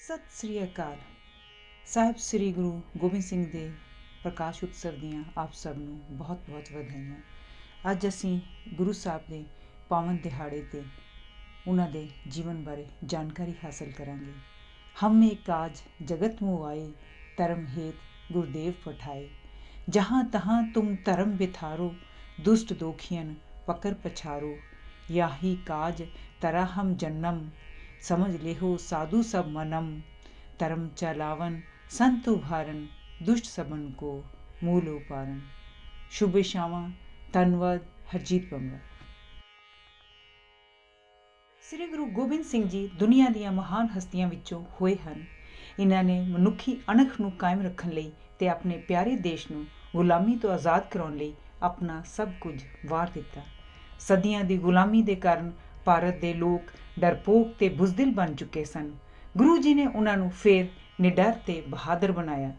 ਸਤਿ ਸ੍ਰੀ ਅਕਾਲ। ਸਾਹਿਬ ਸ੍ਰੀ ਗੁਰੂ ਗੋਬਿੰਦ ਸਿੰਘ ਦੇ ਪ੍ਰਕਾਸ਼ ਉਤਸਵ ਦੀਆਂ ਆਪ ਸਭ ਨੂੰ ਬਹੁਤ-ਬਹੁਤ ਵਧਾਈਆਂ। ਅੱਜ ਅਸੀਂ ਗੁਰੂ ਸਾਹਿਬ ਦੇ ਪਾਵਨ ਦਿਹਾੜੇ 'ਤੇ ਉਹਨਾਂ ਦੇ ਜੀਵਨ ਬਾਰੇ ਜਾਣਕਾਰੀ ਹਾਸਲ ਕਰਾਂਗੇ। ਹਮ ਏਕ ਕਾਜ ਜਗਤ ਮੁਆਏ, ਧਰਮ ਹੇਤ ਗੁਰਦੇਵ ਪਠਾਏ। जहाँ तहाँ तुम धर्म बिथारो, दुष्ट दोखियन पकर पछारो। याही काज तरा हम जन्म, समझ लेहो साधु सब मनम। धर्म चलावन संत उभारन, दुष्ट सबन को मूल उपारन। शुभ इच्छावां। धन्नवाद। हरजीत पंगा। ਸ੍ਰੀ ਗੁਰੂ ਗੋਬਿੰਦ ਸਿੰਘ ਜੀ ਦੁਨੀਆ ਦੀਆਂ ਮਹਾਨ ਹਸਤੀਆਂ ਵਿੱਚੋਂ ਹੋਏ ਹਨ। ਇਹਨਾਂ ਨੇ ਮਨੁੱਖੀ ਅਣਖ ਨੂੰ ਕਾਇਮ ਰੱਖਣ ਲਈ ਤੇ ਆਪਣੇ ਪਿਆਰੇ ਦੇਸ਼ ਨੂੰ ਗੁਲਾਮੀ ਤੋਂ ਆਜ਼ਾਦ ਕਰਾਉਣ ਲਈ ਆਪਣਾ ਸਭ ਕੁਝ ਵਾਰ ਦਿੱਤਾ। ਸਦੀਆਂ ਦੀ ਗੁਲਾਮੀ ਦੇ ਕਾਰਨ ਭਾਰਤ ਦੇ ਲੋਕ ਡਰਪੋਕ ਤੇ ਬੁਜ਼ਦਿਲ ਬਣ ਚੁੱਕੇ ਸਨ। ਗੁਰੂ ਜੀ ਨੇ ਉਹਨਾਂ ਨੂੰ ਫੇਰ ਨਿਡਰ ਤੇ ਬਹਾਦਰ ਬਣਾਇਆ।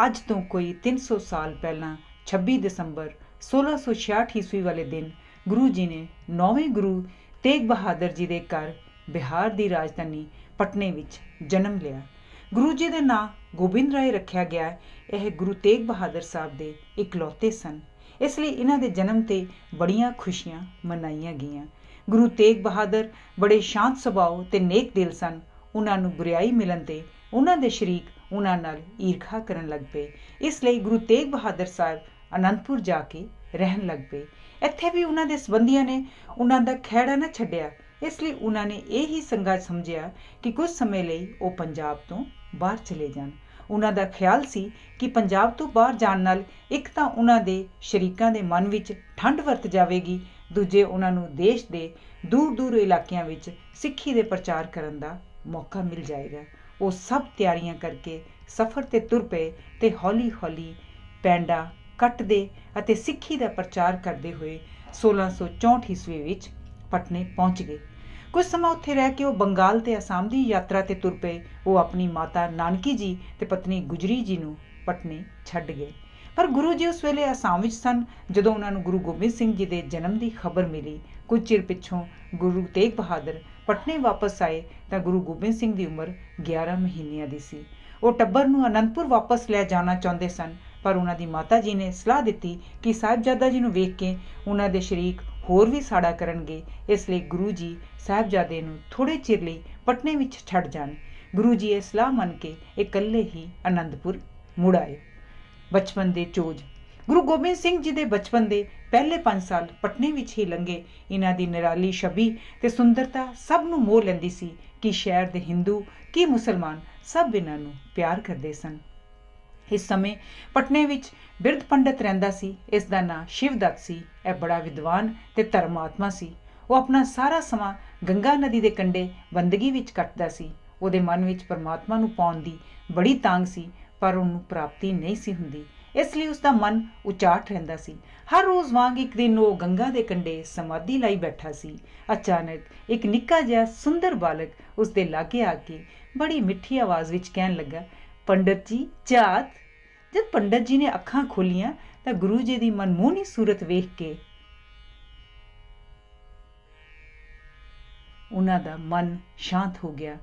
ਅੱਜ ਤੋਂ ਕੋਈ 300 ਸਾਲ ਪਹਿਲਾਂ 26 ਦਸੰਬਰ 1666 ਈਸਵੀ ਵਾਲੇ ਦਿਨ ਗੁਰੂ ਜੀ ਨੇ 9ਵੇਂ ਗੁਰੂ ਤੇਗ ਬਹਾਦਰ ਜੀ ਦੇ ਘਰ ਬਿਹਾਰ ਦੀ ਰਾਜਧਾਨੀ ਪਟਨੇ ਵਿੱਚ ਜਨਮ ਲਿਆ। ਗੁਰੂ ਜੀ ਦੇ ਨਾਂ ਗੋਬਿੰਦ ਰਾਏ ਰੱਖਿਆ ਗਿਆ। ਇਹ ਗੁਰੂ ਤੇਗ ਬਹਾਦਰ ਸਾਹਿਬ ਦੇ ਇਕਲੌਤੇ ਸਨ, ਇਸ ਲਈ ਇਹਨਾਂ ਦੇ ਜਨਮ 'ਤੇ ਬੜੀਆਂ ਖੁਸ਼ੀਆਂ ਮਨਾਈਆਂ ਗਈਆਂ। ਗੁਰੂ ਤੇਗ ਬਹਾਦਰ ਬੜੇ ਸ਼ਾਂਤ ਸੁਭਾਅ ਤੇ ਨੇਕ ਦਿਲ ਸਨ। ਉਹਨਾਂ ਨੂੰ ਬੁਰਿਆਈ ਮਿਲਣ 'ਤੇ ਉਹਨਾਂ ਦੇ ਸ਼ਰੀਕ ਉਹਨਾਂ ਨਾਲ ਈਰਖਾ ਕਰਨ ਲੱਗ ਪਏ। ਇਸ ਲਈ ਗੁਰੂ ਤੇਗ ਬਹਾਦਰ ਸਾਹਿਬ ਅਨੰਦਪੁਰ ਜਾ ਕੇ ਰਹਿਣ ਲੱਗ ਪਏ। ਇੱਥੇ ਵੀ ਉਹਨਾਂ ਦੇ ਸੰਬੰਧੀਆਂ ਨੇ ਉਹਨਾਂ ਦਾ ਖਹਿੜਾ ਨਾ ਛੱਡਿਆ। ਇਸ ਲਈ ਉਹਨਾਂ ਨੇ ਇਹ ਹੀ ਸੰਗਾ ਸਮਝਿਆ ਕਿ ਕੁਝ ਸਮੇਂ ਲਈ ਉਹ ਪੰਜਾਬ ਤੋਂ ਬਾਹਰ ਚਲੇ ਜਾਣ। ਉਹਨਾਂ ਦਾ ਖਿਆਲ ਸੀ ਕਿ ਪੰਜਾਬ ਤੋਂ ਬਾਹਰ ਜਾਣ ਨਾਲ ਇੱਕ ਤਾਂ ਉਹਨਾਂ ਦੇ ਸ਼ਰੀਕਾਂ ਦੇ ਮਨ ਵਿੱਚ ਠੰਡ ਵਰਤ ਜਾਵੇਗੀ, ਦੂਜੇ ਉਹਨਾਂ ਨੂੰ ਦੇਸ਼ ਦੇ ਦੂਰ ਇਲਾਕਿਆਂ ਵਿੱਚ ਸਿੱਖੀ ਦੇ ਪ੍ਰਚਾਰ ਕਰਨ ਦਾ ਮੌਕਾ ਮਿਲ ਜਾਏਗਾ। ਉਹ ਸਭ ਤਿਆਰੀਆਂ ਕਰਕੇ ਸਫ਼ਰ 'ਤੇ ਤੁਰ ਪਏ ਤੇ ਹੌਲੀ-ਹੌਲੀ ਪੈਂਡਾ ਕੱਟਦੇ ਅਤੇ ਸਿੱਖੀ ਦਾ ਪ੍ਰਚਾਰ ਕਰਦੇ ਹੋਏ 1664 ਈਸਵੀ ਵਿੱਚ ਪਟਨੇ ਪਹੁੰਚ ਗਏ। ਕੁਝ ਸਮਾਂ ਉੱਥੇ ਰਹਿ ਕੇ ਉਹ ਬੰਗਾਲ ਤੇ ਅਸਾਮ ਦੀ ਯਾਤਰਾ 'ਤੇ ਤੁਰ ਪਏ। ਉਹ ਆਪਣੀ ਮਾਤਾ ਨਾਨਕੀ ਜੀ ਤੇ ਪਤਨੀ ਗੁਜਰੀ ਜੀ ਨੂੰ ਪਟਨੇ ਛੱਡ ਗਏ। ਪਰ ਗੁਰੂ ਜੀ ਉਸ ਵੇਲੇ ਅਸਾਮ ਵਿੱਚ ਸਨ ਜਦੋਂ ਉਹਨਾਂ ਨੂੰ ਗੁਰੂ ਗੋਬਿੰਦ ਸਿੰਘ ਜੀ ਦੇ ਜਨਮ ਦੀ ਖਬਰ ਮਿਲੀ। ਕੁਝ ਚਿਰ ਪਿੱਛੋਂ ਗੁਰੂ ਤੇਗ ਬਹਾਦਰ ਪਟਨੇ ਵਾਪਸ ਆਏ ਤਾਂ ਗੁਰੂ ਗੋਬਿੰਦ ਸਿੰਘ ਦੀ ਉਮਰ 11 ਮਹੀਨਿਆਂ ਦੀ ਸੀ। ਉਹ ਟੱਬਰ ਨੂੰ ਅਨੰਦਪੁਰ ਵਾਪਸ ਲੈ ਜਾਣਾ ਚਾਹੁੰਦੇ ਸਨ, ਪਰ ਉਹਨਾਂ ਦੀ ਮਾਤਾ ਜੀ ਨੇ ਸਲਾਹ ਦਿੱਤੀ ਕਿ ਸਾਹਿਬਜ਼ਾਦਾ ਜੀ ਨੂੰ ਵੇਖ ਕੇ ਉਹਨਾਂ ਦੇ ਸ਼ਰੀਕ ਹੋਰ ਵੀ ਸਾੜਾ ਕਰਨਗੇ। ਇਸ ਲਈ ਗੁਰੂ ਜੀ ਸਾਹਿਬਜ਼ਾਦੇ ਨੂੰ ਥੋੜ੍ਹੇ ਚਿਰ ਲਈ ਪਟਨੇ ਵਿੱਚ ਛੱਡ ਜਾਣ। ਗੁਰੂ ਜੀ ਇਹ ਸਲਾਹ ਮੰਨ ਕੇ ਇਕੱਲੇ ਹੀ ਅਨੰਦਪੁਰ ਮੁੜ ਆਏ। ਬਚਪਨ ਦੇ ਚੋਜ। ਗੁਰੂ ਗੋਬਿੰਦ ਸਿੰਘ ਜੀ ਦੇ ਬਚਪਨ ਦੇ ਪਹਿਲੇ 5 ਸਾਲ ਪਟਨੇ ਵਿੱਚ ਹੀ ਲੰਘੇ। ਇਹਨਾਂ ਦੀ ਨਿਰਾਲੀ ਛਵੀ ਤੇ ਸੁੰਦਰਤਾ ਸਭ ਨੂੰ ਮੋਹ ਲੈਂਦੀ ਸੀ ਕਿ ਸ਼ਹਿਰ ਦੇ ਹਿੰਦੂ ਕੀ ਮੁਸਲਮਾਨ ਸਭ ਇਹਨਾਂ ਨੂੰ ਪਿਆਰ ਕਰਦੇ ਸਨ। ਇਸ ਸਮੇਂ ਪਟਨੇ ਵਿੱਚ ਬਿਰਧ ਪੰਡਤ ਰਹਿੰਦਾ ਸੀ। ਇਸ ਦਾ ਨਾਂ ਸ਼ਿਵਦੱਤ ਸੀ। ਇਹ ਬੜਾ ਵਿਦਵਾਨ ਤੇ ਧਰਮਾਤਮਾ ਸੀ। ਉਹ ਆਪਣਾ ਸਾਰਾ ਸਮਾਂ ਗੰਗਾ ਨਦੀ ਦੇ ਕੰਢੇ ਬੰਦਗੀ ਵਿੱਚ ਕੱਟਦਾ ਸੀ। ਉਹਦੇ ਮਨ ਵਿੱਚ ਪਰਮਾਤਮਾ ਨੂੰ ਪਾਉਣ ਦੀ ਬੜੀ ਤਾਂਘ ਸੀ, ਪਰ ਉਹਨੂੰ ਪ੍ਰਾਪਤੀ ਨਹੀਂ ਸੀ ਹੁੰਦੀ। ਇਸ ਲਈ ਉਸਦਾ ਮਨ ਉਚਾਟ ਰਹਿੰਦਾ ਸੀ। ਹਰ ਰੋਜ਼ ਵਾਂਗ ਇੱਕ ਦਿਨ ਉਹ ਗੰਗਾ ਦੇ ਕੰਢੇ ਸਮਾਧੀ ਲਈ ਬੈਠਾ ਸੀ। ਅਚਾਨਕ ਇੱਕ ਨਿੱਕਾ ਜਿਹਾ ਸੁੰਦਰ ਬਾਲਕ ਉਸਦੇ ਲਾਗੇ ਆ ਕੇ ਬੜੀ ਮਿੱਠੀ ਆਵਾਜ਼ ਵਿੱਚ ਕਹਿਣ ਲੱਗਾ, ਪੰਡਤ ਜੀ ਝਾਤ। ਜਦ ਪੰਡਤ ਜੀ ਨੇ ਅੱਖਾਂ ਖੋਲੀਆਂ ਤਾਂ ਗੁਰੂ ਜੀ ਦੀ ਮਨਮੋਹਣੀ ਸੂਰਤ ਵੇਖ ਕੇ ਉਹਨਾਂ ਦਾ ਮਨ ਸ਼ਾਂਤ ਹੋ ਗਿਆ।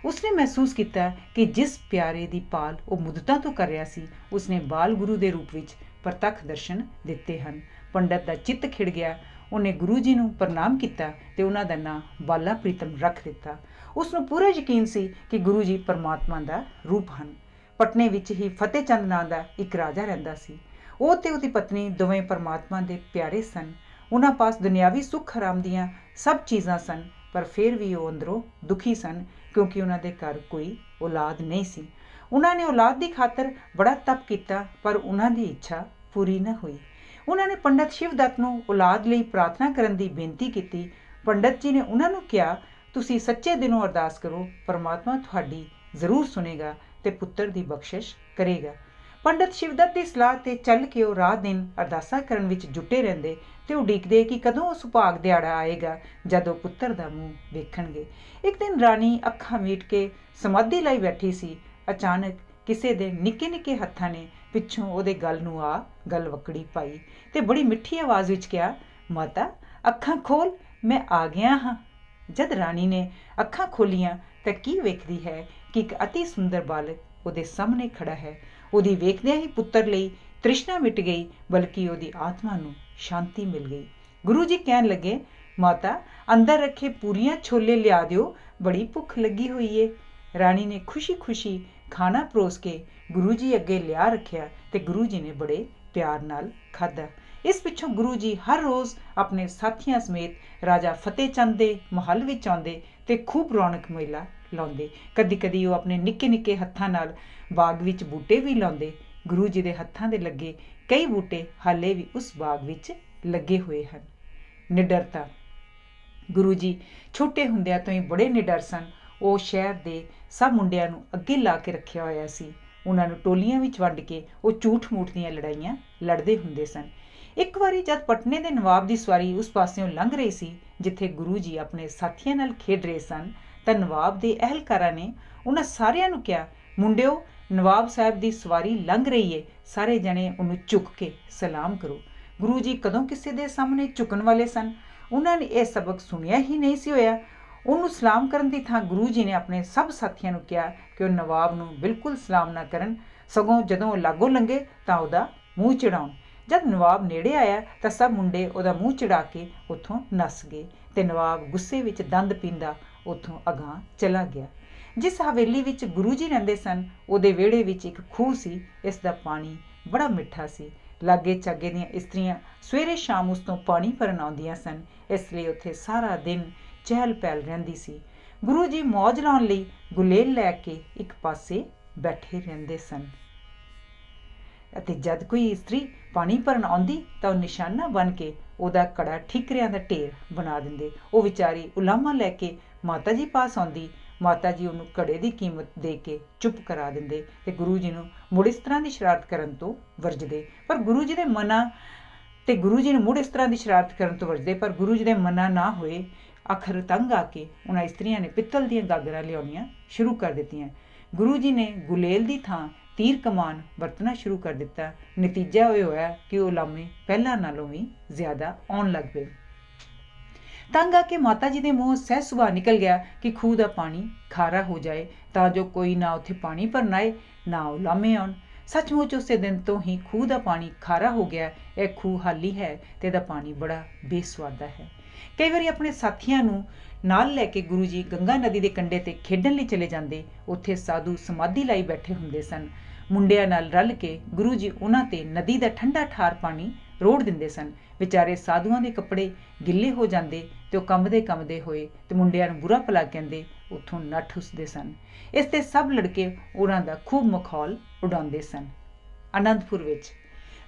ਉਸਨੇ ਮਹਿਸੂਸ ਕੀਤਾ ਕਿ ਜਿਸ ਪਿਆਰੇ ਦੀ ਭਾਲ ਉਹ ਮੁੱਦਤਾਂ ਤੋਂ ਕਰ ਰਿਹਾ ਸੀ, ਉਸਨੇ ਬਾਲ ਗੁਰੂ ਦੇ ਰੂਪ ਵਿੱਚ ਪ੍ਰਤੱਖ ਦਰਸ਼ਨ ਦਿੱਤੇ ਹਨ। ਪੰਡਤ ਦਾ ਚਿੱਤ ਖਿੜ ਗਿਆ। ਉਹਨੇ ਗੁਰੂ ਜੀ ਨੂੰ ਪ੍ਰਣਾਮ ਕੀਤਾ ਤੇ ਉਹਨਾਂ ਦਾ ਨਾਂ ਬਾਲਾ ਪ੍ਰੀਤਮ ਰੱਖ ਦਿੱਤਾ। ਉਸ ਨੂੰ ਪੂਰਾ ਯਕੀਨ ਸੀ ਕਿ ਗੁਰੂ ਜੀ ਪਰਮਾਤਮਾ ਦਾ ਰੂਪ ਹਨ। ਪਟਨੇ ਵਿੱਚ ਹੀ ਫਤਿਹ ਚੰਦ ਨਾਂ ਦਾ ਇੱਕ ਰਾਜਾ ਰਹਿੰਦਾ ਸੀ। ਉਹ ਤੇ ਉਹਦੀ ਪਤਨੀ ਦੋਵੇਂ ਪਰਮਾਤਮਾ ਦੇ ਪਿਆਰੇ ਸਨ। ਉਹਨਾਂ ਪਾਸ ਦੁਨਿਆਵੀ ਸੁੱਖ ਹਰਾਮ ਦੀਆਂ ਸਭ ਚੀਜ਼ਾਂ ਸਨ, ਪਰ ਫਿਰ ਵੀ ਉਹ ਅੰਦਰੋਂ ਦੁਖੀ ਸਨ ਕਿਉਂਕਿ ਉਹਨਾਂ ਦੇ ਘਰ ਕੋਈ ਔਲਾਦ ਨਹੀਂ ਸੀ। ਉਹਨਾਂ ਨੇ ਔਲਾਦ ਦੀ ਖਾਤਰ ਬੜਾ ਤਪ ਕੀਤਾ, ਪਰ ਉਹਨਾਂ ਦੀ ਇੱਛਾ ਪੂਰੀ ਨਾ ਹੋਈ। ਉਹਨਾਂ ਨੇ ਪੰਡਤ ਸ਼ਿਵਦੱਤ ਨੂੰ ਔਲਾਦ ਲਈ ਪ੍ਰਾਰਥਨਾ ਕਰਨ ਦੀ ਬੇਨਤੀ ਕੀਤੀ। ਪੰਡਤ ਜੀ ਨੇ ਉਹਨਾਂ ਨੂੰ ਕਿਹਾ, ਤੁਸੀਂ ਸੱਚੇ ਦਿਲੋਂ ਅਰਦਾਸ ਕਰੋ, ਪਰਮਾਤਮਾ ਤੁਹਾਡੀ ਜ਼ਰੂਰ ਸੁਣੇਗਾ ਤੇ ਪੁੱਤਰ ਦੀ ਬਖਸ਼ਿਸ਼ ਕਰੇਗਾ। ਪੰਡਤ ਸ਼ਿਵਦੱਤ ਦੀ ਸਲਾਹ 'ਤੇ ਚੱਲ ਕੇ ਉਹ ਰਾਤ ਦਿਨ ਅਰਦਾਸਾਂ ਕਰਨ ਵਿੱਚ ਜੁਟੇ ਰਹਿੰਦੇ ਤੇ ਉਡੀਕਦੇ ਕਿ ਕਦੋਂ ਉਹ ਸੁਭਾਗ ਦਿਹਾੜਾ ਆਏਗਾ ਜਦ ਉਹ ਪੁੱਤਰ ਦਾ ਮੂੰਹ ਵੇਖਣਗੇ। ਇੱਕ ਦਿਨ ਰਾਣੀ ਅੱਖਾਂ ਮੀਟ ਕੇ ਸਮਾਧੀ ਲਈ ਬੈਠੀ ਸੀ। ਅਚਾਨਕ ਕਿਸੇ ਦੇ ਨਿੱਕੇ ਹੱਥਾਂ ਨੇ ਪਿੱਛੋਂ ਉਹਦੇ ਗਲ ਨੂੰ ਆ ਗਲਵੱਕੜੀ ਪਾਈ ਤੇ ਬੜੀ ਮਿੱਠੀ ਆਵਾਜ਼ ਵਿੱਚ ਕਿਹਾ, ਮਾਤਾ ਅੱਖਾਂ ਖੋਲ, ਮੈਂ ਆ ਗਿਆ ਹਾਂ। ਜਦ ਰਾਣੀ ਨੇ ਅੱਖਾਂ ਖੋਲੀਆਂ ਤਾਂ ਕੀ ਵੇਖਦੀ ਹੈ ਕਿ ਇੱਕ ਅਤੀ ਸੁੰਦਰ ਬਾਲਕ ਉਹਦੇ ਸਾਹਮਣੇ ਖੜਾ ਹੈ। ਉਹਦੀ ਵੇਖਦਿਆਂ ਹੀ ਪੁੱਤਰ ਲਈ ਤ੍ਰਿਸ਼ਨਾ ਮਿਟ ਗਈ, ਬਲਕਿ ਉਹਦੀ ਆਤਮਾ ਨੂੰ ਸ਼ਾਂਤੀ ਮਿਲ ਗਈ। ਗੁਰੂ ਜੀ ਕਹਿਣ ਲੱਗੇ, ਮਾਤਾ ਅੰਦਰ ਰੱਖੇ ਪੂਰੀਆਂ ਛੋਲੇ ਲਿਆ ਦਿਓ, ਬੜੀ ਭੁੱਖ ਲੱਗੀ ਹੋਈ ਏ। ਰਾਣੀ ਨੇ ਖੁਸ਼ੀ ਖਾਣਾ ਪਰੋਸ ਕੇ ਗੁਰੂ ਜੀ ਅੱਗੇ ਲਿਆ ਰੱਖਿਆ ਤੇ ਗੁਰੂ ਜੀ ਨੇ ਬੜੇ ਪਿਆਰ ਨਾਲ ਖਾਧਾ। ਇਸ ਪਿੱਛੋਂ ਗੁਰੂ ਜੀ ਹਰ ਰੋਜ਼ ਆਪਣੇ ਸਾਥੀਆਂ ਸਮੇਤ ਰਾਜਾ ਫਤਿਹ ਚੰਦ ਦੇ ਮਹੱਲ ਵਿੱਚ ਆਉਂਦੇ ਤੇ ਖੂਬ ਰੌਣਕ ਮੇਲਾ ਲਾਉਂਦੇ। ਕਦੀ ਕਦੀ ਉਹ ਆਪਣੇ ਨਿੱਕੇ ਨਿੱਕੇ ਹੱਥਾਂ ਨਾਲ ਬਾਗ ਵਿੱਚ ਬੂਟੇ ਵੀ ਲਾਉਂਦੇ। ਗੁਰੂ ਜੀ ਦੇ ਹੱਥਾਂ ਦੇ ਲੱਗੇ ਕਈ ਬੂਟੇ ਹਾਲੇ ਵੀ ਉਸ ਬਾਗ ਵਿੱਚ ਲੱਗੇ ਹੋਏ ਹਨ। ਨਿਡਰਤਾ। ਗੁਰੂ ਜੀ ਛੋਟੇ ਹੁੰਦਿਆਂ ਤੋਂ ਹੀ ਬੜੇ ਨਿਡਰ ਸਨ। ਉਹ ਸ਼ਹਿਰ ਦੇ ਸਭ ਮੁੰਡਿਆਂ ਨੂੰ ਅੱਗੇ ਲਾ ਕੇ ਰੱਖਿਆ ਹੋਇਆ ਸੀ। ਉਹਨਾਂ ਨੂੰ ਟੋਲੀਆਂ ਵਿੱਚ ਵੰਡ ਕੇ ਉਹ ਝੂਠ ਮੂਠ ਦੀਆਂ ਲੜਾਈਆਂ ਲੜਦੇ ਹੁੰਦੇ ਸਨ। ਇੱਕ ਵਾਰੀ ਜਦ ਪਟਨੇ ਦੇ ਨਵਾਬ ਦੀ ਸਵਾਰੀ ਉਸ ਪਾਸਿਓਂ ਲੰਘ ਰਹੀ ਸੀ ਜਿੱਥੇ ਗੁਰੂ ਜੀ ਆਪਣੇ ਸਾਥੀਆਂ ਨਾਲ ਖੇਡ ਰਹੇ ਸਨ, ਤਾਂ ਨਵਾਬ ਦੇ ਅਹਿਲਕਾਰਾਂ ਨੇ ਉਹਨਾਂ ਸਾਰਿਆਂ ਨੂੰ ਕਿਹਾ, ਮੁੰਡਿਓ, ਨਵਾਬ ਸਾਹਿਬ ਦੀ ਸਵਾਰੀ ਲੰਘ ਰਹੀ ਏ, ਸਾਰੇ ਜਣੇ ਉਹਨੂੰ ਝੁਕ ਕੇ ਸਲਾਮ ਕਰੋ। ਗੁਰੂ ਜੀ ਕਦੋਂ ਕਿਸੇ ਦੇ ਸਾਹਮਣੇ ਝੁਕਣ ਵਾਲੇ ਸਨ? ਉਹਨਾਂ ਨੇ ਇਹ ਸਬਕ ਸੁਣਿਆ ਹੀ ਨਹੀਂ ਸੀ ਹੋਇਆ। ਉਹਨੂੰ ਸਲਾਮ ਕਰਨ ਦੀ ਥਾਂ ਗੁਰੂ ਜੀ ਨੇ ਆਪਣੇ ਸਭ ਸਾਥੀਆਂ ਨੂੰ ਕਿਹਾ ਕਿ ਉਹ ਨਵਾਬ ਨੂੰ ਬਿਲਕੁਲ ਸਲਾਮ ਨਾ ਕਰਨ, ਸਗੋਂ ਜਦੋਂ ਉਹ ਲਾਗੋਂ ਲੰਘੇ ਤਾਂ ਉਹਦਾ ਮੂੰਹ ਚੜਾਉਣ। ਜਦ ਨਵਾਬ ਨੇੜੇ ਆਇਆ ਤਾਂ ਸਭ ਮੁੰਡੇ ਉਹਦਾ ਮੂੰਹ ਚੜਾ ਕੇ ਉੱਥੋਂ ਨੱਸ ਗਏ ਤੇ ਨਵਾਬ ਗੁੱਸੇ ਵਿੱਚ ਦੰਦ ਪੀਂਦਾ ਉੱਥੋਂ ਅਗਾਂਹ ਚਲਾ ਗਿਆ। ਜਿਸ ਹਵੇਲੀ ਵਿੱਚ ਗੁਰੂ ਜੀ ਰਹਿੰਦੇ ਸਨ ਉਹਦੇ ਵਿਹੜੇ ਵਿੱਚ ਇੱਕ ਖੂਹ ਸੀ। ਇਸ ਦਾ ਪਾਣੀ ਬੜਾ ਮਿੱਠਾ ਸੀ। ਲਾਗੇ ਚਾਗੇ ਦੀਆਂ ਇਸਤਰੀਆਂ ਸਵੇਰੇ ਸ਼ਾਮ ਉਸ ਤੋਂ ਪਾਣੀ ਭਰਨ ਆਉਂਦੀਆਂ ਸਨ, ਇਸ ਲਈ ਉੱਥੇ ਸਾਰਾ ਦਿਨ ਚਹਿਲ ਪਹਿਲ ਰਹਿੰਦੀ ਸੀ। ਗੁਰੂ ਜੀ ਮੌਜ ਲਾਉਣ ਲਈ ਗੁਲੇਲ ਲੈ ਕੇ ਇੱਕ ਪਾਸੇ ਬੈਠੇ ਰਹਿੰਦੇ ਸਨ ਅਤੇ ਜਦ ਕੋਈ ਇਸਤਰੀ ਪਾਣੀ ਭਰਨ ਆਉਂਦੀ ਤਾਂ ਉਹ ਨਿਸ਼ਾਨਾ ਬਣ ਕੇ ਉਹਦਾ ਕੜਾ ਠੀਕਰਿਆਂ ਦਾ ਢੇਰ ਬਣਾ ਦਿੰਦੇ। ਉਹ ਵਿਚਾਰੀ ਉਲਾਮਾ ਲੈ ਕੇ ਮਾਤਾ ਜੀ ਪਾਸ ਆਉਂਦੀ। ਮਾਤਾ ਜੀ ਉਹਨੂੰ ਕੜੇ ਦੀ ਕੀਮਤ ਦੇ ਕੇ ਚੁੱਪ ਕਰਾ ਦਿੰਦੇ ਤੇ ਗੁਰੂ ਜੀ ਨੂੰ ਮੁੜ ਇਸ ਤਰ੍ਹਾਂ ਦੀ ਸ਼ਰਾਰਤ ਕਰਨ ਤੋਂ ਵਰਜਦੇ। ਪਰ ਗੁਰੂ ਜੀ ਦੇ ਮਨਾ ਤੇ ਗੁਰੂ ਜੀ ਨੂੰ ਮੁੜ ਇਸ ਤਰ੍ਹਾਂ ਦੀ ਸ਼ਰਾਰਤ ਕਰਨ ਤੋਂ ਵਰਜਦੇ ਪਰ ਗੁਰੂ ਜੀ ਦੇ ਮਨਾ ਨਾ ਹੋਏ। ਆਖਰ ਤੰਗ ਆ ਕੇ ਉਹਨਾਂ ਇਸਤਰੀਆਂ ਨੇ ਪਿੱਤਲ ਦੀਆਂ ਗਾਗਰਾਂ ਲਿਆਉਣੀਆਂ ਸ਼ੁਰੂ ਕਰ ਦਿੱਤੀਆਂ। ਗੁਰੂ ਜੀ ਨੇ ਗੁਲੇਲ ਦੀ ਥਾਂ ਤੀਰ ਕਮਾਨ ਵਰਤਣਾ ਸ਼ੁਰੂ ਕਰ ਦਿੱਤਾ। ਨਤੀਜਾ ਇਹ ਹੋਇਆ ਕਿ ਉਹ ਉਲਾਮੇ ਪਹਿਲਾਂ ਨਾਲੋਂ ਵੀ ਜ਼ਿਆਦਾ ਆਉਣ ਲੱਗ ਪਏ। ਤੰਗ ਆ ਕੇ ਮਾਤਾ ਜੀ ਦੇ ਮੂੰਹੋਂ ਸਹਿਜ ਸੁਭਾਅ ਨਿਕਲ ਗਿਆ ਕਿ ਖੂਹ ਦਾ ਪਾਣੀ ਖਾਰਾ ਹੋ ਜਾਏ ਤਾਂ ਜੋ ਕੋਈ ਨਾ ਉੱਥੇ ਪਾਣੀ ਭਰਨ ਆਏ ਨਾ ਉਲਾਮੇ ਆਉਣ। ਸੱਚਮੁੱਚ ਉਸੇ ਦਿਨ ਤੋਂ ਹੀ ਖੂਹ ਦਾ ਪਾਣੀ ਖਾਰਾ ਹੋ ਗਿਆ। ਇਹ ਖੂਹ ਹਾਲੀ ਹੈ ਤੇ ਇਹਦਾ ਪਾਣੀ ਬੜਾ ਬੇਸੁਆਦਾ ਹੈ। ਕਈ ਵਾਰੀ ਆਪਣੇ ਸਾਥੀਆਂ ਨੂੰ ਨਾਲ ਲੈ ਕੇ ਗੁਰੂ ਜੀ ਗੰਗਾ ਨਦੀ ਦੇ ਕੰਢੇ ਤੇ ਖੇਡਣ ਲਈ ਚਲੇ ਜਾਂਦੇ। ਉੱਥੇ ਸਾਧੂ ਸਮਾਧੀ ਲਾਈ ਬੈਠੇ ਹੁੰਦੇ ਸਨ। ਮੁੰਡਿਆਂ ਨਾਲ ਰਲ ਕੇ ਗੁਰੂ ਜੀ ਉਹਨਾਂ ਤੇ ਨਦੀ ਦਾ ਠੰਡਾ ਠਾਰ ਪਾਣੀ ਰੋੜ ਦਿੰਦੇ ਸਨ। ਵਿਚਾਰੇ ਸਾਧੂਆਂ ਦੇ ਕੱਪੜੇ ਗਿੱਲੇ ਹੋ ਜਾਂਦੇ ਤੇ ਉਹ ਕੰਬਦੇ ਹੋਏ ਤੇ ਮੁੰਡਿਆਂ ਨੂੰ ਬੁਰਾ ਭਲਾ ਕਹਿੰਦੇ ਉੱਥੋਂ ਨੱਠ ਉਸਦੇ ਸਨ। ਇਸ ਤੇ ਸਭ ਲੜਕੇ ਉਹਨਾਂ ਦਾ ਖੂਬ ਮਖੌਲ ਉਡਾਉਂਦੇ ਸਨ। ਆਨੰਦਪੁਰ ਵਿੱਚ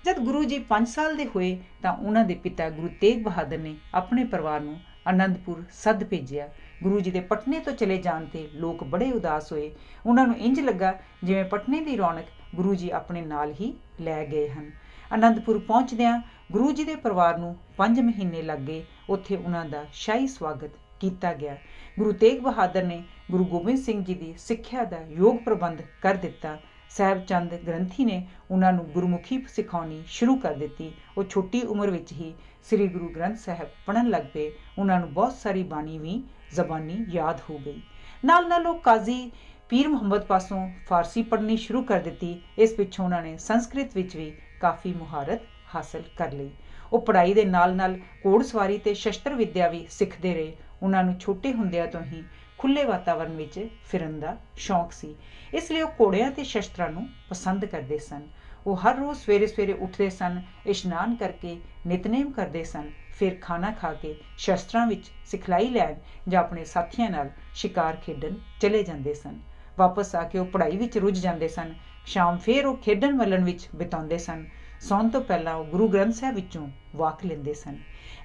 ਜਦ ਗੁਰੂ ਜੀ 5 ਸਾਲ ਦੇ ਹੋਏ ਤਾਂ ਉਹਨਾਂ ਦੇ ਪਿਤਾ ਗੁਰੂ ਤੇਗ ਬਹਾਦਰ ਨੇ ਆਪਣੇ ਪਰਿਵਾਰ ਨੂੰ ਆਨੰਦਪੁਰ ਸੱਦ ਭੇਜਿਆ। ਗੁਰੂ ਜੀ ਦੇ ਪਟਨੇ ਤੋਂ ਚਲੇ ਜਾਣ ਤੇ ਲੋਕ ਬੜੇ ਉਦਾਸ ਹੋਏ। ਉਹਨਾਂ ਨੂੰ ਇੰਜ ਲੱਗਾ ਜਿਵੇਂ ਪਟਨੇ ਦੀ ਰੌਣਕ ਗੁਰੂ ਜੀ ਆਪਣੇ ਨਾਲ ਹੀ ਲੈ ਗਏ ਹਨ। ਆਨੰਦਪੁਰ ਪਹੁੰਚਦਿਆਂ ਗੁਰੂ ਜੀ ਦੇ ਪਰਿਵਾਰ ਨੂੰ 5 ਮਹੀਨੇ ਲੱਗ ਗਏ। ਉੱਥੇ ਉਹਨਾਂ ਦਾ ਸ਼ਾਹੀ ਸਵਾਗਤ ਕੀਤਾ ਗਿਆ। ਗੁਰੂ ਤੇਗ ਬਹਾਦਰ ਨੇ ਗੁਰੂ ਗੋਬਿੰਦ ਸਿੰਘ ਜੀ ਦੀ ਸਿੱਖਿਆ ਦਾ ਯੋਗ ਪ੍ਰਬੰਧ ਕਰ ਦਿੱਤਾ। ਸਾਹਿਬ ਚੰਦ ਗ੍ਰੰਥੀ ਨੇ ਉਹਨਾਂ ਨੂੰ ਗੁਰਮੁਖੀ ਸਿਖਾਉਣੀ ਸ਼ੁਰੂ ਕਰ ਦਿੱਤੀ। ਉਹ ਛੋਟੀ ਉਮਰ ਵਿੱਚ ਹੀ ਸ੍ਰੀ ਗੁਰੂ ਗ੍ਰੰਥ ਸਾਹਿਬ ਪੜ੍ਹਨ ਲੱਗ ਪਏ। ਉਹਨਾਂ ਨੂੰ ਬਹੁਤ ਸਾਰੀ ਬਾਣੀ ਵੀ ਜ਼ਬਾਨੀ ਯਾਦ ਹੋ ਗਈ। ਨਾਲ ਉਹ ਕਾਜ਼ੀ ਪੀਰ ਮੁਹੰਮਦ ਪਾਸੋਂ ਫਾਰਸੀ ਪੜ੍ਹਨੀ ਸ਼ੁਰੂ ਕਰ ਦਿੱਤੀ। ਇਸ ਪਿੱਛੋਂ ਉਹਨਾਂ ਨੇ ਸੰਸਕ੍ਰਿਤ ਵਿੱਚ ਵੀ ਕਾਫੀ ਮੁਹਾਰਤ ਹਾਸਲ ਕਰ ਲਈ। ਉਹ ਪੜ੍ਹਾਈ ਦੇ ਨਾਲ ਘੋੜਸਵਾਰੀ ਤੇ ਸ਼ਸਤਰ ਵਿੱਦਿਆ ਵੀ ਸਿੱਖਦੇ ਰਹੇ। ਉਹਨਾਂ ਨੂੰ ਛੋਟੇ ਹੁੰਦਿਆਂ ਤੋਂ ਹੀ ਖੁੱਲ੍ਹੇ ਵਾਤਾਵਰਨ ਵਿੱਚ ਫਿਰਨ ਦਾ ਸ਼ੌਂਕ ਸੀ, ਇਸ ਲਈ ਉਹ ਘੋੜਿਆਂ ਤੇ ਸ਼ਸਤਰਾਂ ਨੂੰ ਪਸੰਦ ਕਰਦੇ ਸਨ। ਉਹ ਹਰ ਰੋਜ਼ ਸਵੇਰੇ ਉੱਠਦੇ ਸਨ, ਇਸ਼ਨਾਨ ਕਰਕੇ ਨਿਤਨੇਮ ਕਰਦੇ ਸਨ, ਫਿਰ ਖਾਣਾ ਖਾ ਕੇ ਸ਼ਸਤਰਾਂ ਵਿੱਚ ਸਿਖਲਾਈ ਲੈਣ ਜਾਂ ਆਪਣੇ ਸਾਥੀਆਂ ਨਾਲ ਸ਼ਿਕਾਰ ਖੇਡਣ ਚਲੇ ਜਾਂਦੇ ਸਨ। ਵਾਪਸ ਆ ਕੇ ਉਹ ਪੜ੍ਹਾਈ ਵਿੱਚ ਰੁੱਝ ਜਾਂਦੇ ਸਨ। ਸ਼ਾਮ ਫਿਰ ਉਹ ਖੇਡਣ ਮੱਲਣ ਵਿੱਚ ਬਿਤਾਉਂਦੇ ਸਨ। ਸੌਣ ਤੋਂ ਪਹਿਲਾਂ ਉਹ ਗੁਰੂ ਗ੍ਰੰਥ ਸਾਹਿਬ ਵਿੱਚੋਂ ਵਾਕ ਲੈਂਦੇ ਸਨ।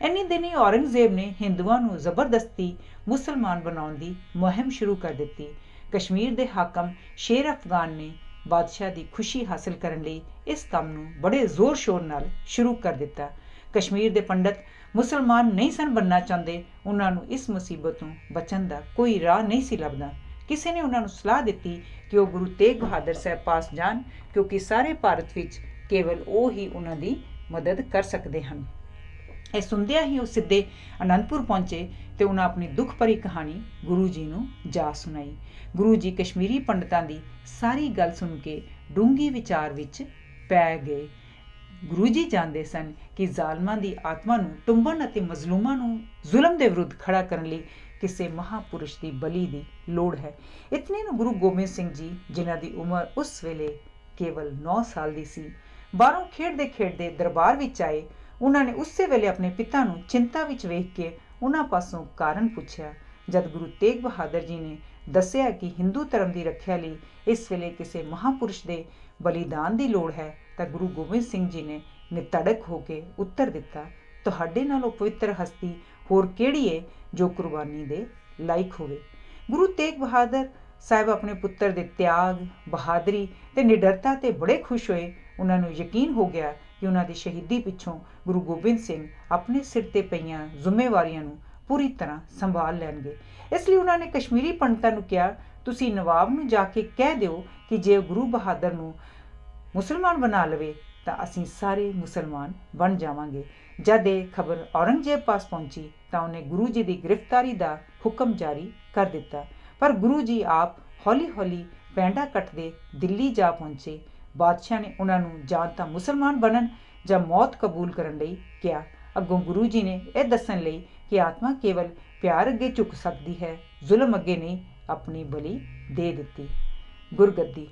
ਇੰਨੀ ਦਿਨੀ ਔਰੰਗਜ਼ੇਬ ਨੇ ਹਿੰਦੂਆਂ ਨੂੰ ਜ਼ਬਰਦਸਤੀ ਮੁਸਲਮਾਨ ਬਣਾਉਣ ਦੀ ਮੁਹਿੰਮ ਸ਼ੁਰੂ ਕਰ ਦਿੱਤੀ। ਕਸ਼ਮੀਰ ਦੇ ਹਾਕਮ ਸ਼ੇਰ ਅਫਗਾਨ ਨੇ ਬਾਦਸ਼ਾਹ ਦੀ ਖੁਸ਼ੀ ਹਾਸਲ ਕਰਨ ਲਈ ਇਸ ਕੰਮ ਨੂੰ ਬੜੇ ਜ਼ੋਰ ਸ਼ੋਰ ਨਾਲ ਸ਼ੁਰੂ ਕਰ ਦਿੱਤਾ। ਕਸ਼ਮੀਰ ਦੇ ਪੰਡਤ ਮੁਸਲਮਾਨ ਨਹੀਂ ਸਨ ਬਣਨਾ ਚਾਹੁੰਦੇ। ਉਹਨਾਂ ਨੂੰ ਇਸ ਮੁਸੀਬਤ ਤੋਂ ਬਚਣ ਦਾ ਕੋਈ ਰਾਹ ਨਹੀਂ ਸੀ ਲੱਭਦਾ। ਕਿਸੇ ਨੇ ਉਹਨਾਂ ਨੂੰ ਸਲਾਹ ਦਿੱਤੀ ਕਿ ਉਹ ਗੁਰੂ ਤੇਗ ਬਹਾਦਰ ਸਾਹਿਬ ਪਾਸ ਜਾਣ, ਕਿਉਂਕਿ ਸਾਰੇ ਭਾਰਤ ਵਿੱਚ ਕੇਵਲ ਉਹ ਹੀ ਉਹਨਾਂ ਦੀ ਮਦਦ ਕਰ ਸਕਦੇ ਹਨ। ਇਹ ਸੁਣਦਿਆਂ ਹੀ ਉਹ ਸਿੱਧੇ ਅਨੰਦਪੁਰ ਪਹੁੰਚੇ ਤੇ ਉਹਨਾਂ ਆਪਣੀ ਦੁੱਖ ਭਰੀ ਕਹਾਣੀ ਗੁਰੂ ਜੀ ਨੂੰ ਜਾ ਸੁਣਾਈ। ਗੁਰੂ ਜੀ ਕਸ਼ਮੀਰੀ ਪੰਡਤਾਂ ਦੀ ਸਾਰੀ ਗੱਲ ਸੁਣ ਕੇ ਡੂੰਘੀ ਵਿਚਾਰ ਵਿੱਚ ਪੈ ਗਏ। ਗੁਰੂ ਜੀ ਜਾਣਦੇ ਸਨ ਕਿ ਜ਼ਾਲਮਾਂ ਦੀ ਆਤਮਾ ਨੂੰ ਟੁੰਬਣ ਅਤੇ ਮਜ਼ਲੂਮਾਂ ਨੂੰ ਜ਼ੁਲਮ ਦੇ ਵਿਰੁੱਧ ਖੜਾ ਕਰਨ ਲਈ ਕਿਸੇ ਮਹਾਪੁਰਸ਼ ਦੀ ਬਲੀ ਦੀ ਲੋੜ ਹੈ। ਇਤਨੇ ਨੂੰ ਗੁਰੂ ਗੋਬਿੰਦ ਸਿੰਘ ਜੀ, ਜਿਨ੍ਹਾਂ ਦੀ ਉਮਰ ਉਸ ਵੇਲੇ ਕੇਵਲ 9 ਸਾਲ ਦੀ ਸੀ, ਬਾਹਰੋਂ ਖੇਡਦੇ ਖੇਡਦੇ ਦਰਬਾਰ ਵਿੱਚ ਆਏ। ਉਹਨਾਂ ਨੇ ਉਸੇ ਵੇਲੇ ਆਪਣੇ ਪਿਤਾ ਨੂੰ ਚਿੰਤਾ ਵਿੱਚ ਵੇਖ ਕੇ ਉਹਨਾਂ ਪਾਸੋਂ ਕਾਰਨ ਪੁੱਛਿਆ। ਜਦ ਗੁਰੂ ਤੇਗ ਬਹਾਦਰ ਜੀ ਨੇ ਦੱਸਿਆ ਕਿ ਹਿੰਦੂ ਧਰਮ ਦੀ ਰੱਖਿਆ ਲਈ ਇਸ ਵੇਲੇ ਕਿਸੇ ਮਹਾਪੁਰਸ਼ ਦੇ ਬਲੀਦਾਨ ਦੀ ਲੋੜ ਹੈ, ਤਾਂ ਗੁਰੂ ਗੋਬਿੰਦ ਸਿੰਘ ਜੀ ਨੇ ਨਿਤੜਕ ਹੋ ਕੇ ਉੱਤਰ ਦਿੱਤਾ, ਤੁਹਾਡੇ ਨਾਲੋਂ ਪਵਿੱਤਰ ਹਸਤੀ ਹੋਰ ਕਿਹੜੀ ਏ ਜੋ ਕੁਰਬਾਨੀ ਦੇ ਲਾਇਕ ਹੋਵੇ। ਗੁਰੂ ਤੇਗ ਬਹਾਦਰ ਸਾਹਿਬ ਆਪਣੇ ਪੁੱਤਰ ਦੇ ਤਿਆਗ, ਬਹਾਦਰੀ ਤੇ ਨਿਡਰਤਾ ਤੇ ਬੜੇ ਖੁਸ਼ ਹੋਏ। ਉਹਨਾਂ ਨੂੰ ਯਕੀਨ ਹੋ ਗਿਆ ਕਿ ਉਹਨਾਂ ਦੀ ਸ਼ਹੀਦੀ ਪਿੱਛੋਂ ਗੁਰੂ ਗੋਬਿੰਦ ਸਿੰਘ ਆਪਣੇ ਸਿਰ ਤੇ ਪਈਆਂ ਜ਼ਿੰਮੇਵਾਰੀਆਂ ਨੂੰ ਪੂਰੀ ਤਰ੍ਹਾਂ ਸੰਭਾਲ ਲੈਣਗੇ। ਇਸ ਲਈ ਉਹਨਾਂ ਨੇ ਕਸ਼ਮੀਰੀ ਪੰਡਤਾਂ ਨੂੰ ਕਿਹਾ, ਤੁਸੀਂ ਨਵਾਬ ਨੂੰ ਜਾ ਕੇ ਕਹਿ ਦਿਓ ਕਿ ਜੇ ਗੁਰੂ ਬਹਾਦਰ ਨੂੰ ਮੁਸਲਮਾਨ ਬਣਾ ਲਵੇ ਤਾਂ ਅਸੀਂ ਸਾਰੇ ਮੁਸਲਮਾਨ ਬਣ ਜਾਵਾਂਗੇ। ਜਦ ਇਹ ਖਬਰ ਔਰੰਗਜ਼ੇਬ ਪਾਸ ਪਹੁੰਚੀ ਤਾਂ ਉਹਨੇ ਗੁਰੂ ਜੀ ਦੀ ਗ੍ਰਿਫਤਾਰੀ ਦਾ ਹੁਕਮ ਜਾਰੀ ਕਰ ਦਿੱਤਾ। ਪਰ ਗੁਰੂ ਜੀ ਆਪ ਹੌਲੀ ਹੌਲੀ ਪੈਂਡਾ ਕੱਟਦੇ ਦਿੱਲੀ ਜਾ ਪਹੁੰਚੇ। ਬਾਦਸ਼ਾਹ ਨੇ ਉਹਨਾਂ ਨੂੰ ਜਾਂ ਤਾਂ ਮੁਸਲਮਾਨ ਬਣਨ ਜਾਂ ਮੌਤ ਕਬੂਲ ਕਰਨ ਲਈ ਕਿਹਾ। ਅੱਗੋਂ ਗੁਰੂ ਜੀ ਨੇ ਇਹ ਦੱਸਣ ਲਈ ਕਿ ਆਤਮਾ ਕੇਵਲ ਪਿਆਰ ਅੱਗੇ ਝੁਕ ਸਕਦੀ ਹੈ, ਜ਼ੁਲਮ ਅੱਗੇ ਨਹੀਂ, ਆਪਣੀ ਬਲੀ ਦੇ ਦਿੱਤੀ। ਗੁਰਗੱਦੀ।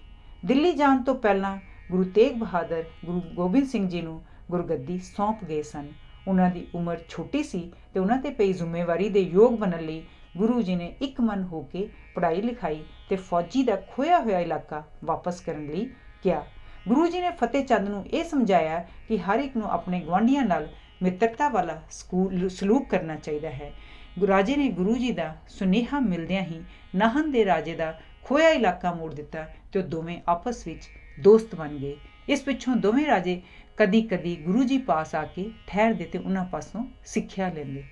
ਦਿੱਲੀ ਜਾਣ ਤੋਂ ਪਹਿਲਾਂ ਗੁਰੂ ਤੇਗ ਬਹਾਦਰ ਗੁਰੂ ਗੋਬਿੰਦ ਸਿੰਘ ਜੀ ਨੂੰ ਗੁਰਗੱਦੀ ਸੌਂਪ ਗਏ ਸਨ। ਉਹਨਾਂ ਦੀ ਉਮਰ ਛੋਟੀ ਸੀ ਤੇ ਉਹਨਾਂ ਤੇ ਪਈ ਜ਼ਿੰਮੇਵਾਰੀ ਦੇ ਯੋਗ ਬਣਨ ਲਈ ਗੁਰੂ ਜੀ ਨੇ ਇੱਕ ਮਨ ਹੋ ਕੇ ਪੜ੍ਹਾਈ ਲਿਖਾਈ ਤੇ ਫੌਜੀ ਦਾ ਖੋਇਆ ਹੋਇਆ ਇਲਾਕਾ ਵਾਪਸ ਕਰਨ ਲਈ ਕਿਹਾ। ਗੁਰੂ ਜੀ ਨੇ ਫਤਿਹ ਚੰਦ ਨੂੰ ਇਹ ਸਮਝਾਇਆ ਕਿ ਹਰ ਇੱਕ ਨੂੰ ਆਪਣੇ ਗੁਆਂਢੀਆਂ ਨਾਲ ਮਿੱਤਰਤਾ ਵਾਲਾ ਸਲੂਕ ਕਰਨਾ ਚਾਹੀਦਾ ਹੈ। ਰਾਜੇ ਨੇ ਗੁਰੂ ਜੀ ਦਾ ਸੁਨੇਹਾ ਮਿਲਦਿਆਂ ਹੀ ਨਾਹਨ ਦੇ ਰਾਜੇ ਦਾ ਖੋਇਆ ਇਲਾਕਾ ਮੋੜ ਦਿੱਤਾ ਤੇ ਉਹ ਦੋਵੇਂ ਆਪਸ ਵਿੱਚ ਦੋਸਤ ਬਣ ਗਏ। ਇਸ ਪਿੱਛੋਂ ਦੋਵੇਂ ਰਾਜੇ ਕਦੀ ਕਦੀ ਗੁਰੂ ਜੀ ਪਾਸ ਆ ਕੇ ਠਹਿਰਦੇ ਤੇ ਉਹਨਾਂ ਪਾਸੋਂ ਸਿੱਖਿਆ ਲੈਂਦੇ।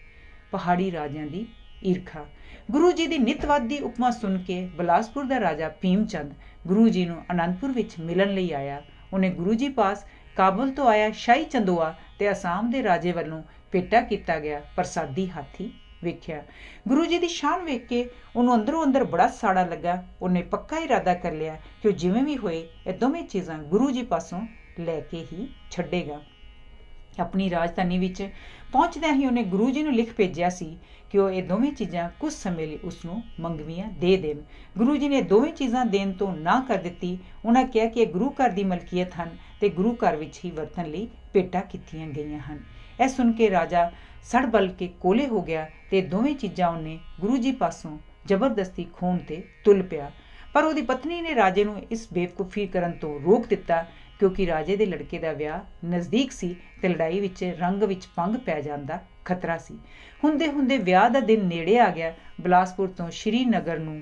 ਪਹਾੜੀ ਰਾਜਿਆਂ ਦੀ ਈਰਖਾ। ਗੁਰੂ ਜੀ ਦੀ ਨਿਤਵਾਦੀ ਉਪਮਾ ਸੁਣ ਕੇ ਬਿਲਾਸਪੁਰ ਦਾ ਰਾਜਾ ਭੀਮ ਚੰਦ ਗੁਰੂ ਜੀ ਨੂੰ ਅਨੰਦਪੁਰ ਵਿੱਚ ਮਿਲਣ ਲਈ ਆਇਆ। ਉਹਨੇ ਗੁਰੂ ਜੀ ਪਾਸ ਕਾਬੁਲ ਤੋਂ ਆਇਆ ਸ਼ਾਹੀ ਚੰਦੋਆ ਤੇ ਅਸਾਮ ਦੇ ਰਾਜੇ ਵੱਲੋਂ ਭੇਟਾ ਕੀਤਾ ਗਿਆ ਪ੍ਰਸਾਦੀ ਹਾਥੀ ਵੇਖਿਆ। ਗੁਰੂ ਜੀ ਦੀ ਸ਼ਾਨ ਵੇਖ ਕੇ ਉਹਨੂੰ ਅੰਦਰੋਂ ਅੰਦਰ ਬੜਾ ਸਾੜਾ ਲੱਗਾ। ਉਹਨੇ ਪੱਕਾ ਇਰਾਦਾ ਕਰ ਲਿਆ ਕਿ ਉਹ ਜਿਵੇਂ ਵੀ ਹੋਏ ਇਹ ਦੋਵੇਂ ਚੀਜ਼ਾਂ ਗੁਰੂ ਜੀ ਪਾਸੋਂ ਲੈ ਕੇ ਹੀ ਛੱਡੇਗਾ। ਆਪਣੀ ਰਾਜਧਾਨੀ ਵਿੱਚ ਪਹੁੰਚਦਿਆਂ ਹੀ ਉਹਨੇ ਗੁਰੂ ਜੀ ਨੂੰ ਲਿਖ ਭੇਜਿਆ ਸੀ ਕਿ ਉਹ ਇਹ ਦੋਵੇਂ ਚੀਜ਼ਾਂ ਕੁਝ ਸਮੇਂ ਲਈ ਉਸ ਨੂੰ ਮੰਗਵੀਆਂ ਦੇ ਦੇਣ। ਗੁਰੂ ਜੀ ਨੇ ਦੋਵੇਂ ਚੀਜ਼ਾਂ ਦੇਣ ਤੋਂ ਨਾ ਕਰ ਦਿੱਤੀ। ਉਹਨਾਂ ਕਿਹਾ ਕਿ ਇਹ ਗੁਰੂ ਘਰ ਦੀ ਮਲਕੀਅਤ ਹਨ ਤੇ ਗੁਰੂ ਘਰ ਵਿੱਚ ਹੀ ਵਰਤਣ ਲਈ ਭੇਟਾਂ ਕੀਤੀਆਂ ਗਈਆਂ ਹਨ। ਇਹ ਸੁਣ ਕੇ ਰਾਜਾ ਸੜ ਬਲ ਕੇ ਕੋਲੇ ਹੋ ਗਿਆ ਤੇ ਦੋਵੇਂ ਚੀਜ਼ਾਂ ਉਹਨੇ ਗੁਰੂ ਜੀ ਪਾਸੋਂ ਜ਼ਬਰਦਸਤੀ ਖੋਹਣ ਤੇ ਤੁਲ ਪਿਆ। ਪਰ ਉਹਦੀ ਪਤਨੀ ਨੇ ਰਾਜੇ ਨੂੰ ਇਸ ਬੇਵਕੂਫੀ ਕਰਨ ਤੋਂ ਰੋਕ ਦਿੱਤਾ, ਕਿਉਂਕਿ ਰਾਜੇ ਦੇ ਲੜਕੇ ਦਾ ਵਿਆਹ ਨਜ਼ਦੀਕ ਸੀ ਤੇ ਲੜਾਈ ਵਿੱਚ ਰੰਗ ਵਿੱਚ ਭੰਗ ਪੈ ਜਾਣ ਦਾ ਖਤਰਾ ਸੀ। ਹੁੰਦੇ ਹੁੰਦੇ ਵਿਆਹ ਦਾ ਦਿਨ ਨੇੜੇ ਆ ਗਿਆ। ਬਿਲਾਸਪੁਰ ਤੋਂ ਸ਼੍ਰੀਨਗਰ ਨੂੰ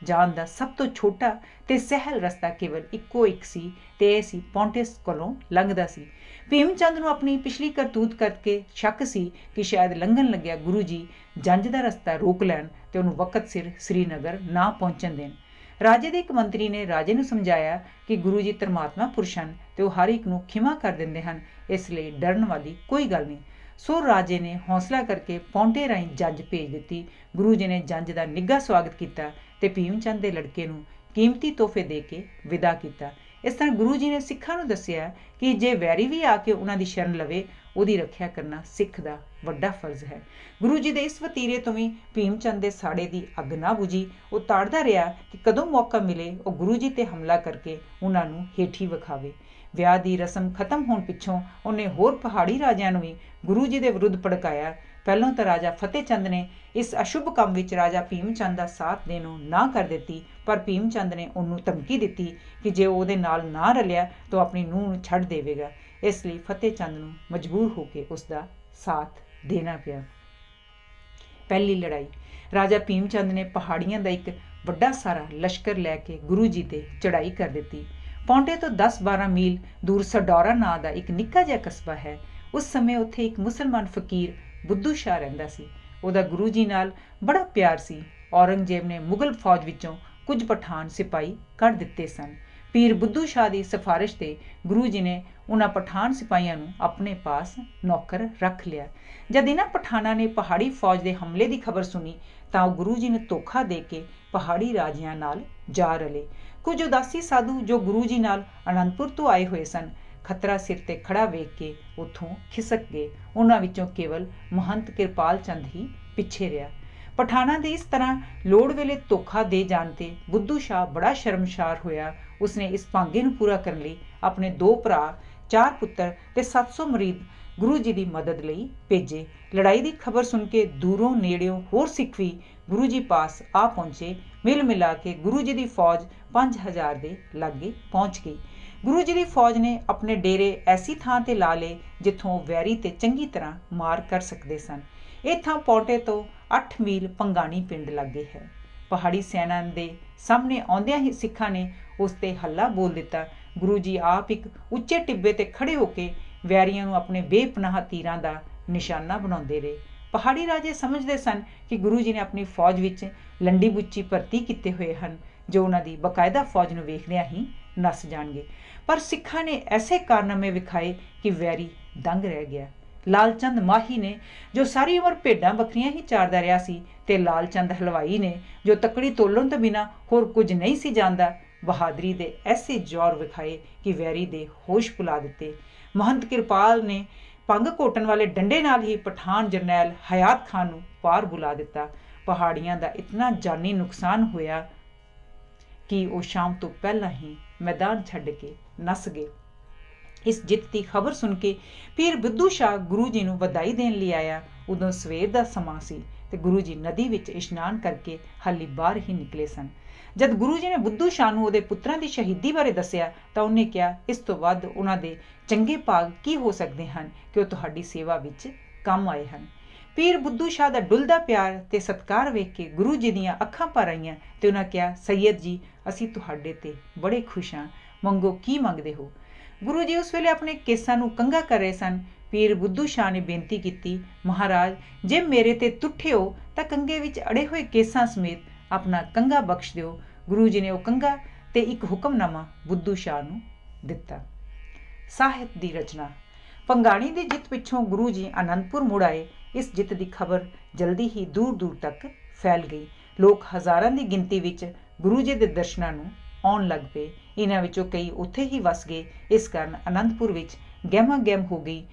ਜਾਣ ਦਾ ਸਭ ਤੋਂ ਛੋਟਾ ਤੇ ਸਹਿਲ ਰਸਤਾ ਕੇਵਲ ਇੱਕੋ ਇੱਕ ਸੀ ਤੇ ਇਹ ਸੀ ਪੌਂਟੇਸ ਕੋਲੋਂ ਲੰਘਦਾ ਸੀ। ਭੀਮ ਚੰਦ ਨੂੰ ਆਪਣੀ ਪਿਛਲੀ ਕਰਤੂਤ ਕਰਕੇ ਸ਼ੱਕ ਸੀ ਕਿ ਸ਼ਾਇਦ ਲੰਘਣ ਲੱਗਿਆ ਗੁਰੂ ਜੀ ਜੰਝ ਦਾ ਰਸਤਾ ਰੋਕ ਲੈਣ ਤੇ ਉਹਨੂੰ ਵਕਤ ਸਿਰ ਸ਼੍ਰੀਨਗਰ ਨਾ ਪਹੁੰਚਣ ਦੇਣ। ਰਾਜੇ ਦੇ ਇੱਕ ਮੰਤਰੀ ਨੇ ਰਾਜੇ ਨੂੰ ਸਮਝਾਇਆ ਕਿ ਗੁਰੂ ਜੀ ਧਰਮਾਤਮਾ ਪੁਰਸ਼ ਹਨ ਤੇ ਉਹ ਹਰ ਇੱਕ ਨੂੰ ਖਿਮਾ ਕਰ ਦਿੰਦੇ ਹਨ, ਇਸ ਲਈ ਡਰਨ ਵਾਲੀ ਕੋਈ ਗੱਲ ਨਹੀਂ। ਸੋ ਰਾਜੇ ਨੇ ਹੌਸਲਾ ਕਰਕੇ ਪੌਂਟੇ ਰਾਹੀਂ ਜੰਝ ਭੇਜ ਦਿੱਤੀ। ਗੁਰੂ ਜੀ ਨੇ ਜੰਝ ਦਾ ਨਿੱਘਾ ਸਵਾਗਤ ਕੀਤਾ ਤੇ ਭੀਮ ਚੰਦ ਦੇ ਲੜਕੇ ਨੂੰ ਕੀਮਤੀ ਤੋਹਫੇ ਦੇ ਕੇ ਵਿਦਾ ਕੀਤਾ। ਇਸ ਤਰ੍ਹਾਂ ਗੁਰੂ ਜੀ ਨੇ ਸਿੱਖਾਂ ਨੂੰ ਦੱਸਿਆ ਕਿ ਜੇ ਵੈਰੀ ਵੀ ਆ ਕੇ ਉਹਨਾਂ ਦੀ ਸ਼ਰਨ ਲਵੇ, ਉਹਦੀ ਰੱਖਿਆ ਕਰਨਾ ਸਿੱਖ ਦਾ ਵੱਡਾ ਫਰਜ਼ ਹੈ। ਗੁਰੂ ਜੀ ਦੇ ਇਸ ਵਤੀਰੇ ਤੋਂ ਵੀ ਭੀਮ ਚੰਦ ਦੇ ਸਾੜੇ ਦੀ ਅੱਗ ਨਾ ਬੁਝੀ। ਉਹ ਤਾੜਦਾ ਰਿਹਾ ਕਿ ਕਦੋਂ ਮੌਕਾ ਮਿਲੇ ਉਹ ਗੁਰੂ ਜੀ ਤੇ ਹਮਲਾ ਕਰਕੇ ਉਹਨਾਂ ਨੂੰ ਹੇਠੀ ਵਿਖਾਵੇ। ਵਿਆਹ ਦੀ ਰਸਮ ਖਤਮ ਹੋਣ ਪਿੱਛੋਂ ਉਹਨੇ ਹੋਰ ਪਹਾੜੀ ਰਾਜਿਆਂ ਨੂੰ ਵੀ ਗੁਰੂ ਜੀ ਦੇ ਵਿਰੁੱਧ ਭੜਕਾਇਆ। ਪਹਿਲਾਂ ਤਾਂ ਰਾਜਾ ਫਤਿਹ ਚੰਦ ਨੇ ਇਸ ਅਸ਼ੁਭ ਕੰਮ ਵਿੱਚ ਰਾਜਾ ਭੀਮ ਚੰਦ ਦਾ ਸਾਥ ਦੇਣੋਂ ਨਾ ਕਰ ਦਿੱਤੀ, ਪਰ ਭੀਮ ਚੰਦ ਨੇ ਉਹਨੂੰ ਧਮਕੀ ਦਿੱਤੀ ਕਿ ਜੇ ਉਹ ਉਹਦੇ ਨਾਲ ਨਾ ਰਲਿਆ ਤਾਂ ਆਪਣੀ ਨੂੰਹ ਨੂੰ ਛੱਡ ਦੇਵੇਗਾ। ਇਸ ਲਈ ਫਤਿਹ ਚੰਦ ਨੂੰ ਮਜਬੂਰ ਹੋ ਕੇ ਉਸ ਦਾ ਸਾਥ ਦੇਣਾ ਪਿਆ। ਪਹਿਲੀ ਲੜਾਈ। ਰਾਜਾ ਭੀਮ ਚੰਦ ਨੇ ਪਹਾੜੀਆਂ ਦਾ ਇੱਕ ਵੱਡਾ ਸਾਰਾ ਲਸ਼ਕਰ ਲੈ ਕੇ ਗੁਰੂ ਜੀ ਤੇ ਚੜ੍ਹਾਈ ਕਰ ਦਿੱਤੀ। ਪੌਂਟੇ ਤੋਂ 10-12 ਮੀਲ ਦੂਰ ਸਡੌਰਾ ਨਾਂ ਦਾ ਇੱਕ ਨਿੱਕਾ ਜਿਹਾ ਕਸਬਾ ਹੈ। ਉਸ ਸਮੇਂ ਉੱਥੇ ਇੱਕ ਮੁਸਲਮਾਨ ਫਕੀਰ ਬੁੱਧੂ ਸ਼ਾਹ ਰਹਿੰਦਾ ਸੀ। ਉਹਦਾ ਗੁਰੂ ਜੀ ਨਾਲ ਬੜਾ ਪਿਆਰ ਸੀ। ਔਰੰਗਜ਼ੇਬ ਨੇ ਮੁਗਲ ਫੌਜ ਵਿੱਚੋਂ ਕੁਝ ਪਠਾਨ ਸਿਪਾਹੀ ਕੱਢ ਦਿੱਤੇ ਸਨ। ਪੀਰ ਬੁੱਧੂ ਸ਼ਾਹ ਦੀ ਸਿਫਾਰਿਸ਼ ਤੇ ਗੁਰੂ ਜੀ ਨੇ ਉਹਨਾਂ ਪਠਾਨ ਸਿਪਾਹੀਆਂ ਨੂੰ ਆਪਣੇ ਪਾਸ ਨੌਕਰ ਰੱਖ ਲਿਆ। ਜਦ ਇਹਨਾਂ ਪਠਾਨਾਂ ਨੇ ਪਹਾੜੀ ਫੌਜ ਦੇ ਹਮਲੇ ਦੀ ਖਬਰ ਸੁਣੀ ਤਾਂ ਉਹ ਗੁਰੂ ਜੀ ਨੂੰ ਧੋਖਾ ਦੇ ਕੇ ਪਹਾੜੀ ਰਾਜਿਆਂ ਨਾਲ ਜਾ ਰਲੇ। ਕੁਝ ਉਦਾਸੀ ਸਾਧੂ ਜੋ ਗੁਰੂ ਜੀ ਨਾਲ ਅਨੰਦਪੁਰ ਤੋਂ ਆਏ ਹੋਏ ਸਨ, ਖਤਰਾ ਸਿਰ ਤੇ ਖੜਾ ਵੇਖ ਕੇ ਉੱਥੋਂ ਖਿਸਕ ਗਏ। ਉਹਨਾਂ ਵਿੱਚੋਂ ਕੇਵਲ ਮਹੰਤ ਕਿਰਪਾਲ ਚੰਦ ਹੀ ਪਿੱਛੇ ਰਿਹਾ। ਪਠਾਨਾਂ ਦੇ ਇਸ ਤਰ੍ਹਾਂ ਲੋੜ ਵੇਲੇ ਧੋਖਾ ਦੇ ਜਾਣ ਤੇ ਬੁੱਧੂ ਸ਼ਾਹ ਬੜਾ ਸ਼ਰਮਸ਼ਾਰ ਹੋਇਆ। ਉਸਨੇ ਇਸ ਭਾਂਗੇ ਨੂੰ ਪੂਰਾ ਕਰਨ ਲਈ ਆਪਣੇ 2 ਭਰਾ, 4 ਪੁੱਤਰ ਤੇ 700 ਮਰੀਦ ਗੁਰੂ ਜੀ ਦੀ ਮਦਦ ਲਈ ਭੇਜੇ। ਲੜਾਈ ਦੀ ਖਬਰ ਸੁਣ ਕੇ ਦੂਰੋਂ ਨੇੜਿਓਂ ਹੋਰ ਸਿੱਖ ਵੀ ਗੁਰੂ ਜੀ ਪਾਸ ਆ ਪਹੁੰਚੇ। ਮਿਲ ਮਿਲਾ ਕੇ ਗੁਰੂ ਜੀ ਦੀ ਫੌਜ 5000 ਦੇ ਲਾਗੇ ਪਹੁੰਚ ਗਈ। ਗੁਰੂ ਜੀ ਦੀ ਫੌਜ ਨੇ ਆਪਣੇ ਡੇਰੇ ਐਸੀ ਥਾਂ ਤੇ ਲਾ ਲਏ ਜਿੱਥੋਂ ਵੈਰੀ ਤੇ ਚੰਗੀ ਤਰ੍ਹਾਂ ਮਾਰ ਕਰ ਸਕਦੇ ਸਨ। ਇਹ ਥਾਂ ਪੌਂਟੇ ਤੋਂ 8 ਮੀਲ ਪੰਗਾਣੀ ਪਿੰਡ ਲਾਗੇ ਹੈ। ਪਹਾੜੀ ਸੈਨਾ ਦੇ ਸਾਹਮਣੇ ਆਉਂਦਿਆਂ ਹੀ ਸਿੱਖਾਂ ਨੇ ਉਸ ਤੇ ਹੱਲਾ ਬੋਲ ਦਿੱਤਾ। ਗੁਰੂ ਜੀ ਆਪ ਇੱਕ ਉੱਚੇ ਟਿੱਬੇ ਤੇ ਖੜੇ ਹੋ ਕੇ ਵੈਰੀਆਂ ਨੂੰ ਆਪਣੇ ਬੇਪਨਾਹ ਤੀਰਾਂ ਦਾ ਨਿਸ਼ਾਨਾ ਬਣਾਉਂਦੇ ਰਹੇ। ਪਹਾੜੀ ਰਾਜੇ ਸਮਝਦੇ ਸਨ ਕਿ ਗੁਰੂ ਜੀ ਨੇ ਆਪਣੀ ਫੌਜ ਵਿੱਚ ਲੰਡੀ ਬੁੱਚੀ ਭਰਤੀ ਕੀਤੇ ਹੋਏ ਹਨ, ਜੋ ਉਹਨਾਂ ਦੀ ਬਕਾਇਦਾ ਫੌਜ ਨੂੰ ਵੇਖਦਿਆਂ ਹੀ ਨੱਸ ਜਾਣਗੇ। ਪਰ ਸਿੱਖਾਂ ਨੇ ਐਸੇ ਕਾਰਨਾਮੇ ਵਿਖਾਏ ਕਿ ਵੈਰੀ ਦੰਗ ਰਹਿ ਗਿਆ। ਲਾਲ ਚੰਦ ਮਾਹੀ ਨੇ, ਜੋ ਸਾਰੀ ਉਮਰ ਭੇਡਾਂ ਬੱਕਰੀਆਂ ਹੀ ਚਾਰਦਾ ਰਿਹਾ ਸੀ, ਤੇ ਲਾਲ ਚੰਦ ਹਲਵਾਈ ਨੇ, ਜੋ ਤੱਕੜੀ ਤੋਲਣ ਤੋਂ ਬਿਨਾਂ ਹੋਰ ਕੁਝ ਨਹੀਂ ਸੀ ਜਾਣਦਾ, ਬਹਾਦਰੀ ਦੇ ਐਸੇ ਜ਼ੋਰ ਵਿਖਾਏ ਕਿ ਵੈਰੀ ਦੇ ਹੋਸ਼ ਭੁਲਾ ਦਿੱਤੇ। ਮਹੰਤ ਕਿਰਪਾਲ ਨੇ ਭੰਗ ਘੋਟਣ ਵਾਲੇ ਡੰਡੇ ਨਾਲ ਹੀ ਪਠਾਨ ਜਰਨੈਲ ਹਯਾਤ ਖਾਨ ਨੂੰ ਪਾਰ ਬੁਲਾ ਦਿੱਤਾ। ਪਹਾੜੀਆਂ ਦਾ ਇਤਨਾ ਜਾਨੀ ਨੁਕਸਾਨ ਹੋਇਆ ਕਿ ਉਹ ਸ਼ਾਮ ਤੋਂ ਪਹਿਲਾਂ ਹੀ ਮੈਦਾਨ ਛੱਡ ਕੇ ਨੱਸ ਗਏ। ਇਸ ਜਿੱਤ ਦੀ ਖਬਰ ਸੁਣ ਕੇ ਪੀਰ ਬੁੱਧੂ ਸ਼ਾਹ ਗੁਰੂ ਜੀ ਨੂੰ ਵਧਾਈ ਦੇਣ ਲਈ ਆਇਆ। ਉਦੋਂ ਸਵੇਰ ਦਾ ਸਮਾਂ ਸੀ ਤੇ ਗੁਰੂ ਜੀ ਨਦੀ ਵਿੱਚ ਇਸ਼ਨਾਨ ਕਰਕੇ ਹਾਲੀ ਬਾਹਰ ਹੀ ਨਿਕਲੇ ਸਨ। ਜਦ ਗੁਰੂ ਜੀ ਨੇ ਬੁੱਧੂ ਸ਼ਾਹ ਨੂੰ ਉਹਦੇ ਪੁੱਤਰਾਂ ਦੀ ਸ਼ਹੀਦੀ ਬਾਰੇ ਦੱਸਿਆ ਤਾਂ ਉਹਨੇ ਕਿਹਾ, ਇਸ ਤੋਂ ਵੱਧ ਉਹਨਾਂ ਦੇ ਚੰਗੇ ਭਾਗ ਕੀ ਹੋ ਸਕਦੇ ਹਨ ਕਿ ਉਹ ਤੁਹਾਡੀ ਸੇਵਾ ਵਿੱਚ ਕੰਮ ਆਏ ਹਨ। ਪੀਰ ਬੁੱਧੂ ਸ਼ਾਹ ਦਾ ਡੁੱਲਦਾ ਪਿਆਰ ਤੇ ਸਤਿਕਾਰ ਵੇਖ ਕੇ ਗੁਰੂ ਜੀ ਦੀਆਂ ਅੱਖਾਂ ਭਰ ਆਈਆਂ ਤੇ ਉਹਨਾਂ ਕਿਹਾ, ਸੈਯਦ ਜੀ, ਅਸੀਂ ਤੁਹਾਡੇ ਤੇ ਬੜੇ ਖੁਸ਼ ਹਾਂ, ਮੰਗੋ ਕੀ ਮੰਗਦੇ ਹੋ। ਗੁਰੂ ਜੀ ਉਸ ਵੇਲੇ ਆਪਣੇ ਕੇਸਾਂ ਨੂੰ ਕੰਘਾ ਕਰ ਰਹੇ ਸਨ। ਪੀਰ ਬੁੱਧੂ ਸ਼ਾਹ ਨੇ ਬੇਨਤੀ ਕੀਤੀ, ਮਹਾਰਾਜ, ਜੇ ਮੇਰੇ ਤੇ ਤੁੱਠੇ ਹੋ ਤਾਂ ਕੰਘੇ ਵਿੱਚ ਅੜੇ ਹੋਏ ਕੇਸਾਂ ਸਮੇਤ ਆਪਣਾ ਕੰਘਾ ਬਖਸ਼ ਦਿਓ। ਗੁਰੂ ਜੀ ਨੇ ਉਹ ਕੰਘਾ ਤੇ ਇੱਕ ਹੁਕਮਨਾਮਾ ਬੁੱਧੂ ਸ਼ਾਹ ਨੂੰ ਦਿੱਤਾ। ਸਾਹਿਤ ਦੀ ਰਚਨਾ। ਪੰਗਾਣੀ ਦੀ ਜਿੱਤ ਪਿੱਛੋਂ ਗੁਰੂ ਜੀ ਅਨੰਦਪੁਰ ਮੁੜ ਆਏ। ਇਸ ਜਿੱਤ ਦੀ ਖਬਰ ਜਲਦੀ ਹੀ ਦੂਰ ਦੂਰ ਤੱਕ ਫੈਲ ਗਈ। ਲੋਕ ਹਜ਼ਾਰਾਂ ਦੀ ਗਿਣਤੀ ਵਿੱਚ ਗੁਰੂ ਜੀ ਦੇ ਦਰਸ਼ਨਾਂ ਨੂੰ ਆਉਣ ਲੱਗ ਪਏ। ਇਹਨਾਂ ਵਿੱਚੋਂ ਕਈ ਉੱਥੇ ਹੀ ਵਸ ਗਏ। ਇਸ ਕਾਰਨ ਅਨੰਦਪੁਰ ਵਿੱਚ ਗਹਿਮਾ ਗਹਿਮ ਹੋ ਗਈ।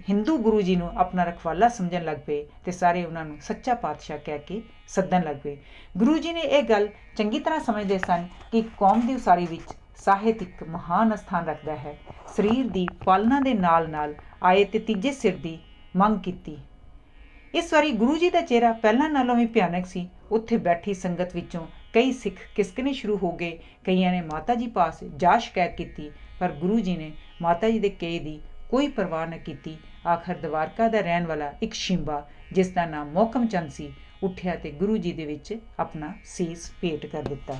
ਹਿੰਦੂ ਗੁਰੂ ਜੀ ਨੂੰ ਆਪਣਾ ਰਖਵਾਲਾ ਸਮਝਣ ਲੱਗ ਪਏ ਤੇ ਸਾਰੇ ਉਹਨਾਂ ਨੂੰ ਸੱਚਾ ਪਾਤਸ਼ਾਹ ਕਹਿ ਕੇ ਸੱਦਣ ਲੱਗ ਪਏ। ਗੁਰੂ ਜੀ ਨੇ ਇਹ ਗੱਲ ਚੰਗੀ ਤਰ੍ਹਾਂ ਸਮਝਦੇ ਸਨ ਕਿ ਕੌਮ ਦੀ ਉਸਾਰੀ ਵਿੱਚ ਸਾਹਿਤ ਇੱਕ ਮਹਾਨ ਸਥਾਨ ਰੱਖਦਾ ਹੈ। ਸਰੀਰ ਦੀ ਪਾਲਣਾ ਦੇ ਨਾਲ ਨਾਲ ਆਏ ਤੇ ਤੀਜੇ ਸਿਰ ਦੀ ਮੰਗ ਕੀਤੀ। ਇਸ ਵਾਰੀ ਗੁਰੂ ਜੀ ਦਾ ਚਿਹਰਾ ਪਹਿਲਾਂ ਨਾਲੋਂ ਵੀ ਭਿਆਨਕ ਸੀ। ਉੱਥੇ ਬੈਠੀ ਸੰਗਤ ਵਿੱਚੋਂ ਕਈ ਸਿੱਖ ਖਿਸਕਣੇ ਸ਼ੁਰੂ ਹੋ ਗਏ। ਕਈਆਂ ਨੇ ਮਾਤਾ ਜੀ ਪਾਸ ਜਾ ਸ਼ਿਕਾਇਤ ਕੀਤੀ, ਪਰ ਗੁਰੂ ਜੀ ਨੇ ਮਾਤਾ ਜੀ ਦੇ ਕਹੇ ਦੀ ਕੋਈ ਪਰਵਾਹ ਨਾ ਕੀਤੀ। ਆਖਰ ਦਵਾਰਕਾ ਦਾ ਰਹਿਣ ਵਾਲਾ ਇੱਕ ਸ਼ਿੰਬਾ, ਜਿਸ ਦਾ ਨਾਮ ਮੋਹਕਮ ਚੰਦ ਸੀ, ਉੱਠਿਆ ਤੇ ਗੁਰੂ ਜੀ ਦੇ ਵਿੱਚ ਆਪਣਾ ਸੀਸ ਭੇਟ ਕਰ ਦਿੱਤਾ।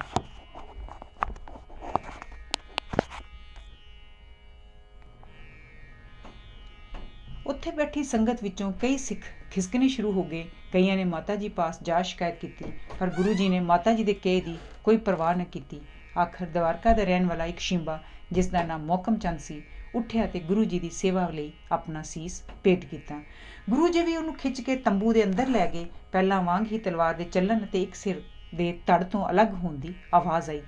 ਉੱਥੇ ਬੈਠੀ ਸੰਗਤ ਵਿੱਚੋਂ ਕਈ ਸਿੱਖ ਖਿਸਕਣੇ ਸ਼ੁਰੂ ਹੋ ਗਏ। ਕਈਆਂ ਨੇ ਮਾਤਾ ਜੀ ਪਾਸ ਜਾ ਸ਼ਿਕਾਇਤ ਕੀਤੀ, ਪਰ ਗੁਰੂ ਜੀ ਨੇ ਮਾਤਾ ਜੀ ਦੇ ਕਹੇ ਦੀ ਕੋਈ ਪਰਵਾਹ ਨਾ ਕੀਤੀ। ਆਖਰ ਦਵਾਰਕਾ ਦਾ ਰਹਿਣ ਵਾਲਾ ਇੱਕ ਸ਼ਿੰਬਾ, ਜਿਸ ਦਾ ਨਾਮ ਮੋਹਕਮ ਚੰਦ ਸੀ, ਉੱਠਿਆ ਤੇ ਗੁਰੂ ਜੀ ਦੀ ਸੇਵਾ ਲਈ ਆਪਣਾ ਸੀਸ ਭੇਟ ਕੀਤਾ। ਗੁਰੂ ਜੀ ਵੀ ਉਹਨੂੰ ਖਿੱਚ ਕੇ ਤੰਬੂ ਦੇ ਅੰਦਰ ਲੈ ਗਏ। ਪਹਿਲਾਂ ਵਾਂਗ ਹੀ ਤਲਵਾਰ ਦੇ ਚੱਲਣ ਅਤੇ ਇੱਕ ਸਿਰ ਦੇ ਧੜ ਤੋਂ ਅਲੱਗ ਹੋਣ ਦੀ ਆਵਾਜ਼ ਆਈ।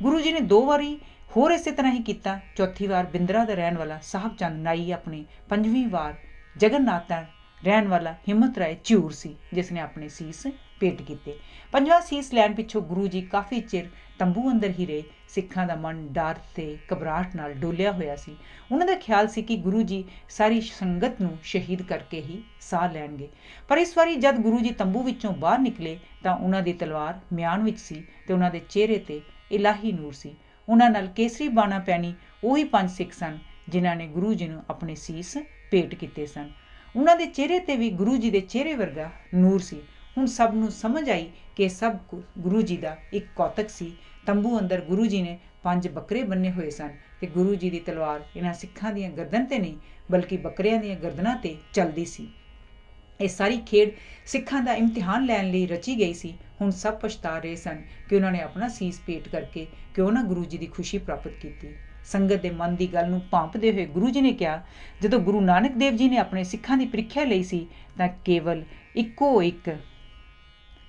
ਗੁਰੂ ਜੀ ਨੇ 2 ਵਾਰੀ ਹੋਰ ਇਸੇ ਤਰ੍ਹਾਂ ਹੀ ਕੀਤਾ। ਚੌਥੀ ਵਾਰ ਬਿੰਦਰਾ ਦਾ ਰਹਿਣ ਵਾਲਾ ਸਾਹਿਬ ਚੰਦ ਨਾਈ ਆਪਣੇ 5ਵੀਂ ਵਾਰ ਜਗਨਨਾਥ ਦਾ ਰਹਿਣ ਵਾਲਾ ਹਿੰਮਤ ਰਾਏ ਝੂਰ ਸੀ, ਜਿਸ ਨੇ ਆਪਣੇ ਸੀਸ ਭੇਟ ਕੀਤੇ। 5ਵਾਂ ਸੀਸ ਲੈਣ ਪਿੱਛੋਂ ਗੁਰੂ ਜੀ ਕਾਫੀ ਚਿਰ ਤੰਬੂ ਅੰਦਰ ਹੀ ਰਹੇ। ਸਿੱਖਾਂ ਦਾ ਮਨ ਡਰ ਤੇ ਘਬਰਾਹਟ ਨਾਲ ਡੋਲਿਆ ਹੋਇਆ ਸੀ। ਉਹਨਾਂ ਦਾ ਖਿਆਲ ਸੀ ਕਿ ਗੁਰੂ ਜੀ ਸਾਰੀ ਸੰਗਤ ਨੂੰ ਸ਼ਹੀਦ ਕਰਕੇ ਹੀ ਸਾਹ ਲੈਣਗੇ। ਪਰ ਇਸ ਵਾਰੀ ਜਦ ਗੁਰੂ ਜੀ ਤੰਬੂ ਵਿੱਚੋਂ ਬਾਹਰ ਨਿਕਲੇ ਤਾਂ ਉਹਨਾਂ ਦੀ ਤਲਵਾਰ ਮਿਆਨ ਵਿੱਚ ਸੀ ਤੇ ਉਹਨਾਂ ਦੇ ਚਿਹਰੇ ਤੇ ਇਲਾਹੀ ਨੂਰ ਸੀ। ਉਹਨਾਂ ਨਾਲ ਕੇਸਰੀ ਬਾਣਾ ਪਹਿਨੀ ਉਹੀ 5 ਸਿੱਖ ਸਨ ਜਿਨ੍ਹਾਂ ਨੇ ਗੁਰੂ ਜੀ ਨੂੰ ਆਪਣੇ ਸੀਸ ਭੇਟ ਕੀਤੇ ਸਨ। ਉਹਨਾਂ ਦੇ ਚਿਹਰੇ ਤੇ ਵੀ ਗੁਰੂ ਜੀ ਦੇ ਚਿਹਰੇ ਵਰਗਾ ਨੂਰ ਸੀ। ਹੁਣ ਸਭ ਨੂੰ ਸਮਝ ਆਈ ਕਿ ਸਭ ਗੁਰੂ ਜੀ ਦਾ ਇੱਕ ਕੌਤਕ ਸੀ। ਤੰਬੂ ਅੰਦਰ ਗੁਰੂ ਜੀ ਨੇ 5 ਬੱਕਰੇ ਬੰਨੇ ਹੋਏ ਸਨ ਤੇ ਗੁਰੂ ਜੀ ਦੀ ਤਲਵਾਰ ਇਹਨਾਂ ਸਿੱਖਾਂ ਦੀਆਂ ਗਰਦਨ ਤੇ ਨਹੀਂ, ਬਲਕਿ ਬੱਕਰਿਆਂ ਦੀਆਂ ਗਰਦਨਾਂ ਤੇ ਚੱਲਦੀ ਸੀ। ਇਹ ਸਾਰੀ ਖੇਡ ਸਿੱਖਾਂ ਦਾ ਇਮਤਿਹਾਨ ਲੈਣ ਲਈ ਰਚੀ ਗਈ ਸੀ। ਹੁਣ ਸਭ ਪਛਤਾ ਰਹੇ ਸਨ ਕਿ ਉਹਨਾਂ ਨੇ ਆਪਣਾ ਸੀਸ ਭੇਟ ਕਰਕੇ ਕਿਉਂ ਨਾ ਗੁਰੂ ਜੀ ਦੀ ਖੁਸ਼ੀ ਪ੍ਰਾਪਤ ਕੀਤੀ। ਸੰਗਤ ਦੇ ਮਨ ਦੀ ਗੱਲ ਨੂੰ ਭਾਂਪਦੇ ਹੋਏ ਗੁਰੂ ਜੀ ਨੇ ਕਿਹਾ, ਜਦੋਂ ਗੁਰੂ ਨਾਨਕ ਦੇਵ ਜੀ ਨੇ ਆਪਣੇ ਸਿੱਖਾਂ ਦੀ ਪ੍ਰੀਖਿਆ ਲਈ ਸੀ ਤਾਂ ਕੇਵਲ ਇੱਕੋ ਇੱਕ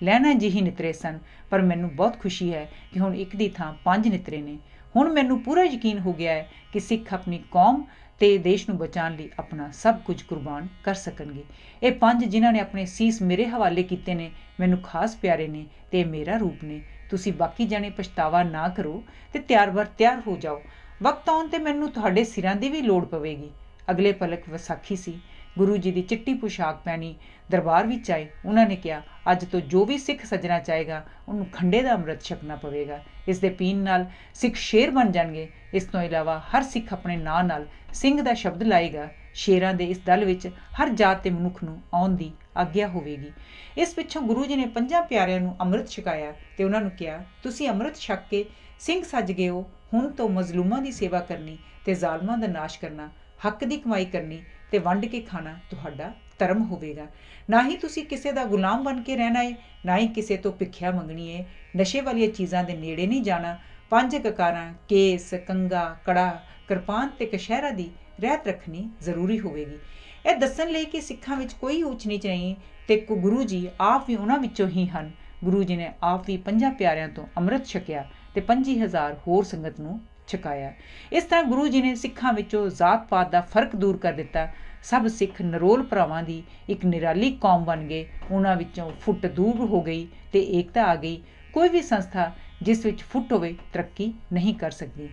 ਲਹਿਣਾ ਜਿਹੀ ਨਿਤਰੇ ਸਨ, ਪਰ ਮੈਨੂੰ ਬਹੁਤ ਖੁਸ਼ੀ ਹੈ ਕਿ ਹੁਣ ਇੱਕ ਦੀ ਥਾਂ 5 ਨਿਤਰੇ ਨੇ। ਹੁਣ ਮੈਨੂੰ ਪੂਰਾ ਯਕੀਨ ਹੋ ਗਿਆ ਹੈ ਕਿ ਸਿੱਖ ਆਪਣੀ ਕੌਮ ਤੇ ਦੇਸ਼ ਨੂੰ ਬਚਾਉਣ ਲਈ ਆਪਣਾ ਸਭ ਕੁਝ ਕੁਰਬਾਨ ਕਰ ਸਕਣਗੇ। ਇਹ 5 ਜਿਨ੍ਹਾਂ ਨੇ ਆਪਣੇ ਸੀਸ ਮੇਰੇ ਹਵਾਲੇ ਕੀਤੇ ਨੇ ਮੈਨੂੰ ਖਾਸ ਪਿਆਰੇ ਨੇ ਤੇ ਇਹ ਮੇਰਾ ਰੂਪ ਨੇ। ਤੁਸੀਂ ਬਾਕੀ ਜਾਣੇ ਪਛਤਾਵਾ ਨਾ ਕਰੋ ਤੇ ਤਿਆਰ ਹੋ ਜਾਓ। ਵਕਤ ਆਉਣ ਤੇ ਮੈਨੂੰ ਤੁਹਾਡੇ ਸਿਰਾਂ ਦੀ ਵੀ ਲੋੜ ਪਵੇਗੀ। ਅਗਲੇ ਪਲਕ ਵਿਸਾਖੀ ਸੀ। ਗੁਰੂ ਜੀ ਦੀ ਚਿੱਟੀ ਪੁਸ਼ਾਕ ਪਹਿਨੀ ਦਰਬਾਰ ਵਿੱਚ ਆਏ। ਉਹਨਾਂ ਨੇ ਕਿਹਾ, ਅੱਜ ਤੋਂ ਜੋ ਵੀ ਸਿੱਖ ਸੱਜਣਾ ਚਾਹੇਗਾ ਉਹਨੂੰ ਖੰਡੇ ਦਾ ਅੰਮ੍ਰਿਤ ਛਕਣਾ ਪਵੇਗਾ। ਇਸ ਦੇ ਪੀਣ ਨਾਲ ਸਿੱਖ ਸ਼ੇਰ ਬਣ ਜਾਣਗੇ। ਇਸ ਤੋਂ ਇਲਾਵਾ ਹਰ ਸਿੱਖ ਆਪਣੇ ਨਾਂ ਨਾਲ ਸਿੰਘ ਦਾ ਸ਼ਬਦ ਲਾਏਗਾ। ਸ਼ੇਰਾਂ ਦੇ ਇਸ ਦਲ ਵਿੱਚ ਹਰ ਜਾਤ ਤੇ ਮਨੁੱਖ ਨੂੰ ਆਉਣ ਦੀ ਆਗਿਆ ਹੋਵੇਗੀ। ਇਸ ਪਿੱਛੋਂ ਗੁਰੂ ਜੀ ਨੇ 5 ਪਿਆਰਿਆਂ ਨੂੰ ਅੰਮ੍ਰਿਤ ਛਕਾਇਆ ਤੇ ਉਹਨਾਂ ਨੂੰ ਕਿਹਾ, ਤੁਸੀਂ ਅੰਮ੍ਰਿਤ ਛਕ ਕੇ ਸਿੰਘ ਸੱਜ ਗਏ ਹੋ। ਹੁਣ ਤੋਂ ਮਜ਼ਲੂਮਾਂ ਦੀ ਸੇਵਾ ਕਰਨੀ ਤੇ ਜ਼ਾਲਮਾਂ ਦਾ ਨਾਸ਼ ਕਰਨਾ, ਹੱਕ ਦੀ ਕਮਾਈ ਕਰਨੀ ਤੇ ਵੰਡ ਕੇ ਖਾਣਾ ਤੁਹਾਡਾ ਧਰਮ ਹੋਵੇਗਾ। ਨਾ ਹੀ ਤੁਸੀਂ ਕਿਸੇ ਦਾ ਗੁਲਾਮ ਬਣ ਕੇ ਰਹਿਣਾ ਏ, ਨਾ ਹੀ ਕਿਸੇ ਤੋਂ ਭਿੱਖਿਆ ਮੰਗਣੀ ਏ। ਨਸ਼ੇ ਵਾਲੀਆਂ ਚੀਜ਼ਾਂ ਦੇ ਨੇੜੇ ਨਹੀਂ ਜਾਣਾ। 5 ਕਕਾਰਾਂ, ਕੇਸ, ਕੰਗਾ, ਕੜਾ, ਕਿਰਪਾਨ ਤੇ ਕਸ਼ਹਿਰਾ ਦੀ ਰਹਿਤ ਰੱਖਣੀ ਜ਼ਰੂਰੀ ਹੋਵੇਗੀ। ਇਹ ਦੱਸਣ ਲਈ ਕਿ ਸਿੱਖਾਂ ਵਿੱਚ ਕੋਈ ਊਚ ਨੀਚ ਨਹੀਂ ਤੇ ਗੁਰੂ ਜੀ ਆਪ ਵੀ ਉਹਨਾਂ ਵਿੱਚੋਂ ਹੀ ਹਨ। ਗੁਰੂ ਜੀ ਨੇ ਆਪ ਵੀ 5 ਪਿਆਰਿਆਂ ਤੋਂ ਅੰਮ੍ਰਿਤ ਛਕਿਆ ਤੇ 25,000 ਹੋਰ ਸੰਗਤ ਨੂੰ ਛਕਾਇਆ। ਇਸ ਤਰ੍ਹਾਂ ਗੁਰੂ ਜੀ ਨੇ ਸਿੱਖਾਂ ਵਿੱਚੋਂ ਜ਼ਾਤ ਪਾਤ ਦਾ ਫਰਕ ਦੂਰ ਕਰ ਦਿੱਤਾ। ਸਭ ਸਿੱਖ ਨਰੋਲ ਭਰਾਵਾਂ ਦੀ ਇੱਕ ਨਿਰਾਲੀ ਕੌਮ ਬਣ ਗਏ। ਉਹਨਾਂ ਵਿੱਚੋਂ ਫੁੱਟ ਦੂਰ ਹੋ ਗਈ ਤੇ ਏਕਤਾ ਆ ਗਈ। ਕੋਈ ਵੀ ਸੰਸਥਾ ਜਿਸ ਵਿੱਚ ਫੁੱਟ ਹੋਵੇ ਤਰੱਕੀ ਨਹੀਂ ਕਰ ਸਕਦੀ।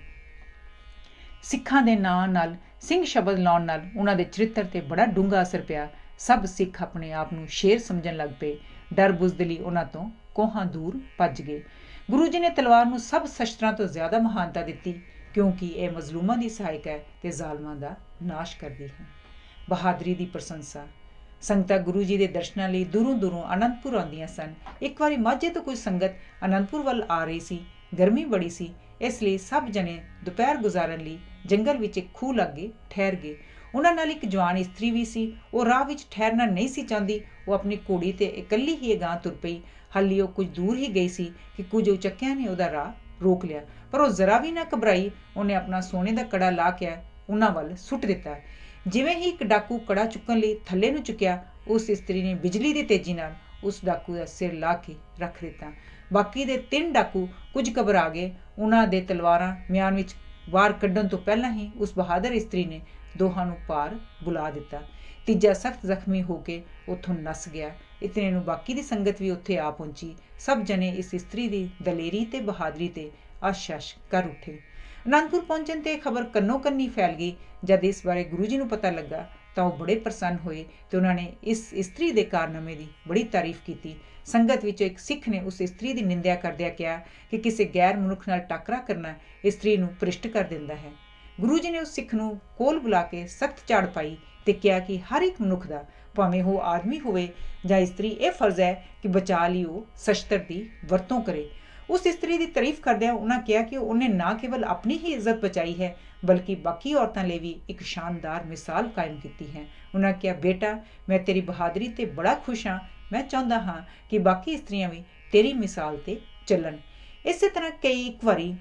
ਸਿੱਖਾਂ ਦੇ ਨਾਂ ਨਾਲ ਸਿੰਘ ਸ਼ਬਦ ਲਾਉਣ ਨਾਲ ਉਹਨਾਂ ਦੇ ਚਰਿੱਤਰ ਤੇ ਬੜਾ ਡੂੰਘਾ ਅਸਰ ਪਿਆ। ਸਭ ਸਿੱਖ ਆਪਣੇ ਆਪ ਨੂੰ ਸ਼ੇਰ ਸਮਝਣ ਲੱਗ ਪਏ। ਡਰ ਬੁਜ਼ਦਿਲੀ ਉਹਨਾਂ ਤੋਂ ਕੋਹਾਂ ਦੂਰ ਭੱਜ ਗਏ। ਗੁਰੂ ਜੀ ਨੇ ਤਲਵਾਰ ਨੂੰ ਸਭ ਸ਼ਸਤਰਾਂ ਤੋਂ ਜ਼ਿਆਦਾ ਮਹਾਨਤਾ ਦਿੱਤੀ, ਕਿਉਂਕਿ ਇਹ ਮਜ਼ਲੂਮਾਂ ਦੀ ਸਹਾਇਕ ਹੈ ਤੇ ਜ਼ਾਲਮਾਂ ਦਾ ਨਾਸ਼ ਕਰਦੀ ਹੈ। ਬਹਾਦਰੀ ਦੀ ਪ੍ਰਸ਼ੰਸਾ। ਸੰਗਤਾਂ ਗੁਰੂ ਜੀ ਦੇ ਦਰਸ਼ਨਾਂ ਲਈ ਦੂਰੋਂ ਅਨੰਦਪੁਰ ਆਉਂਦੀਆਂ ਸਨ। ਇੱਕ ਵਾਰੀ ਮਾਝੇ ਤੋਂ ਕੋਈ ਸੰਗਤ ਅਨੰਦਪੁਰ ਵੱਲ ਆ ਰਹੀ ਸੀ। ਗਰਮੀ ਬੜੀ ਸੀ, ਇਸ ਲਈ ਸਭ ਜਣੇ ਦੁਪਹਿਰ ਗੁਜ਼ਾਰਨ ਲਈ ਜੰਗਲ ਵਿੱਚ ਇੱਕ ਖੂਹ ਲਾਗੇ ਠਹਿਰ ਗਏ। ਉਹਨਾਂ ਨਾਲ ਇੱਕ ਜਵਾਨ ਇਸਤਰੀ ਵੀ ਸੀ। ਉਹ ਰਾਹ ਵਿੱਚ ਠਹਿਰਨਾ ਨਹੀਂ ਸੀ ਚਾਹੁੰਦੀ। ਉਹ ਆਪਣੀ ਘੋੜੀ ਤੇ ਇਕੱਲੀ ਹੀ ਅਗਾਂਹ ਤੁਰ ਪਈ। ਹਾਲੀ ਉਹ ਕੁਝ ਦੂਰ ਹੀ ਗਈ ਸੀ ਕਿ ਕੁਝ ਉਚੱਕਿਆਂ ਨੇ ਉਹਦਾ ਰਾਹ ਰੋਕ ਲਿਆ, ਪਰ ਉਹ ਜ਼ਰਾ ਵੀ ਨਾ ਘਬਰਾਈ। ਉਹਨੇ ਆਪਣਾ ਸੋਨੇ ਦਾ ਕੜਾ ਲਾ ਕੇ ਉਹਨਾਂ ਵੱਲ ਸੁੱਟ ਦਿੱਤਾ। ਜਿਵੇਂ ਹੀ ਇੱਕ ਡਾਕੂ ਕੜਾ ਚੁੱਕਣ ਲਈ ਥੱਲੇ ਨੂੰ ਚੁੱਕਿਆ, ਉਸ ਇਸਤਰੀ ਨੇ ਬਿਜਲੀ ਦੀ ਤੇਜ਼ੀ ਨਾਲ ਉਸ ਡਾਕੂ ਦਾ ਸਿਰ ਲਾ ਕੇ ਰੱਖ ਦਿੱਤਾ। ਬਾਕੀ ਦੇ 3 ਡਾਕੂ ਕੁਝ ਘਬਰਾ ਗਏ। ਉਹਨਾਂ ਦੇ ਤਲਵਾਰਾਂ ਮਿਆਨ ਵਿੱਚ ਵਾਰ ਕੱਢਣ ਤੋਂ ਪਹਿਲਾਂ ਹੀ ਉਸ ਬਹਾਦਰ ਇਸਤਰੀ ਨੇ ਦੋਹਾਂ ਨੂੰ ਪਾਰ ਬੁਲਾ ਦਿੱਤਾ। ਤੀਜਾ ਸਖਤ ਜ਼ਖਮੀ ਹੋ ਕੇ ਉੱਥੋਂ ਨੱਸ ਗਿਆ। ਇਤਨੇ ਨੂੰ ਬਾਕੀ ਦੀ ਸੰਗਤ ਵੀ ਉੱਥੇ ਆ ਪਹੁੰਚੀ। ਸਭ ਜਣੇ ਇਸ ਇਸਤਰੀ ਦੀ ਦਲੇਰੀ ਤੇ ਬਹਾਦਰੀ ਤੇ ਆਸ਼ਾਸ਼ ਕਰ ਉੱਠੇ। ਅਨੰਦਪੁਰ ਪਹੁੰਚਣ ਤੇ ਖਬਰ ਕੰਨੋ ਕੰਨੀ ਫੈਲ ਗਈ। ਜਦ ਇਸ ਬਾਰੇ ਗੁਰੂ ਜੀ ਨੂੰ ਪਤਾ ਲੱਗਾ ਤਾਂ ਉਹ ਬੜੇ ਪ੍ਰਸੰਨ ਹੋਏ ਤੇ ਉਹਨਾਂ ਨੇ ਇਸ ਇਸਤਰੀ ਦੇ ਕਾਰਨਾਮੇ ਦੀ ਬੜੀ ਤਾਰੀਫ ਕੀਤੀ। ਸੰਗਤ ਵਿੱਚੋਂ ਇੱਕ ਸਿੱਖ ਨੇ ਉਸ ਇਸਤਰੀ ਦੀ ਨਿੰਦਿਆ ਕਰਦਿਆਂ ਕਿਹਾ ਕਿ ਕਿਸੇ ਗੈਰ ਮਨੁੱਖ ਨਾਲ ਟਾਕਰਾ ਕਰਨਾ ਇਸਤਰੀ ਨੂੰ ਭ੍ਰਿਸ਼ਟ ਕਰ ਦਿੰਦਾ ਹੈ। ਗੁਰੂ ਜੀ ਨੇ ਉਸ ਸਿੱਖ ਨੂੰ ਕੋਲ ਬੁਲਾ ਕੇ ਸਖਤ ਝਾੜ ਪਾਈ ਤੇ ਕਿਹਾ ਕਿ ਹਰ ਇੱਕ ਮਨੁੱਖ ਦਾ, ਭਾਵੇਂ ਉਹ ਆਦਮੀ ਹੋਵੇ ਜਾਂ ਇਸਤਰੀ, ਇਹ ਫਰਜ਼ ਹੈ ਕਿ ਬਚਾ ਲਈ ਉਹ ਸ਼ਸਤਰ ਦੀ ਵਰਤੋਂ ਕਰੇ। ਉਸ ਇਸਤਰੀ ਦੀ ਤਾਰੀਫ ਕਰਦਿਆਂ ਉਹਨਾਂ ਕਿਹਾ ਕਿ ਉਹਨੇ ਨਾ ਕੇਵਲ ਆਪਣੀ ਹੀ ਇੱਜ਼ਤ ਬਚਾਈ ਹੈ, ਬਲਕਿ ਬਾਕੀ ਔਰਤਾਂ ਲਈ ਵੀ ਇੱਕ ਸ਼ਾਨਦਾਰ ਮਿਸਾਲ ਕਾਇਮ ਕੀਤੀ ਹੈ। ਉਹਨਾਂ ਕਿਹਾ, ਬੇਟਾ, ਮੈਂ ਤੇਰੀ ਬਹਾਦਰੀ ਤੇ ਬੜਾ ਖੁਸ਼ ਹਾਂ। ਮੈਂ ਚਾਹੁੰਦਾ ਹਾਂ ਕਿ ਬਾਕੀ ਇਸਤਰੀਆਂ ਵੀ ਤੇਰੀ ਮਿਸਾਲ ਤੇ ਚੱਲਣ। ਇਸੇ ਤਰ੍ਹਾਂ ਇੱਕ ਵਾਰੀ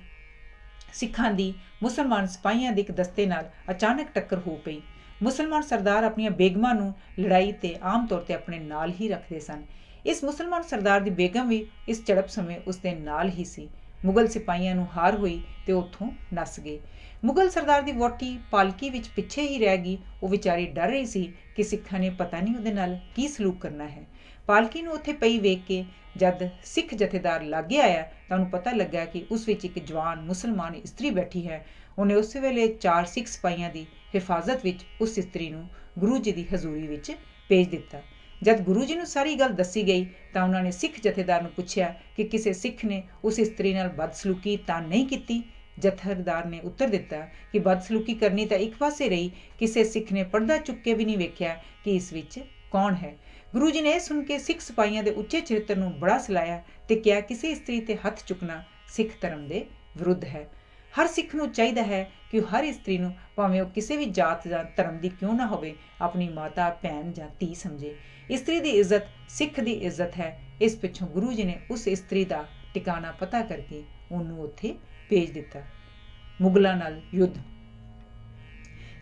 ਸਿੱਖਾਂ ਦੀ ਮੁਸਲਮਾਨ ਸਿਪਾਹੀਆਂ ਦੇ ਇੱਕ ਦਸਤੇ ਨਾਲ ਅਚਾਨਕ ਟੱਕਰ ਹੋ ਪਈ। ਮੁਸਲਮਾਨ ਸਰਦਾਰ ਆਪਣੀਆਂ ਬੇਗਮਾਂ ਨੂੰ ਲੜਾਈ ਤੇ ਆਮ ਤੌਰ ਤੇ ਆਪਣੇ ਨਾਲ ਹੀ ਰੱਖਦੇ ਸਨ। ਇਸ ਮੁਸਲਮਾਨ ਸਰਦਾਰ ਦੀ ਬੇਗਮ ਵੀ ਇਸ ਝੜਪ ਸਮੇਂ ਉਸਦੇ ਨਾਲ ਹੀ ਸੀ। ਮੁਗਲ ਸਿਪਾਹੀਆਂ ਨੂੰ ਹਾਰ ਹੋਈ ਤੇ ਉੱਥੋਂ ਨੱਸ ਗਏ। ਮੁਗਲ ਸਰਦਾਰ ਦੀ ਵਹੁਟੀ ਪਾਲਕੀ ਵਿੱਚ ਪਿੱਛੇ ਹੀ ਰਹਿ ਗਈ। ਉਹ ਵਿਚਾਰੀ ਡਰ ਰਹੀ ਸੀ ਕਿ ਸਿੱਖਾਂ ਨੇ ਪਤਾ ਨਹੀਂ ਉਹਦੇ ਨਾਲ ਕੀ ਸਲੂਕ ਕਰਨਾ ਹੈ। ਪਾਲਕੀ ਨੂੰ ਉੱਥੇ ਪਈ ਵੇਖ ਕੇ ਜਦ ਸਿੱਖ ਜਥੇਦਾਰ ਲਾਗੇ ਆਇਆ ਤਾਂ ਉਹਨੂੰ ਪਤਾ ਲੱਗਾ ਕਿ ਉਸ ਵਿੱਚ ਇੱਕ ਜਵਾਨ ਮੁਸਲਮਾਨ ਇਸਤਰੀ ਬੈਠੀ ਹੈ। ਉਹਨੇ ਉਸੇ ਵੇਲੇ 4 ਸਿੱਖ ਸਿਪਾਹੀਆਂ ਦੀ ਹਿਫਾਜ਼ਤ ਵਿੱਚ ਉਸ ਇਸਤਰੀ ਨੂੰ ਗੁਰੂ ਜੀ ਦੀ ਹਜ਼ੂਰੀ ਵਿੱਚ ਭੇਜ ਦਿੱਤਾ। ਜਦ ਗੁਰੂ ਜੀ ਨੂੰ ਸਾਰੀ ਗੱਲ ਦੱਸੀ ਗਈ ਤਾਂ ਉਹਨਾਂ ਨੇ ਸਿੱਖ ਜਥੇਦਾਰ ਨੂੰ ਪੁੱਛਿਆ ਕਿ ਕਿਸੇ ਸਿੱਖ ਨੇ ਉਸ ਇਸਤਰੀ ਨਾਲ ਬਦਸਲੂਕੀ ਤਾਂ ਨਹੀਂ ਕੀਤੀ। ਜਥੇਦਾਰ ਨੇ ਉੱਤਰ ਦਿੱਤਾ ਕਿ ਬਦਸਲੂਕੀ ਕਰਨੀ ਤਾਂ ਇੱਕ ਪਾਸੇ ਰਹੀ, ਕਿਸੇ ਸਿੱਖ ਨੇ ਪਰਦਾ ਚੁੱਕ ਕੇ ਵੀ ਨਹੀਂ ਵੇਖਿਆ ਕਿ ਇਸ ਵਿੱਚ ਕੌਣ ਹੈ। ਗੁਰੂ ਜੀ ਨੇ ਇਹ ਸੁਣ ਕੇ ਸਿੱਖ ਸਿਪਾਹੀਆਂ ਦੇ ਉੱਚੇ ਚਰਿੱਤਰ ਨੂੰ ਬੜਾ ਸਲਾਹਿਆ ਤੇ ਕਿਹਾ, ਕਿਸੇ ਇਸਤਰੀ ਤੇ ਹੱਥ ਚੁੱਕਣਾ ਸਿੱਖ ਧਰਮ ਦੇ ਵਿਰੁੱਧ ਹੈ। ਹਰ ਸਿੱਖ ਨੂੰ ਚਾਹੀਦਾ ਹੈ ਕਿ ਉਹ ਹਰ ਇਸਤਰੀ ਨੂੰ, ਭਾਵੇਂ ਉਹ ਕਿਸੇ ਵੀ ਜਾਤ ਜਾਂ ਧਰਮ ਦੀ ਕਿਉਂ ਨਾ ਹੋਵੇ, ਆਪਣੀ ਮਾਤਾ, ਭੈਣ ਜਾਂ ਧੀ ਸਮਝੇ। ਇਸਤਰੀ ਦੀ ਇੱਜ਼ਤ ਸਿੱਖ ਦੀ ਇੱਜ਼ਤ ਹੈ। ਇਸ ਪਿੱਛੋਂ ਗੁਰੂ ਜੀ ਨੇ ਉਸ ਇਸਤਰੀ ਦਾ ਟਿਕਾਣਾ ਪਤਾ ਕਰਕੇ ਉਹਨੂੰ ਉੱਥੇ ਭੇਜ ਦਿੱਤਾ। ਮੁਗਲਾਂ ਨਾਲ ਯੁੱਧ।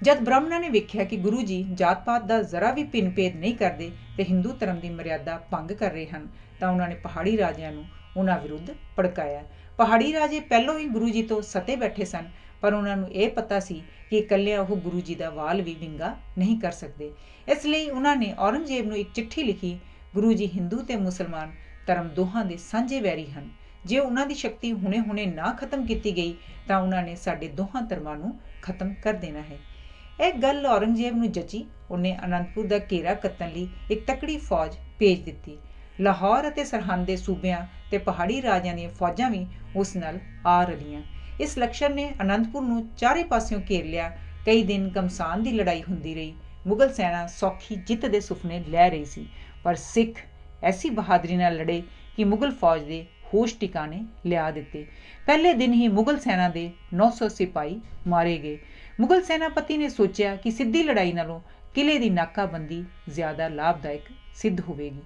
ਜਦ ਬ੍ਰਾਹਮਣਾਂ ਨੇ ਵੇਖਿਆ ਕਿ ਗੁਰੂ ਜੀ ਜਾਤ ਪਾਤ ਦਾ ਜ਼ਰਾ ਵੀ ਭਿੰਨ ਭੇਦ ਨਹੀਂ ਕਰਦੇ ਤੇ ਹਿੰਦੂ ਧਰਮ ਦੀ ਮਰਿਆਦਾ ਭੰਗ ਕਰ ਰਹੇ ਹਨ, ਤਾਂ ਉਹਨਾਂ ਨੇ ਪਹਾੜੀ ਰਾਜਿਆਂ ਨੂੰ ਉਹਨਾਂ ਵਿਰੁੱਧ ਭੜਕਾਇਆ। ਪਹਾੜੀ ਰਾਜੇ ਪਹਿਲੋਂ ਹੀ ਗੁਰੂ ਜੀ ਤੋਂ ਸਤੇ ਬੈਠੇ ਸਨ, ਪਰ ਉਹਨਾਂ ਨੂੰ ਇਹ ਪਤਾ ਸੀ ਕਿ ਇਕੱਲਿਆਂ ਉਹ ਗੁਰੂ ਜੀ ਦਾ ਵਾਲ ਵੀ ਵਿੰਗਾ ਨਹੀਂ ਕਰ ਸਕਦੇ। ਇਸ ਲਈ ਉਹਨਾਂ ਨੇ ਔਰੰਗਜ਼ੇਬ ਨੂੰ ਇੱਕ ਚਿੱਠੀ ਲਿਖੀ, ਗੁਰੂ ਜੀ ਹਿੰਦੂ ਤੇ ਮੁਸਲਮਾਨ ਧਰਮ ਦੋਹਾਂ ਦੇ ਸਾਂਝੇ ਵੈਰੀ ਹਨ। ਜੇ ਉਹਨਾਂ ਦੀ ਸ਼ਕਤੀ ਹੁਣੇ ਨਾ ਖਤਮ ਕੀਤੀ ਗਈ ਤਾਂ ਉਹਨਾਂ ਨੇ ਸਾਡੇ ਦੋਹਾਂ ਧਰਮਾਂ ਨੂੰ ਖਤਮ ਕਰ ਦੇਣਾ ਹੈ। ਇਹ ਗੱਲ ਔਰੰਗਜ਼ੇਬ ਨੂੰ ਜਚੀ। ਉਹਨੇ ਅਨੰਦਪੁਰ ਦਾ ਘੇਰਾ ਕੱਤਣ ਲਈ ਇੱਕ ਤਕੜੀ ਫੌਜ ਭੇਜ ਦਿੱਤੀ। ਲਾਹੌਰ ਅਤੇ ਸਰਹੰਦ ਦੇ ਸੂਬਿਆਂ ਤੇ ਪਹਾੜੀ ਰਾਜਿਆਂ ਦੀਆਂ ਫੌਜਾਂ ਵੀ ਉਸ ਨਾਲ ਆ ਰਲੀਆਂ। ਇਸ ਲਸ਼ਕਰ ਨੇ ਅਨੰਦਪੁਰ ਨੂੰ ਚਾਰੇ ਪਾਸਿਓਂ ਘੇਰ ਲਿਆ। ਕਈ ਦਿਨ ਘਮਸਾਨ ਦੀ ਲੜਾਈ ਹੁੰਦੀ ਰਹੀ। ਮੁਗਲ ਸੈਨਾ ਸੌਖੀ ਜਿੱਤ ਦੇ ਸੁਪਨੇ ਲੈ ਰਹੀ ਸੀ, ਪਰ ਸਿੱਖ ਐਸੀ ਬਹਾਦਰੀ ਨਾਲ ਲੜੇ ਕਿ ਮੁਗਲ ਫੌਜ ਦੇ ਹੋਸ਼ ਟਿਕਾਣੇ ਲਿਆ ਦਿੱਤੇ। ਪਹਿਲੇ ਦਿਨ ਹੀ ਮੁਗਲ ਸੈਨਾ ਦੇ 900 ਸਿਪਾਹੀ ਮਾਰੇ ਗਏ। ਮੁਗਲ ਸੈਨਾਪਤੀ ਨੇ ਸੋਚਿਆ ਕਿ ਸਿੱਧੀ ਲੜਾਈ ਨਾਲੋਂ ਕਿਲੇ ਦੀ ਨਾਕਾਬੰਦੀ ਜ਼ਿਆਦਾ ਲਾਭਦਾਇਕ ਸਿੱਧ ਹੋਵੇਗੀ।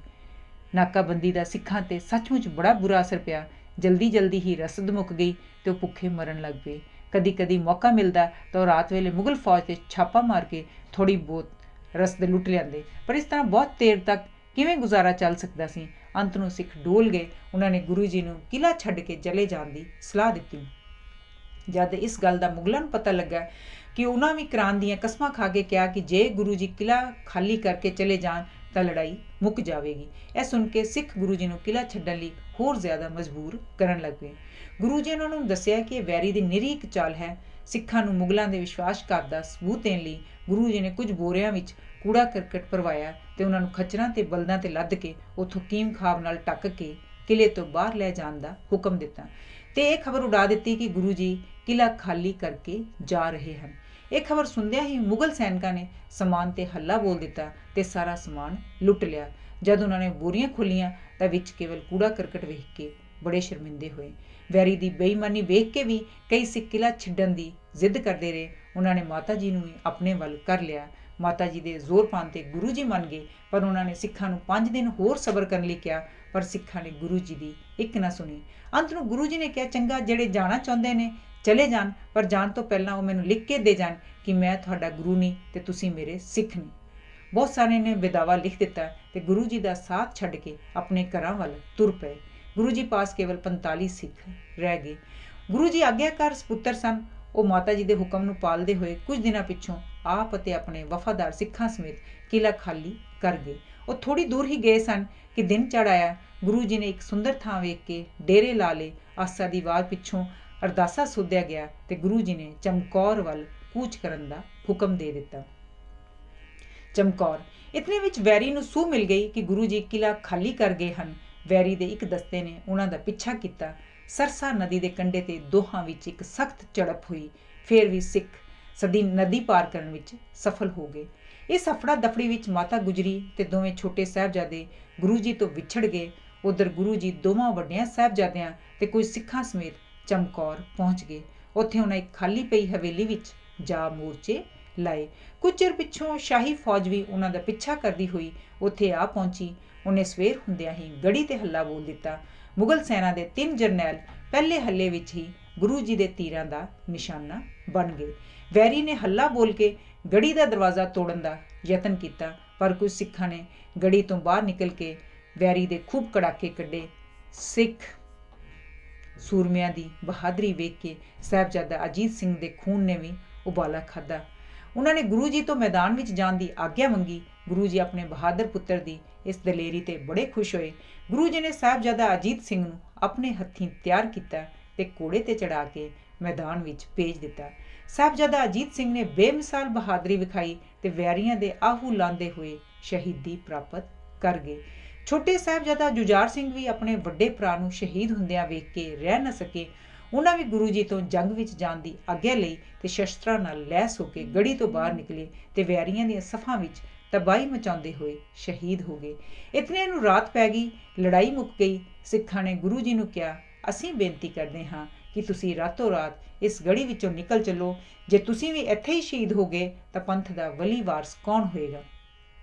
ਨਾਕਾਬੰਦੀ ਦਾ ਸਿੱਖਾਂ ਤੇ ਸੱਚਮੁੱਚ ਬੜਾ ਬੁਰਾ ਅਸਰ ਪਿਆ। ਜਲਦੀ ਹੀ ਰਸਦ ਮੁੱਕ ਗਈ ਤੇ ਉਹ ਭੁੱਖੇ ਮਰਨ ਲੱਗ ਪਏ। ਕਦੀ ਮੌਕਾ ਮਿਲਦਾ ਤਾਂ ਉਹ ਰਾਤ ਵੇਲੇ ਮੁਗਲ ਫੌਜ ਤੇ ਛਾਪਾ ਮਾਰ ਕੇ ਥੋੜੀ ਬਹੁਤ ਰਸਦ ਲੁੱਟ ਲਿਆਂਦੇ, ਪਰ ਇਸ ਤਰ੍ਹਾਂ ਬਹੁਤ ਦੇਰ ਤੱਕ ਕਿਵੇਂ ਗੁਜ਼ਾਰਾ ਚੱਲ ਸਕਦਾ ਸੀ। ਅੰਤ ਨੂੰ ਸਿੱਖ ਡੋਲ ਗਏ। ਉਹਨਾਂ ਨੇ ਗੁਰੂ ਜੀ ਨੂੰ ਕਿਲਾ ਛੱਡ ਕੇ ਚਲੇ ਜਾਣ ਦੀ ਸਲਾਹ ਦਿੱਤੀ। ਜਦ ਇਸ ਗੱਲ ਦਾ ਮੁਗਲਾਂ ਨੂੰ ਪਤਾ ਲੱਗਾ ਕਿ ਉਹਨਾਂ ਵੀ ਕਰਾਨ ਦੀਆਂ ਕਸਮਾਂ ਖਾ ਕੇ ਕਿਹਾ ਕਿ ਜੇ ਗੁਰੂ ਜੀ ਕਿਲਾ ਖਾਲੀ ਕਰਕੇ ਚਲੇ ਜਾਣ ਤਾਂ ਲੜਾਈ ਮੁੱਕ ਜਾਵੇਗੀ। ਇਹ ਸੁਣ ਕੇ ਸਿੱਖ ਗੁਰੂ ਜੀ ਨੂੰ ਕਿਲਾ ਛੱਡਣ ਲਈ ਹੋਰ ਜ਼ਿਆਦਾ ਮਜਬੂਰ ਕਰਨ ਲੱਗ ਪਏ। ਗੁਰੂ ਜੀ ਉਹਨਾਂ ਨੂੰ ਦੱਸਿਆ ਕਿ ਇਹ ਵੈਰੀ ਦੀ ਨਿਰੀ ਇੱਕ ਚਾਲ ਹੈ। ਸਿੱਖਾਂ ਨੂੰ ਮੁਗਲਾਂ ਦੇ ਵਿਸ਼ਵਾਸਘਾਤ ਦਾ ਸਬੂਤ ਦੇਣ ਲਈ ਗੁਰੂ ਜੀ ਨੇ ਕੁਝ ਬੋਰਿਆਂ ਵਿੱਚ ਕੂੜਾ ਕਰਕਟ ਭਰਵਾਇਆ ਤੇ ਉਹਨਾਂ ਨੂੰ ਖੱਚਰਾਂ ਤੇ ਬਲਦਾਂ ਤੇ ਲੱਦ ਕੇ ਉੱਥੋਂ ਕੀਮ ਖਾਬ ਨਾਲ ਢੱਕ ਕੇ ਕਿਲੇ ਤੋਂ ਬਾਹਰ ਲੈ ਜਾਣ ਦਾ ਹੁਕਮ ਦਿੱਤਾ ਤੇ ਇਹ ਖਬਰ ਉਡਾ ਦਿੱਤੀ ਕਿ ਗੁਰੂ ਜੀ ਕਿਲਾ ਖਾਲੀ ਕਰਕੇ ਜਾ ਰਹੇ ਹਨ। ਇਹ ਖਬਰ ਸੁਣਦਿਆਂ ਹੀ ਮੁਗਲ ਸੈਨਿਕਾਂ ਨੇ ਸਮਾਨ ਤੇ ਹੱਲਾ ਬੋਲ ਦਿੱਤਾ ਤੇ ਸਾਰਾ ਸਮਾਨ ਲੁੱਟ ਲਿਆ। ਜਦ ਉਹਨਾਂ ਨੇ ਬੋਰੀਆਂ ਖੋਲੀਆਂ ਤਾਂ ਵਿੱਚ ਕੇਵਲ ਕੂੜਾ ਕਰਕਟ ਵੇਖ ਕੇ ਬੜੇ ਸ਼ਰਮਿੰਦੇ ਹੋਏ। ਵੈਰੀ ਦੀ ਬੇਈਮਾਨੀ ਵੇਖ ਕੇ ਵੀ ਕਈ ਸਿੱਖ ਕਿਲਾ ਛੱਡਣ ਦੀ ਜ਼ਿੱਦ ਕਰਦੇ ਰਹੇ। ਉਹਨਾਂ ਨੇ ਮਾਤਾ ਜੀ ਨੂੰ ਵੀ ਆਪਣੇ ਵੱਲ ਕਰ ਲਿਆ। ਮਾਤਾ ਜੀ ਦੇ ਜ਼ੋਰ ਪਾਉਣ ਤੇ ਗੁਰੂ ਜੀ ਮੰਨ ਗਏ, ਪਰ ਉਹਨਾਂ ਨੇ ਸਿੱਖਾਂ ਨੂੰ 5 ਦਿਨ ਹੋਰ ਸਬਰ ਕਰਨ ਲਈ ਕਿਹਾ, ਪਰ ਸਿੱਖਾਂ ਨੇ ਗੁਰੂ ਜੀ ਦੀ ਇੱਕ ਨਾ ਸੁਣੀ। ਅੰਤ ਨੂੰ ਗੁਰੂ ਜੀ ਨੇ ਕਿਹਾ, ਚੰਗਾ, ਜਿਹੜੇ ਜਾਣਾ ਚਾਹੁੰਦੇ ਨੇ ਚਲੇ ਜਾਣ, ਪਰ ਜਾਣ ਤੋਂ ਪਹਿਲਾਂ ਉਹ ਮੈਨੂੰ ਲਿਖ ਕੇ ਦੇ ਜਾਣ ਕਿ ਮੈਂ ਤੁਹਾਡਾ ਗੁਰੂ ਨਹੀਂ ਤੇ ਤੁਸੀਂ ਮੇਰੇ ਸਿੱਖ ਨਹੀਂ। ਬਹੁਤ ਸਾਰਿਆਂ ਨੇ ਵਿਦਾਵਾ ਲਿਖ ਦਿੱਤਾ ਤੇ ਗੁਰੂ ਜੀ ਦਾ ਸਾਥ ਛੱਡ ਕੇ ਆਪਣੇ ਘਰਾਂ ਵੱਲ ਤੁਰ ਪਏ। ਗੁਰੂ ਜੀ ਪਾਸ ਕੇਵਲ 45 ਸਿੱਖ ਰਹਿ ਗਏ। ਗੁਰੂ ਜੀ ਆਗਿਆਕਾਰ ਸਪੁੱਤਰ ਸਨ। ਉਹ ਮਾਤਾ ਜੀ ਦੇ ਹੁਕਮ ਨੂੰ ਪਾਲਦੇ ਹੋਏ ਕੁਝ ਦਿਨਾਂ ਪਿੱਛੋਂ ਆਪ ਅਤੇ ਆਪਣੇ ਵਫਾਦਾਰ ਸਿੱਖਾਂ ਸਮੇਤ ਕਿਲਾ ਖਾਲੀ ਕਰ ਗਏ। ਉਹ ਥੋੜੀ ਦੂਰ ਹੀ ਗਏ ਸਨ ਕਿ ਦਿਨ ਚੜ੍ਹ ਆਇਆ। ਗੁਰੂ ਜੀ ਨੇ ਇੱਕ ਸੁੰਦਰ ਥਾਂ ਵੇਖ ਕੇ ਡੇਰੇ ਲਾ ਲਏ। ਆਸਾ ਦੀ ਆਵਾਜ਼ ਪਿੱਛੋਂ ਅਰਦਾਸਾ ਸੋਧਿਆ ਗਿਆ ਤੇ ਗੁਰੂ ਜੀ ਨੇ ਚਮਕੌਰ ਵੱਲ ਕੂਚ ਕਰਨ ਦਾ ਹੁਕਮ ਦੇ ਦਿੱਤਾ। ਚਮਕੌਰ ਇਤਨੇ ਵਿੱਚ ਵੈਰੀ ਨੂੰ ਸੂਹ ਮਿਲ ਗਈ ਕਿ ਗੁਰੂ ਜੀ ਕਿਲਾ ਖਾਲੀ ਕਰ ਗਏ ਹਨ। ਵੈਰੀ ਦੇ ਇੱਕ ਦਸਤੇ ਨੇ ਉਹਨਾਂ ਦਾ ਪਿੱਛਾ ਕੀਤਾ। ਸਰਸਾ ਨਦੀ ਦੇ ਕੰਢੇ ਤੇ ਦੋਹਾਂ ਵਿੱਚ ਇੱਕ ਸਖਤ ਝੜਪ ਹੋਈ। ਫਿਰ ਵੀ ਸਿੱਖ ਸਦੀ ਨਦੀ ਪਾਰ ਕਰਨ ਵਿੱਚ ਸਫਲ ਹੋ ਗਏ। ਇਸ ਹਫੜਾ ਦਫੜੀ ਵਿੱਚ ਮਾਤਾ ਗੁਜਰੀ ਤੇ ਦੋਵੇਂ ਛੋਟੇ ਸਾਹਿਬਜ਼ਾਦੇ ਗੁਰੂ ਜੀ ਤੋਂ ਵਿਛੜ ਗਏ। ਉਧਰ ਗੁਰੂ ਜੀ ਦੋਵਾਂ ਵੱਡਿਆਂ ਸਾਹਿਬਜ਼ਾਦਿਆਂ ਤੇ ਕੁਝ ਸਿੱਖਾਂ ਸਮੇਤ ਚਮਕੌਰ ਪਹੁੰਚ ਗਏ। ਉੱਥੇ ਉਹਨਾਂ ਇੱਕ ਖਾਲੀ ਪਈ ਹਵੇਲੀ ਵਿੱਚ ਜਾ ਮੋਰਚੇ ਲਾਏ। ਕੁਝ ਚਿਰ ਪਿੱਛੋਂ ਸ਼ਾਹੀ ਫੌਜ ਵੀ ਉਹਨਾਂ ਦਾ ਪਿੱਛਾ ਕਰਦੀ ਹੋਈ ਉੱਥੇ ਆ ਪਹੁੰਚੀ। ਉਹਨੇ ਸਵੇਰ ਹੁੰਦਿਆਂ ਹੀ ਗੜੀ ਤੇ ਹੱਲਾ ਬੋਲ ਦਿੱਤਾ। ਮੁਗਲ ਸੈਨਾ ਦੇ 3 ਜਰਨੈਲ ਪਹਿਲੇ ਹੱਲੇ ਵਿੱਚ ਹੀ ਗੁਰੂ ਜੀ ਦੇ ਤੀਰਾਂ ਦਾ ਨਿਸ਼ਾਨਾ ਬਣ ਗਏ। ਵੈਰੀ ਨੇ ਹੱਲਾ ਬੋਲ ਕੇ ਗੜੀ ਦਾ ਦਰਵਾਜ਼ਾ ਤੋੜਨ ਦਾ ਯਤਨ ਕੀਤਾ, ਪਰ ਕੁਝ ਸਿੱਖਾਂ ਨੇ ਗੜੀ ਤੋਂ ਬਾਹਰ ਨਿਕਲ ਕੇ ਵੈਰੀ ਦੇ ਖੂਬ ਕੜਾਕੇ ਕੱਢੇ। ਸਿੱਖ ਸੂਰਮਿਆਂ ਦੀ ਬਹਾਦਰੀ ਵੇਖ ਕੇ ਸਾਹਿਬਜ਼ਾਦਾ ਅਜੀਤ ਸਿੰਘ ਦੇ ਖੂਨ ਨੇ ਵੀ ਉਬਾਲਾ ਖਾਧਾ। ਉਹਨਾਂ ਨੇ ਗੁਰੂ ਜੀ ਤੋਂ ਮੈਦਾਨ ਵਿੱਚ ਜਾਣ ਦੀ ਆਗਿਆ ਮੰਗੀ। ਗੁਰੂ ਜੀ ਆਪਣੇ ਬਹਾਦਰ ਪੁੱਤਰ ਦੀ ਇਸ ਦਲੇਰੀ ਤੇ ਬੜੇ ਖੁਸ਼ ਹੋਏ। ਗੁਰੂ ਜੀ ਨੇ ਸਾਹਿਬਜ਼ਾਦਾ ਅਜੀਤ ਸਿੰਘ ਨੂੰ ਆਪਣੇ ਹੱਥੀਂ ਤਿਆਰ ਕੀਤਾ ਤੇ ਘੋੜੇ ਤੇ ਚੜਾ ਕੇ ਮੈਦਾਨ ਵਿੱਚ ਭੇਜ ਦਿੱਤਾ। ਸਾਹਿਬਜ਼ਾਦਾ ਅਜੀਤ ਸਿੰਘ ਨੇ ਬੇਮਿਸਾਲ ਬਹਾਦਰੀ ਵਿਖਾਈ ਤੇ ਵੈਰੀਆਂ ਦੇ ਆਹੂ ਲਾਂਦੇ ਹੋਏ ਸ਼ਹੀਦੀ ਪ੍ਰਾਪਤ ਕਰ ਗਏ। ਛੋਟੇ ਸਾਹਿਬਜ਼ਾਦਾ ਜੁਝਾਰ ਸਿੰਘ ਵੀ ਆਪਣੇ ਵੱਡੇ ਭਰਾ ਨੂੰ ਸ਼ਹੀਦ ਹੁੰਦਿਆਂ ਵੇਖ ਕੇ ਰਹਿ ਨਾ ਸਕੇ। ਉਹਨਾਂ ਵੀ ਗੁਰੂ ਜੀ ਤੋਂ ਜੰਗ ਵਿੱਚ ਜਾਣ ਦੀ ਆਗਿਆ ਲਈ ਤੇ ਸ਼ਸਤਰਾਂ ਨਾਲ ਲੈਸ ਹੋ ਕੇ ਗੜੀ ਤੋਂ ਬਾਹਰ ਨਿਕਲੇ ਤੇ ਵੈਰੀਆਂ ਦੀਆਂ ਸਫਾਂ ਵਿੱਚ ਤਬਾਹੀ ਮਚਾਉਂਦੇ ਹੋਏ ਸ਼ਹੀਦ ਹੋ ਗਏ। ਇਤਨੇ ਨੂੰ ਰਾਤ ਪੈ ਗਈ। ਲੜਾਈ ਮੁੱਕ ਗਈ। ਸਿੱਖਾਂ ਨੇ ਗੁਰੂ ਜੀ ਨੂੰ ਕਿਹਾ, ਅਸੀਂ ਬੇਨਤੀ ਕਰਦੇ ਹਾਂ ਕਿ ਤੁਸੀਂ ਰਾਤੋਂ ਰਾਤ ਇਸ ਗੜੀ ਵਿੱਚੋਂ ਨਿਕਲ ਚੱਲੋ। ਜੇ ਤੁਸੀਂ ਵੀ ਇੱਥੇ ਹੀ ਸ਼ਹੀਦ ਹੋ ਗਏ ਤਾਂ ਪੰਥ ਦਾ ਵਲੀ ਵਾਰਸ ਕੌਣ ਹੋਏਗਾ।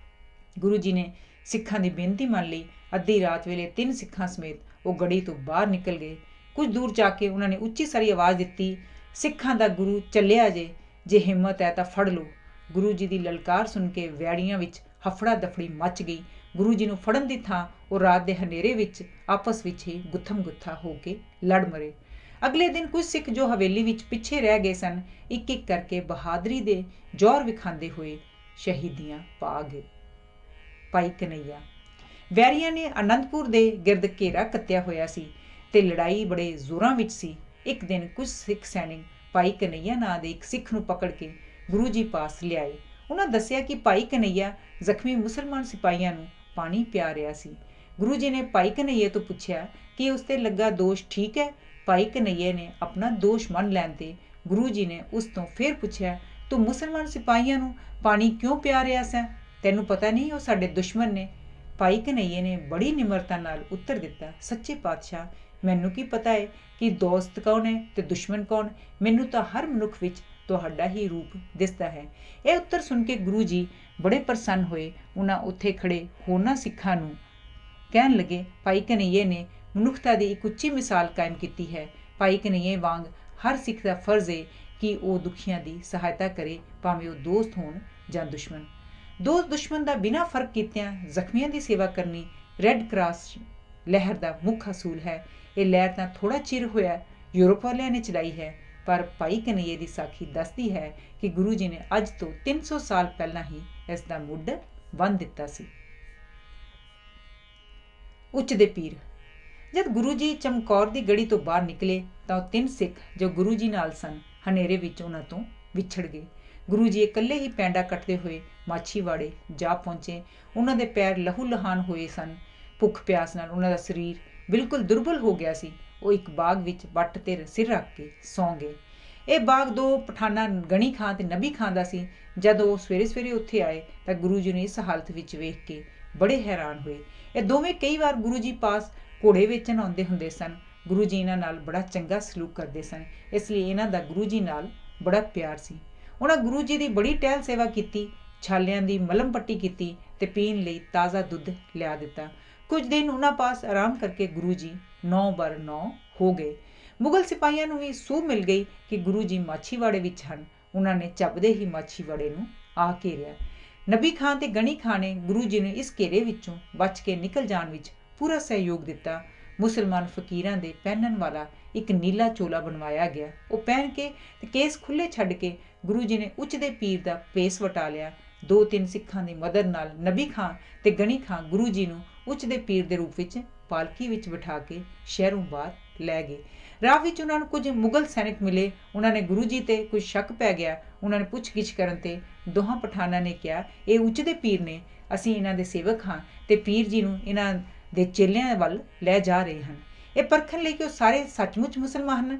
ਗੁਰੂ ਜੀ ਨੇ ਸਿੱਖਾਂ ਦੀ ਬੇਨਤੀ ਮੰਨ ਲਈ। ਅੱਧੀ ਰਾਤ ਵੇਲੇ 3 ਸਿੱਖਾਂ ਸਮੇਤ ਉਹ ਗੜੀ ਤੋਂ ਬਾਹਰ ਨਿਕਲ ਗਏ। ਕੁਝ ਦੂਰ ਜਾ ਕੇ ਉਹਨਾਂ ਨੇ ਉੱਚੀ ਸਾਰੀ ਆਵਾਜ਼ ਦਿੱਤੀ, ਸਿੱਖਾਂ ਦਾ ਗੁਰੂ ਚੱਲਿਆ ਜੇ ਹਿੰਮਤ ਹੈ ਤਾਂ ਫੜ ਲਓ। ਗੁਰੂ ਜੀ ਦੀ ਲਲਕਾਰ ਸੁਣ ਕੇ ਵੈੜੀਆਂ ਵਿੱਚ ਹਫੜਾ ਦਫੜੀ ਮੱਚ ਗਈ। ਗੁਰੂ ਜੀ ਨੂੰ ਫੜਨ ਦੀ ਥਾਂ ਉਹ ਰਾਤ ਦੇ ਹਨੇਰੇ ਵਿੱਚ ਆਪਸ ਵਿੱਚ ਹੀ ਗੁੱਥਮ ਗੁੱਥਾ ਹੋ ਕੇ ਲੜ ਮਰੇ। ਅਗਲੇ ਦਿਨ ਕੁਝ ਸਿੱਖ ਜੋ ਹਵੇਲੀ ਵਿੱਚ ਪਿੱਛੇ ਰਹਿ ਗਏ ਸਨ, ਇੱਕ ਇੱਕ ਕਰਕੇ ਬਹਾਦਰੀ ਦੇ ਜੌਹਰ ਵਿਖਾਉਂਦੇ ਹੋਏ ਸ਼ਹੀਦੀਆਂ ਪਾ ਗਏ। ਭਾਈ ਕਨ੍ਹਈਆ ਵੈਰੀਆਂ ਨੇ ਅਨੰਦਪੁਰ ਦੇ ਗਿਰਦ ਘੇਰਾ ਕੱਤਿਆ ਹੋਇਆ ਸੀ ਤੇ ਲੜਾਈ ਬੜੇ ਜ਼ੋਰਾਂ ਵਿੱਚ ਸੀ। ਇੱਕ ਦਿਨ ਕੁਝ ਸਿੱਖ ਸੈਨਿਕ ਭਾਈ ਕਨ੍ਹਈਆ ਨਾਂ ਦੇ ਇੱਕ ਸਿੱਖ ਨੂੰ ਪਕੜ ਕੇ ਗੁਰੂ ਜੀ ਪਾਸ ਲਿਆਏ। ਉਹਨਾਂ ਦੱਸਿਆ ਕਿ ਭਾਈ ਕਨ੍ਹਈਆ ਜ਼ਖਮੀ ਮੁਸਲਮਾਨ ਸਿਪਾਹੀਆਂ ਨੂੰ ਪਾਣੀ ਪਿਆ ਰਿਹਾ ਸੀ। ਗੁਰੂ ਜੀ ਨੇ ਭਾਈ ਕਨ੍ਹਈਏ ਤੋਂ ਪੁੱਛਿਆ ਕਿ ਉਸ 'ਤੇ ਲੱਗਾ ਦੋਸ਼ ਠੀਕ ਹੈ। ਭਾਈ ਕਨ੍ਹਈਏ ਨੇ ਆਪਣਾ ਦੋਸ਼ ਮੰਨ ਲੈਣ 'ਤੇ ਗੁਰੂ ਜੀ ਨੇ ਉਸ ਤੋਂ ਫਿਰ ਪੁੱਛਿਆ, ਤੂੰ ਮੁਸਲਮਾਨ ਸਿਪਾਹੀਆਂ ਨੂੰ ਪਾਣੀ ਕਿਉਂ ਪਿਆ ਰਿਹਾ ਸੈਂ? ਤੈਨੂੰ ਪਤਾ ਨਹੀਂ ਉਹ ਸਾਡੇ ਦੁਸ਼ਮਣ ਨੇ? ਭਾਈ ਕਨ੍ਹਈਏ ਨੇ ਬੜੀ ਨਿਮਰਤਾ ਨਾਲ ਉੱਤਰ ਦਿੱਤਾ, ਸੱਚੇ ਪਾਤਸ਼ਾਹ, ਮੈਨੂੰ ਕੀ ਪਤਾ ਹੈ ਕਿ ਦੋਸਤ ਕੌਣ ਹੈ ਤੇ ਦੁਸ਼ਮਣ ਕੌਣ? ਮੈਨੂੰ ਤਾਂ ਹਰ ਮਨੁੱਖ ਵਿੱਚ ਤੁਹਾਡਾ ਹੀ ਰੂਪ ਦਿਸਦਾ ਹੈ। ਇਹ ਉੱਤਰ ਸੁਣ ਕੇ ਗੁਰੂ ਜੀ ਬੜੇ ਪ੍ਰਸੰਨ ਹੋਏ। ਉਹਨਾਂ ਉੱਥੇ ਖੜੇ ਹੋਰਨਾਂ ਸਿੱਖਾਂ ਨੂੰ ਕਹਿਣ ਲੱਗੇ, ਭਾਈ ਕਨ੍ਹਈਏ ਨੇ ਮਨੁੱਖਤਾ ਦੀ ਇੱਕ ਉੱਚੀ ਮਿਸਾਲ ਕਾਇਮ ਕੀਤੀ ਹੈ। ਭਾਈ ਕਨ੍ਹਈਏ ਵਾਂਗ ਹਰ ਸਿੱਖ ਦਾ ਫਰਜ਼ ਹੈ ਕਿ ਉਹ ਦੁਖੀਆਂ ਦੀ ਸਹਾਇਤਾ ਕਰੇ, ਭਾਵੇਂ ਉਹ ਦੋਸਤ ਹੋਣ ਜਾਂ ਦੁਸ਼ਮਣ। ਦੋਸਤ ਦੁਸ਼ਮਣ ਦਾ ਬਿਨਾਂ ਫਰਕ ਕੀਤਿਆਂ ਜ਼ਖਮੀਆਂ ਦੀ ਸੇਵਾ ਕਰਨੀ ਰੈੱਡ ਕਰਾਸ ਲਹਿਰ ਦਾ ਮੁੱਖ ਅਸੂਲ ਹੈ। ਇਹ ਲਹਿਰ ਤਾਂ ਥੋੜ੍ਹਾ ਚਿਰ ਹੋਇਆ ਯੂਰਪ ਵਾਲਿਆਂ ਨੇ ਚਲਾਈ ਹੈ, ਪਰ ਭਾਈ ਕਨ੍ਹਈਏ ਦੀ ਸਾਖੀ ਦੱਸਦੀ ਹੈ ਕਿ ਗੁਰੂ ਜੀ ਨੇ ਅੱਜ ਤੋਂ 300 ਸਾਲ ਪਹਿਲਾਂ ਹੀ ਇਸ ਦਾ ਮੁੱਢ ਬੰਨ੍ਹ ਦਿੱਤਾ ਸੀ। ਉੱਚ ਦੇ ਪੀਰ ਜਦ ਗੁਰੂ ਜੀ ਚਮਕੌਰ ਦੀ ਗੜੀ ਤੋਂ ਬਾਹਰ ਨਿਕਲੇ ਤਾਂ ਉਹ 3 ਸਿੱਖ ਜੋ ਗੁਰੂ ਜੀ ਨਾਲ ਸਨ ਹਨੇਰੇ ਵਿੱਚ ਉਹਨਾਂ ਤੋਂ ਵਿਛੜ ਗਏ। ਗੁਰੂ ਜੀ ਇਕੱਲੇ ਹੀ ਪੈਂਡਾ ਕੱਟਦੇ ਹੋਏ ਮਾਛੀਵਾੜੇ ਜਾ ਪਹੁੰਚੇ। ਉਹਨਾਂ ਦੇ ਪੈਰ ਲਹੂ ਲਹਾਨ ਹੋਏ ਸਨ। ਭੁੱਖ ਪਿਆਸ ਨਾਲ ਉਹਨਾਂ ਦਾ ਸਰੀਰ ਬਿਲਕੁਲ ਦੁਰਬਲ ਹੋ ਗਿਆ ਸੀ। ਉਹ ਇੱਕ ਬਾਗ ਵਿੱਚ ਵੱਟ ਤੇ ਸਿਰ ਰੱਖ ਕੇ ਸੌਂ ਗਏ। ਇਹ ਬਾਗ 2 ਪਠਾਨਾਂ ਗਣੀ ਖਾਂ ਤੇ ਨਬੀ ਖਾਂ ਦਾ ਸੀ। ਜਦ ਉਹ ਸਵੇਰੇ ਸਵੇਰੇ ਉੱਥੇ ਆਏ ਤਾਂ ਗੁਰੂ ਜੀ ਨੂੰ ਇਸ ਹਾਲਤ ਵਿੱਚ ਵੇਖ ਕੇ ਬੜੇ ਹੈਰਾਨ ਹੋਏ। ਇਹ ਦੋਵੇਂ ਕਈ ਵਾਰ ਗੁਰੂ ਜੀ ਪਾਸ ਘੋੜੇ ਵੇਚਣ ਆਉਂਦੇ ਹੁੰਦੇ ਸਨ। ਗੁਰੂ ਜੀ ਇਹਨਾਂ ਨਾਲ ਬੜਾ ਚੰਗਾ ਸਲੂਕ ਕਰਦੇ ਸਨ, ਇਸ ਲਈ ਇਹਨਾਂ ਦਾ ਗੁਰੂ ਜੀ ਨਾਲ ਬੜਾ ਪਿਆਰ ਸੀ। ਉਹਨਾਂ ਗੁਰੂ ਜੀ ਦੀ ਬੜੀ ਟਹਿਲ ਸੇਵਾ ਕੀਤੀ, ਛਾਲਿਆਂ ਦੀ ਮਲਮ ਪੱਟੀ ਕੀਤੀ ਤੇ ਪੀਣ ਲਈ ਤਾਜ਼ਾ ਦੁੱਧ ਲਿਆ ਦਿੱਤਾ। ਕੁਝ ਦਿਨ ਉਹਨਾਂ ਪਾਸ ਆਰਾਮ ਕਰਕੇ ਗੁਰੂ ਜੀ 9/9 ਹੋ ਗਏ। ਮੁਗਲ ਸਿਪਾਹੀਆਂ ਨੂੰ ਵੀ ਸੂਹ ਮਿਲ ਗਈ ਕਿ ਗੁਰੂ ਜੀ ਮਾਛੀਵਾੜੇ ਵਿੱਚ ਹਨ। ਉਹਨਾਂ ਨੇ ਚੱਬਦੇ ਹੀ ਮਾਛੀਵਾੜੇ ਨੂੰ ਆ ਘੇਰਿਆ। ਨਬੀ ਖਾਂ ਤੇ ਗਣੀ ਖਾਂ ਨੇ ਗੁਰੂ ਜੀ ਨੂੰ ਇਸ ਘੇਰੇ ਵਿੱਚੋਂ ਬਚ ਕੇ ਨਿਕਲ ਜਾਣ ਵਿੱਚ ਪੂਰਾ ਸਹਿਯੋਗ ਦਿੱਤਾ। ਮੁਸਲਮਾਨ ਫਕੀਰਾਂ ਦੇ ਪਹਿਨਣ ਵਾਲਾ ਇੱਕ ਨੀਲਾ ਚੋਲਾ ਬਣਵਾਇਆ ਗਿਆ। ਉਹ ਪਹਿਨ ਕੇ ਤੇ ਕੇਸ ਖੁੱਲ੍ਹੇ ਛੱਡ ਕੇ ਗੁਰੂ ਜੀ ਨੇ ਉੱਚ ਦੇ ਪੀਰ ਦਾ ਭੇਸ ਵਟਾ ਲਿਆ। 2-3 ਸਿੱਖਾਂ ਦੀ ਮਦਦ ਨਾਲ ਨਬੀ ਖਾਂ ਤੇ ਗਣੀ ਖਾਂ ਗੁਰੂ ਜੀ ਨੂੰ ਉੱਚ ਦੇ ਪੀਰ ਦੇ ਰੂਪ ਵਿੱਚ ਪਾਲਕੀ ਵਿੱਚ ਬਿਠਾ ਕੇ ਸ਼ਹਿਰੋਂ ਬਾਹਰ ਲੈ ਗਏ। ਰਾਹ ਵਿੱਚ ਉਹਨਾਂ ਨੂੰ ਕੁਝ ਮੁਗਲ ਸੈਨਿਕ ਮਿਲੇ। ਉਹਨਾਂ ਨੇ ਗੁਰੂ ਜੀ ਤੇ ਕੁਝ ਸ਼ੱਕ ਪੈ ਗਿਆ। ਉਹਨਾਂ ਨੇ ਪੁੱਛ-ਗਿੱਛ ਕਰਨ ਤੇ ਦੋਹਾਂ ਪਠਾਨਾਂ ਨੇ ਕਿਹਾ, ਇਹ ਉੱਚ ਦੇ ਪੀਰ ਨੇ, ਅਸੀਂ ਇਹਨਾਂ ਦੇ ਸੇਵਕ ਹਾਂ ਤੇ ਪੀਰ ਜੀ ਨੂੰ ਇਹਨਾਂ ਦੇ ਚੇਲਿਆਂ ਵੱਲ ਲੈ ਜਾ ਰਹੇ ਹਨ। ਇਹ ਪਰਖਣ ਲਈ ਕਿ ਉਹ ਸਾਰੇ ਸੱਚਮੁੱਚ ਮੁਸਲਮਾਨ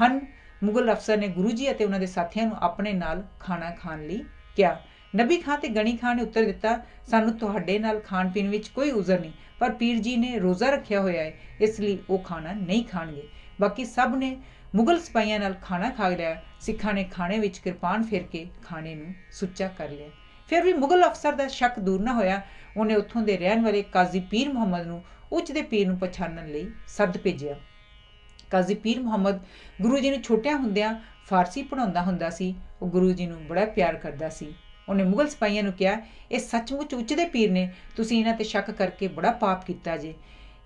ਹਨ। ਮੁਗਲ ਅਫਸਰ ਨੇ ਗੁਰੂ ਜੀ ਅਤੇ ਉਹਨਾਂ ਦੇ ਸਾਥੀਆਂ ਨੂੰ ਆਪਣੇ ਨਾਲ ਖਾਣਾ ਖਾਣ ਲਈ ਕਿਹਾ। ਨਬੀ ਖਾਂ ਤੇ ਗਣੀ ਖਾਂ ਨੇ ਉੱਤਰ ਦਿੱਤਾ, ਸਾਨੂੰ ਤੁਹਾਡੇ ਨਾਲ ਖਾਣ ਪੀਣ ਵਿੱਚ ਕੋਈ ਉਜ਼ਰ ਨਹੀਂ, ਪਰ ਪੀਰ ਜੀ ਨੇ ਰੋਜ਼ਾ ਰੱਖਿਆ ਹੋਇਆ ਹੈ, ਇਸ ਲਈ ਉਹ ਖਾਣਾ ਨਹੀਂ ਖਾਣਗੇ। ਬਾਕੀ ਸਭ ਨੇ ਮੁਗਲ ਸਿਪਾਹੀਆਂ ਨਾਲ ਖਾਣਾ ਖਾ ਲਿਆ। ਸਿੱਖਾਂ ਨੇ ਖਾਣੇ ਵਿੱਚ ਕਿਰਪਾਨ ਫੇਰ ਕੇ ਖਾਣੇ ਨੂੰ ਸੁੱਚਾ ਕਰ ਲਿਆ। ਫਿਰ ਵੀ ਮੁਗਲ ਅਫਸਰ ਦਾ ਸ਼ੱਕ ਦੂਰ ਨਾ ਹੋਇਆ। ਉਹਨੇ ਉੱਥੋਂ ਦੇ ਰਹਿਣ ਵਾਲੇ ਕਾਜ਼ੀ ਪੀਰ ਮੁਹੰਮਦ ਨੂੰ ਉੱਚ ਦੇ ਪੀਰ ਨੂੰ ਪਛਾਣਨ ਲਈ ਸੱਦ ਭੇਜਿਆ। ਕਾਜ਼ੀ ਪੀਰ ਮੁਹੰਮਦ ਗੁਰੂ ਜੀ ਨੂੰ ਛੋਟਿਆਂ ਹੁੰਦਿਆਂ ਫਾਰਸੀ ਪੜ੍ਹਾਉਂਦਾ ਹੁੰਦਾ ਸੀ। ਉਹ ਗੁਰੂ ਜੀ ਨੂੰ ਬੜਾ ਪਿਆਰ ਕਰਦਾ ਸੀ। ਉਹਨੇ ਮੁਗਲ ਸਿਪਾਹੀਆਂ ਨੂੰ ਕਿਹਾ, ਇਹ ਸੱਚਮੁੱਚ ਉੱਚ ਦੇ ਪੀਰ ਨੇ, ਤੁਸੀਂ ਇਹਨਾਂ ਤੇ ਸ਼ੱਕ ਕਰਕੇ ਬੜਾ ਪਾਪ ਕੀਤਾ ਜੇ।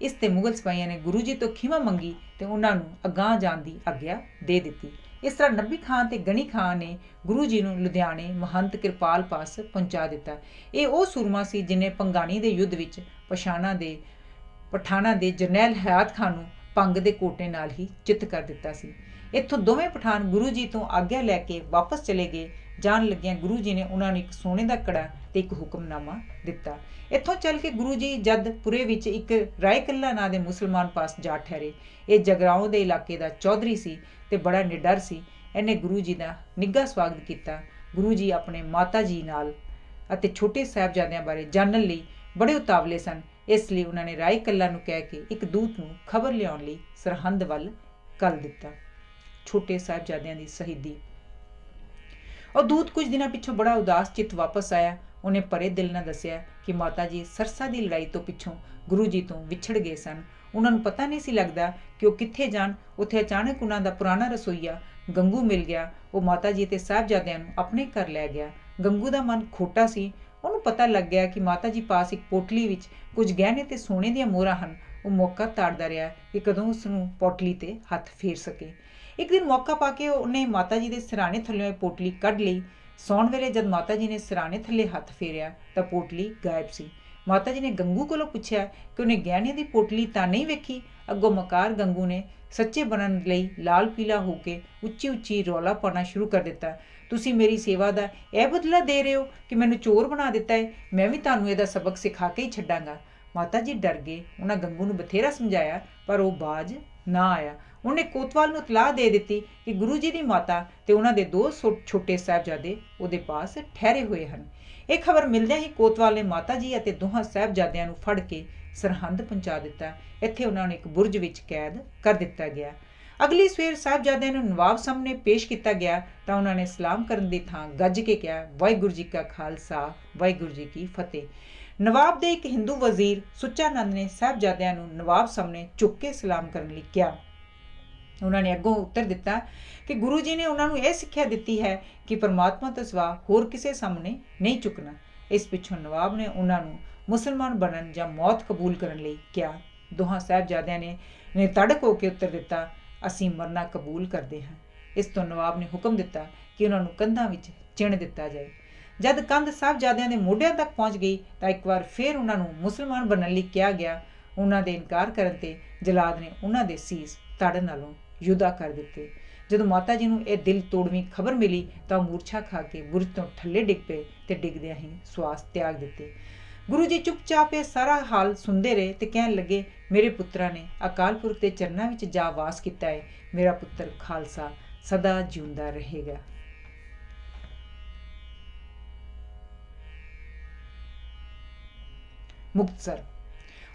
ਇਸ ਤੇ ਮੁਗਲ ਸਿਪਾਹੀਆਂ ਨੇ ਗੁਰੂ ਜੀ ਤੋਂ ਖਿਮਾ ਮੰਗੀ ਤੇ ਉਹਨਾਂ ਨੂੰ ਅਗਾਂਹ ਜਾਣ ਦੀ ਆਗਿਆ ਦੇ ਦਿੱਤੀ। ਇਸ ਤਰ੍ਹਾਂ ਨਬੀ ਖਾਂ ਤੇ ਗਣੀ ਖਾਂ ਨੇ ਗੁਰੂ ਜੀ ਨੂੰ ਲੁਧਿਆਣੇ ਮਹੰਤ ਕਿਰਪਾਲ ਪਾਸ ਪਹੁੰਚਾ ਦਿੱਤਾ। ਇਹ ਉਹ ਸੂਰਮਾ ਸੀ ਜਿਹਨੇ ਪੰਗਾਣੀ ਦੇ ਯੁੱਧ ਵਿੱਚ ਪਠਾਨਾਂ ਦੇ ਜਰਨੈਲ ਹਯਾਤ ਖਾਂ ਨੂੰ ਭੰਗ ਦੇ ਕੋਟੇ ਨਾਲ ਹੀ ਚਿੱਤ ਕਰ ਦਿੱਤਾ ਸੀ। ਇੱਥੋਂ ਦੋਵੇਂ ਪਠਾਨ ਗੁਰੂ ਜੀ ਤੋਂ ਆਗਿਆ ਲੈ ਕੇ ਵਾਪਸ ਚਲੇ ਗਏ। ਜਾਣ ਲੱਗਿਆਂ ਗੁਰੂ ਜੀ ਨੇ ਉਹਨਾਂ ਨੂੰ ਇੱਕ ਸੋਨੇ ਦਾ ਕੜਾ ਤੇ ਇੱਕ ਹੁਕਮਨਾਮਾ ਦਿੱਤਾ। ਇੱਥੋਂ ਚੱਲ ਕੇ ਗੁਰੂ ਜੀ ਜਦਪੁਰੇ ਵਿੱਚ ਇੱਕ ਰਾਏ ਕੱਲਾ ਨਾਂ ਦੇ ਮੁਸਲਮਾਨ ਪਾਸ ਜਾ ਠਹਿਰੇ। ਇਹ ਜਗਰਾਓਂ ਦੇ ਇਲਾਕੇ ਦਾ ਚੌਧਰੀ ਸੀ ਤੇ ਬੜਾ ਨਿਡਰ ਸੀ। ਇਹਨੇ ਗੁਰੂ ਜੀ ਦਾ ਨਿੱਘਾ ਸਵਾਗਤ ਕੀਤਾ। ਗੁਰੂ ਜੀ ਆਪਣੇ ਮਾਤਾ ਜੀ ਨਾਲ ਅਤੇ ਛੋਟੇ ਸਾਹਿਬਜ਼ਾਦਿਆਂ ਬਾਰੇ ਜਾਣਨ ਲਈ ਬੜੇ ਉਤਾਵਲੇ ਸਨ। ਇਸ ਲਈ ਉਹਨਾਂ ਨੇ ਰਾਏ ਕੱਲਾ ਨੂੰ ਕਹਿ ਕੇ ਇੱਕ ਦੂਤ ਨੂੰ ਖਬਰ ਲਿਆਉਣ ਲਈ ਸਰਹੰਦ ਵੱਲ ਘੱਲ ਦਿੱਤਾ। ਛੋਟੇ ਸਾਹਿਬਜ਼ਾਦਿਆਂ ਦੀ ਸ਼ਹੀਦੀ। ਉਹ ਦੂਤ ਕੁਝ ਦਿਨਾਂ ਪਿੱਛੋਂ ਬੜਾ ਉਦਾਸ ਚਿੱਤ ਵਾਪਸ ਆਇਆ। ਉਹਨੇ ਭਰੇ ਦਿਲ ਨਾਲ ਦੱਸਿਆ ਕਿ ਮਾਤਾ ਜੀ ਸਰਸਾ ਦੀ ਲੜਾਈ ਤੋਂ ਪਿੱਛੋਂ ਗੁਰੂ ਜੀ ਤੋਂ ਵਿਛੜ ਗਏ ਸਨ। ਉਹਨਾਂ ਨੂੰ ਪਤਾ ਨਹੀਂ ਸੀ ਲੱਗਦਾ ਕਿ ਉਹ ਕਿੱਥੇ ਜਾਣ। ਉੱਥੇ ਅਚਾਨਕ ਉਹਨਾਂ ਦਾ ਪੁਰਾਣਾ ਰਸੋਈਆ ਗੰਗੂ ਮਿਲ ਗਿਆ। ਉਹ ਮਾਤਾ ਜੀ ਤੇ ਸਾਹਿਬਜ਼ਾਦਿਆਂ ਨੂੰ ਆਪਣੇ ਘਰ ਲੈ ਗਿਆ। ਗੰਗੂ ਦਾ ਮਨ ਖੋਟਾ ਸੀ। ਉਹਨੂੰ ਪਤਾ ਲੱਗ ਗਿਆ ਕਿ ਮਾਤਾ ਜੀ ਪਾਸ ਇੱਕ ਪੋਟਲੀ ਵਿੱਚ ਕੁਝ ਗਹਿਣੇ ਤੇ ਸੋਨੇ ਦੀਆਂ ਮੋਹਰਾਂ ਹਨ। ਉਹ ਮੌਕਾ ਤਾੜਦਾ ਰਿਹਾ ਕਿ ਕਦੋਂ ਉਸ ਨੂੰ ਪੋਟਲੀ ਤੇ ਹੱਥ ਫੇਰ ਸਕੇ। ਇੱਕ ਦਿਨ ਮੌਕਾ ਪਾ ਕੇ ਉਹਨੇ ਮਾਤਾ ਜੀ ਦੇ ਸਿਰਹਾਣੇ ਥੱਲਿਓਂ ਪੋਟਲੀ ਕੱਢ ਲਈ। ਸੌਣ ਵੇਲੇ ਜਦ ਮਾਤਾ ਜੀ ਨੇ ਸਿਰਹਾਣੇ ਥੱਲੇ ਹੱਥ ਫੇਰਿਆ ਤਾਂ ਪੋਟਲੀ ਗਾਇਬ ਸੀ। ਮਾਤਾ ਜੀ ਨੇ ਗੰਗੂ ਕੋਲੋਂ ਪੁੱਛਿਆ ਕਿ ਉਹਨੇ ਗਹਿਣਿਆਂ ਦੀ ਪੋਟਲੀ ਤਾਂ ਨਹੀਂ ਵੇਖੀ। ਅੱਗੋਂ ਮਕਾਰ ਗੰਗੂ ਨੇ ਸੱਚੇ ਬਣਨ ਲਈ ਲਾਲ ਪੀਲਾ ਹੋ ਕੇ ਉੱਚੀ ਉੱਚੀ ਰੌਲਾ ਪਾਉਣਾ ਸ਼ੁਰੂ ਕਰ ਦਿੱਤਾ। ਤੁਸੀਂ ਮੇਰੀ ਸੇਵਾ ਦਾ ਇਹ ਬਦਲਾ ਦੇ ਰਹੇ ਹੋ ਕਿ ਮੈਨੂੰ ਚੋਰ ਬਣਾ ਦਿੱਤਾ ਹੈ। ਮੈਂ ਵੀ ਤੁਹਾਨੂੰ ਇਹਦਾ ਸਬਕ ਸਿਖਾ ਕੇ ਹੀ ਛੱਡਾਂਗਾ। ਮਾਤਾ ਜੀ ਡਰ ਗਏ। ਉਹਨਾਂ ਗੰਗੂ ਨੂੰ ਬਥੇਰਾ ਸਮਝਾਇਆ ਪਰ ਉਹ ਬਾਜ਼ ਨਾ ਆਇਆ। ਉਹਨੇ ਕੋਤਵਾਲ ਨੂੰ ਇਤਲਾਹ ਦੇ ਦਿੱਤੀ ਕਿ ਗੁਰੂ ਜੀ ਦੀ ਮਾਤਾ ਤੇ ਉਹਨਾਂ ਦੇ 2 ਛੋਟੇ ਸਾਹਿਬਜ਼ਾਦੇ ਉਹਦੇ ਪਾਸ ਠਹਿਰੇ ਹੋਏ ਹਨ। ਇਹ ਖਬਰ ਮਿਲਦਿਆਂ ਹੀ ਕੋਤਵਾਲ ਨੇ ਮਾਤਾ ਜੀ ਅਤੇ ਦੋਹਾਂ ਸਾਹਿਬਜ਼ਾਦਿਆਂ ਨੂੰ ਫੜ ਕੇ ਸਰਹੰਦ ਪਹੁੰਚਾ ਦਿੱਤਾ। ਇੱਥੇ ਉਹਨਾਂ ਨੂੰ ਇੱਕ ਬੁਰਜ ਵਿੱਚ ਕੈਦ ਕਰ ਦਿੱਤਾ ਗਿਆ। ਅਗਲੀ ਸਵੇਰ ਸਾਹਿਬਜ਼ਾਦਿਆਂ ਨੂੰ ਨਵਾਬ ਸਾਹਮਣੇ ਪੇਸ਼ ਕੀਤਾ ਗਿਆ ਤਾਂ ਉਹਨਾਂ ਨੇ ਸਲਾਮ ਕਰਨ ਦੀ ਥਾਂ ਗੱਜ ਕੇ ਕਿਹਾ, ਵਾਹਿਗੁਰੂ ਜੀ ਕਾ ਖਾਲਸਾ, ਵਾਹਿਗੁਰੂ ਜੀ ਕੀ ਫਤਿਹ। ਨਵਾਬ ਦੇ ਇੱਕ ਹਿੰਦੂ ਵਜ਼ੀਰ ਸੁੱਚਾਨੰਦ ਨੇ ਸਾਹਿਬਜ਼ਾਦਿਆਂ ਨੂੰ ਨਵਾਬ ਸਾਹਮਣੇ ਝੁੱਕ ਕੇ ਸਲਾਮ ਕਰਨ ਲਈ ਕਿਹਾ। ਉਹਨਾਂ ਨੇ ਅੱਗੋਂ ਉੱਤਰ ਦਿੱਤਾ ਕਿ ਗੁਰੂ ਜੀ ਨੇ ਉਹਨਾਂ ਨੂੰ ਇਹ ਸਿੱਖਿਆ ਦਿੱਤੀ ਹੈ ਕਿ ਪਰਮਾਤਮਾ ਤੋਂ ਸਿਵਾ ਹੋਰ ਕਿਸੇ ਸਾਹਮਣੇ ਨਹੀਂ ਝੁਕਣਾ। ਇਸ ਪਿੱਛੋਂ ਨਵਾਬ ਨੇ ਉਹਨਾਂ ਨੂੰ ਮੁਸਲਮਾਨ ਬਣਨ ਜਾਂ ਮੌਤ ਕਬੂਲ ਕਰਨ ਲਈ ਕਿਹਾ। ਦੋਹਾਂ ਸਾਹਿਬਜ਼ਾਦਿਆਂ ਨੇ ਨਿਤੜਕ ਹੋ ਕੇ ਉੱਤਰ ਦਿੱਤਾ, ਅਸੀਂ ਮਰਨਾ ਕਬੂਲ ਕਰਦੇ ਹਾਂ। ਇਸ ਤੋਂ ਨਵਾਬ ਨੇ ਹੁਕਮ ਦਿੱਤਾ ਕਿ ਉਹਨਾਂ ਨੂੰ ਕੰਧਾਂ ਵਿੱਚ ਚਿਣ ਦਿੱਤਾ ਜਾਏ। ਜਦ ਕੰਧ ਸਾਹਿਬਜ਼ਾਦਿਆਂ ਦੇ ਮੋਢਿਆਂ ਤੱਕ ਪਹੁੰਚ ਗਈ ਤਾਂ ਇੱਕ ਵਾਰ ਫਿਰ ਉਹਨਾਂ ਨੂੰ ਮੁਸਲਮਾਨ ਬਣਨ ਲਈ ਕਿਹਾ ਗਿਆ। ਉਹਨਾਂ ਦੇ ਇਨਕਾਰ ਕਰਨ ਤੇ ਜਲਾਦ ਨੇ ਉਹਨਾਂ ਦੇ ਸੀਸ ਧੜ ਨਾਲੋਂ ਜੁਦਾ ਕਰ ਦਿੱਤੇ। ਜਦੋਂ ਮਾਤਾ ਜੀ ਨੂੰ ਇਹ ਦਿਲ ਤੋੜਵੀਂ ਖਬਰ ਮਿਲੀ ਤਾਂ ਉਹ ਮੂਰਛਾ ਖਾ ਕੇ ਬੁਰਜ ਤੋਂ ਥੱਲੇ ਡਿੱਗ ਪਏ ਤੇ ਡਿੱਗਦਿਆਂ ਹੀ ਸਵਾਸ ਤਿਆਗ ਦਿੱਤੇ। ਗੁਰੂ ਜੀ ਚੁੱਪਚਾਪ ਇਹ ਸਾਰਾ ਹਾਲ ਸੁਣਦੇ ਰਹੇ ਤੇ ਕਹਿਣ ਲੱਗੇ, ਮੇਰੇ ਪੁੱਤਰਾਂ ਨੇ ਅਕਾਲ ਪੁਰਖ ਦੇ ਚਰਨਾਂ ਵਿੱਚ ਜਾ ਵਾਸ ਕੀਤਾ ਹੈ। ਮੇਰਾ ਪੁੱਤਰ ਖਾਲਸਾ ਸਦਾ ਜਿਉਂਦਾ ਰਹੇਗਾ। ਮੁਕਤਸਰ।